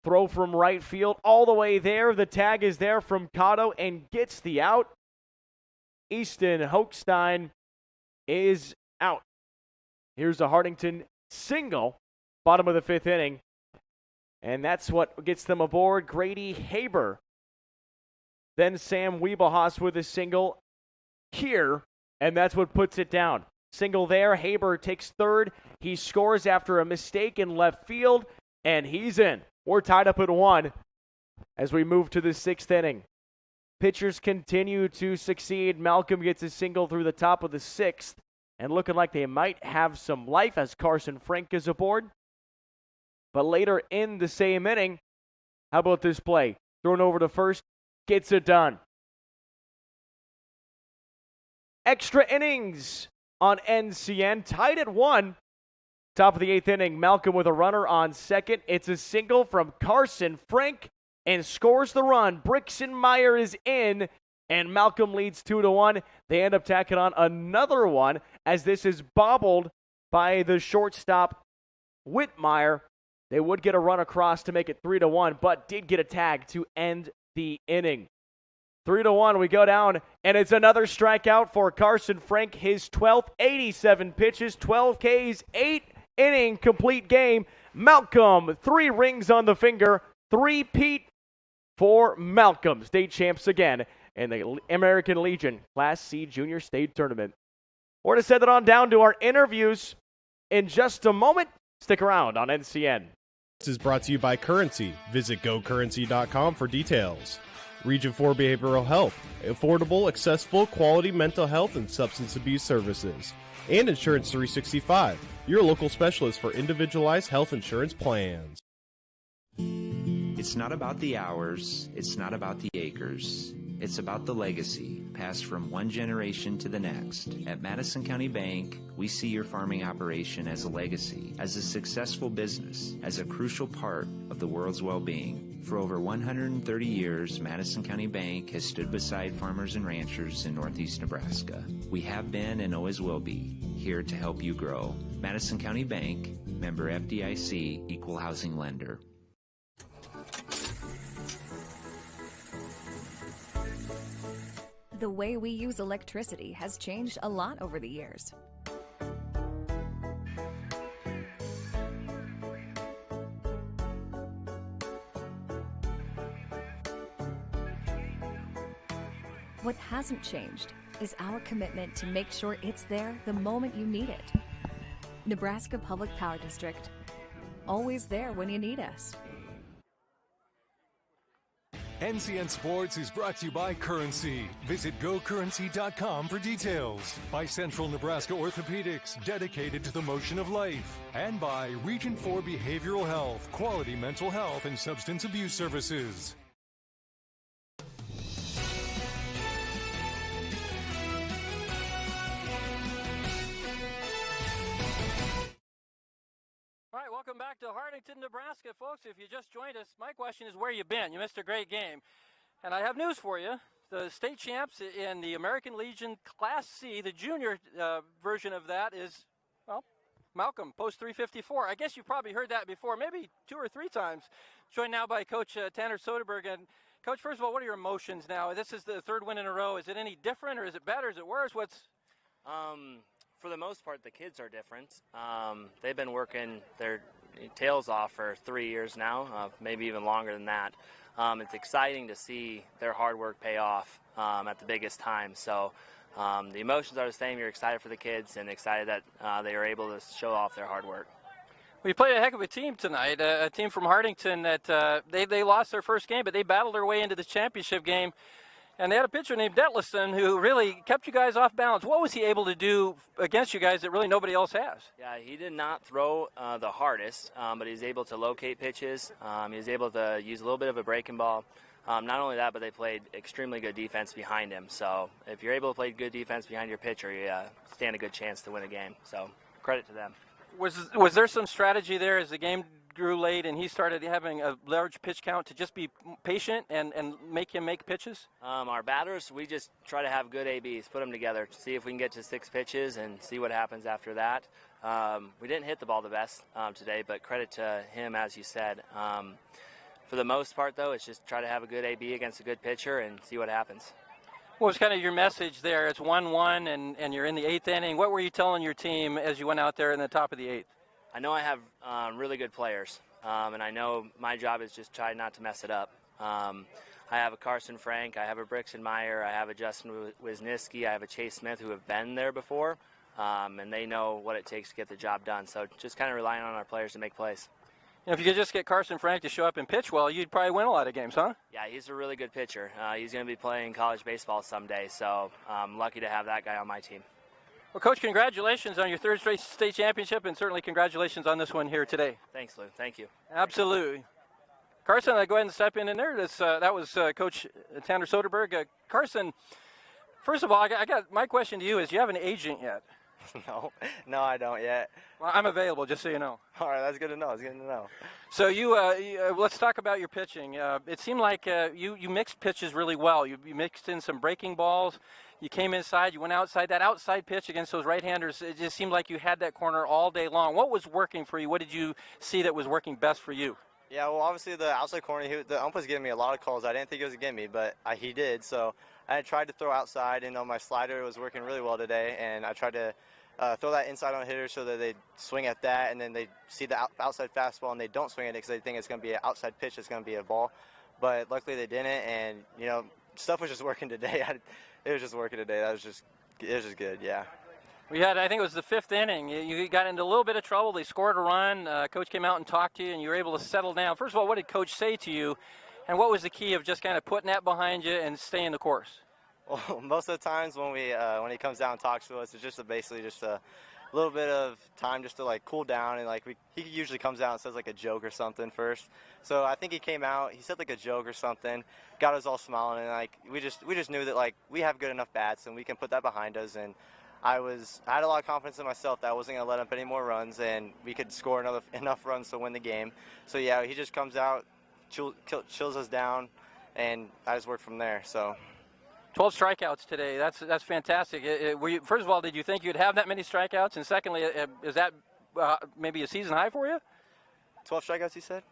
Speaker 1: Throw from right field all the way there. The tag is there from Cotto and gets the out. Easton Hochstein is out. Here's a Hartington single, bottom of the 5th inning. And that's what gets them aboard. Grady Haber. Then Sam Wiebelhaus with a single here, and that's what puts it down. Single there. Haber takes third. He scores after a mistake in left field, and he's in. We're tied up at 1 as we move to the 6th inning. Pitchers continue to succeed. Malcolm gets a single through the top of the 6th, and looking like they might have some life as Carson Frank is aboard. But later in the same inning, how about this play? Thrown over to first, gets it done. Extra innings on NCN, tied at 1. Top of the 8th inning, Malcolm with a runner on second. It's a single from Carson Frank and scores the run. Brixenmeyer is in, and Malcolm leads 2-1. They end up tacking on another one as this is bobbled by the shortstop, Whitmire. They would get a run across to make it 3-1, but did get a tag to end the inning. 3-1, we go down, and it's another strikeout for Carson Frank, his 12th, 87 pitches, 12 Ks, 8-inning complete game. Malcolm, 3 rings on the finger, 3-peat for Malcolm. State champs again in the American Legion Class C Junior State Tournament. We're going to send it on down to our interviews in just a moment. Stick around on NCN.
Speaker 7: This is brought to you by Currency. Visit gocurrency.com for details. Region 4 Behavioral Health, affordable, accessible, quality mental health and substance abuse services. And Insurance 365, your local specialist for individualized health insurance plans.
Speaker 8: It's not about the hours, it's not about the acres. It's about the legacy, passed from one generation to the next. At Madison County Bank, we see your farming operation as a legacy, as a successful business, as a crucial part of the world's well-being. For over 130 years, Madison County Bank has stood beside farmers and ranchers in Northeast Nebraska. We have been and always will be here to help you grow. Madison County Bank, member FDIC, equal housing lender.
Speaker 9: The way we use electricity has changed a lot over the years. What hasn't changed is our commitment to make sure it's there the moment you need it. Nebraska Public Power District, always there when you need us.
Speaker 12: NCN Sports is brought to you by Currency. Visit gocurrency.com for details. By Central Nebraska Orthopedics, dedicated to the motion of life. And by Region 4 Behavioral Health, quality mental health and substance abuse services.
Speaker 2: All right, welcome back to Hartington, Nebraska, folks. If you just joined us, my question is where you been? You missed a great game. And I have news for you. The state champs in the American Legion Class C, the junior version of that is, well, Malcolm, post 354. I guess you've probably heard that before, maybe 2 or 3 times. Joined now by Coach Tanner Soderberg. And Coach, first of all, what are your emotions now? This is the 3rd win in a row. Is it any different, or is it better? Is it worse? What's...
Speaker 10: For the most part, the kids are different. They've been working their tails off for 3 years now, maybe even longer than that. It's exciting to see their hard work pay off at the biggest time. So the emotions are the same. You're excited for the kids and excited that they are able to show off their hard work.
Speaker 2: We played a heck of a team tonight, a team from Hartington that they lost their first game, but they battled their way into the championship game. And they had a pitcher named Detlefson who really kept you guys off balance. What was he able to do against you guys that really nobody else has?
Speaker 10: Yeah, he did not throw the hardest, but he was able to locate pitches. He was able to use a little bit of a breaking ball. Not only that, but they played extremely good defense behind him. So if you're able to play good defense behind your pitcher, you stand a good chance to win a game. So credit to them.
Speaker 2: Was there some strategy there as the game grew late and he started having a large pitch count to just be patient and make him make pitches?
Speaker 10: Our batters, we just try to have good ABs, put them together, see if we can get to 6 pitches and see what happens after that. We didn't hit the ball the best today, but credit to him, as you said. For the most part, though, it's just try to have a good AB against a good pitcher and see what happens.
Speaker 2: What was kind of your message there? It's 1-1 and you're in the 8th inning. What were you telling your team as you went out there in the top of the 8th?
Speaker 10: I know I have really good players, and I know my job is just try not to mess it up. I have a Carson Frank, I have a Brixton Meyer, I have a Justin Wisniewski, I have a Chase Smith who have been there before, and they know what it takes to get the job done. So just kind of relying on our players to make plays.
Speaker 2: If you could just get Carson Frank to show up and pitch well, you'd probably win a lot of games, huh?
Speaker 10: Yeah, he's a really good pitcher. He's going to be playing college baseball someday, so I'm lucky to have that guy on my team.
Speaker 2: Well, Coach, congratulations on your third straight state championship, and certainly congratulations on this one here today.
Speaker 10: Thanks, Lou. Thank you.
Speaker 2: Absolutely. Carson, go ahead and step in there. That was Coach Tanner Soderberg. Carson, first of all, I got my question to you is, do you have an agent yet?
Speaker 11: No, I don't yet.
Speaker 2: Well, I'm available, just so you know.
Speaker 11: All right, that's good to know. That's good to know.
Speaker 2: So let's talk about your pitching. It seemed like you mixed pitches really well. You mixed in some breaking balls. You came inside. You went outside. That outside pitch against those right-handers, it just seemed like you had that corner all day long. What was working for you? What did you see that was working best for you?
Speaker 11: Yeah, well, obviously the outside corner, the ump was giving me a lot of calls. I didn't think he was going to get me, but he did. So I tried to throw outside, and my slider was working really well today, and I tried to throw that inside on hitters so that they swing at that, and then they see the outside fastball, and they don't swing at it because they think it's going to be an outside pitch, it's going to be a ball. But luckily they didn't, and, stuff was just working today. It was just working today. It was just good, yeah.
Speaker 2: We had, I think it was the fifth inning. You got into a little bit of trouble. They scored a run. Coach came out and talked to you, and you were able to settle down. First of all, what did Coach say to you, and what was the key of just kind of putting that behind you and staying the course?
Speaker 11: Well, most of the times when he comes down and talks to us, it's just basically just a little bit of time just to cool down, and he usually comes out and says a joke or something first. So I think he came out, he said a joke or something, got us all smiling, and we just knew that we have good enough bats and we can put that behind us. And I had a lot of confidence in myself that I wasn't going to let up any more runs, and we could score enough runs to win the game. So yeah, he just comes out, chills us down, and I just worked from there. So
Speaker 2: 12 strikeouts today. That's fantastic. First of all, did you think you'd have that many strikeouts? And secondly, is that maybe a season high for you?
Speaker 11: 12 strikeouts, you said?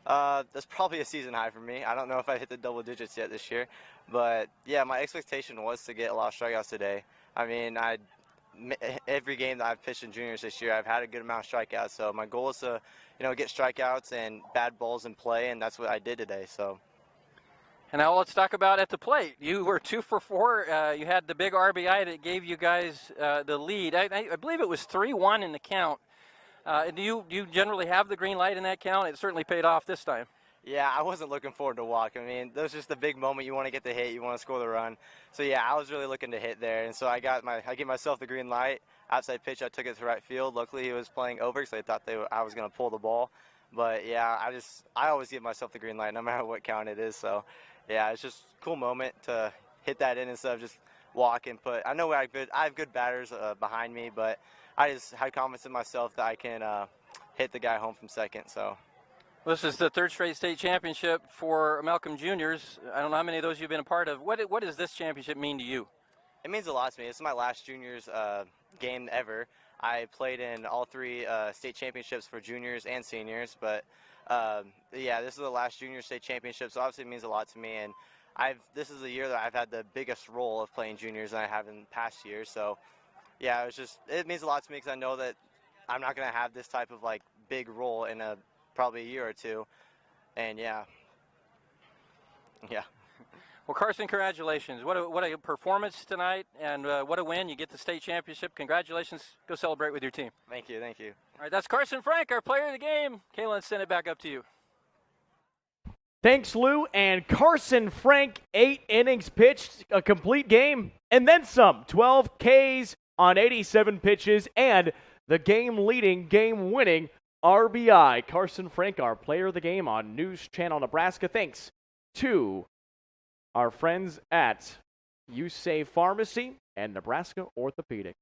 Speaker 11: That's probably a season high for me. I don't know if I hit the double digits yet this year. But, yeah, my expectation was to get a lot of strikeouts today. I mean, every game that I've pitched in juniors this year, I've had a good amount of strikeouts. So my goal is to, get strikeouts and bad balls in play, and that's what I did today. So.
Speaker 2: And now let's talk about at the plate. You were 2 for 4. You had the big RBI that gave you guys the lead. I believe it was 3-1 in the count. Do you generally have the green light in that count? It certainly paid off this time.
Speaker 11: Yeah, I wasn't looking forward to walk. I mean, that was just the big moment. You want to get the hit, you want to score the run. So yeah, I was really looking to hit there, and so I gave myself the green light. Outside pitch, I took it to right field. Luckily, he was playing over, so they thought I was going to pull the ball. But yeah, I always give myself the green light, no matter what count it is. So yeah, it's just a cool moment to hit that in instead of just walk and put. I know I have good batters behind me, but I just had confidence in myself that I can hit the guy home from second. So.
Speaker 2: This is the third straight state championship for Malcolm Juniors. I don't know how many of those you've been a part of. What does this championship mean to you?
Speaker 11: It means a lot to me. It's my last juniors game ever. I played in all 3 state championships for juniors and seniors, but yeah, this is the last junior state championship, so obviously it means a lot to me. And this is the year that I've had the biggest role of playing juniors than I have in past years. So yeah, it means a lot to me because I know that I'm not going to have this type of big role in probably a year or two. And yeah.
Speaker 2: Well, Carson, congratulations. What a performance tonight, and what a win. You get the state championship. Congratulations. Go celebrate with your team.
Speaker 11: Thank you.
Speaker 2: All right, that's Carson Frank, our player of the game. Kayla, send it back up to you.
Speaker 1: Thanks, Lou. And Carson Frank, 8 innings pitched, a complete game, and then some. 12 Ks on 87 pitches, and the game-leading, game-winning RBI. Carson Frank, our player of the game on News Channel Nebraska. Thanks to our friends at USAVE Pharmacy and Nebraska Orthopedic.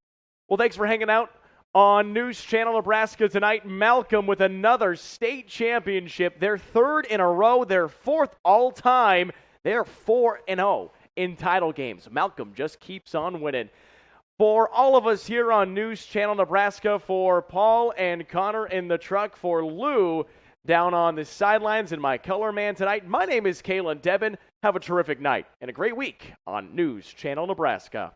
Speaker 1: Well, thanks for hanging out on News Channel Nebraska tonight. Malcolm with another state championship, their 3rd in a row, their 4th all-time. They're 4-0 in title games. Malcolm just keeps on winning. For all of us here on News Channel Nebraska, for Paul and Connor in the truck, for Lou down on the sidelines and my color man tonight, my name is Kalen Devin. Have a terrific night and a great week on News Channel Nebraska.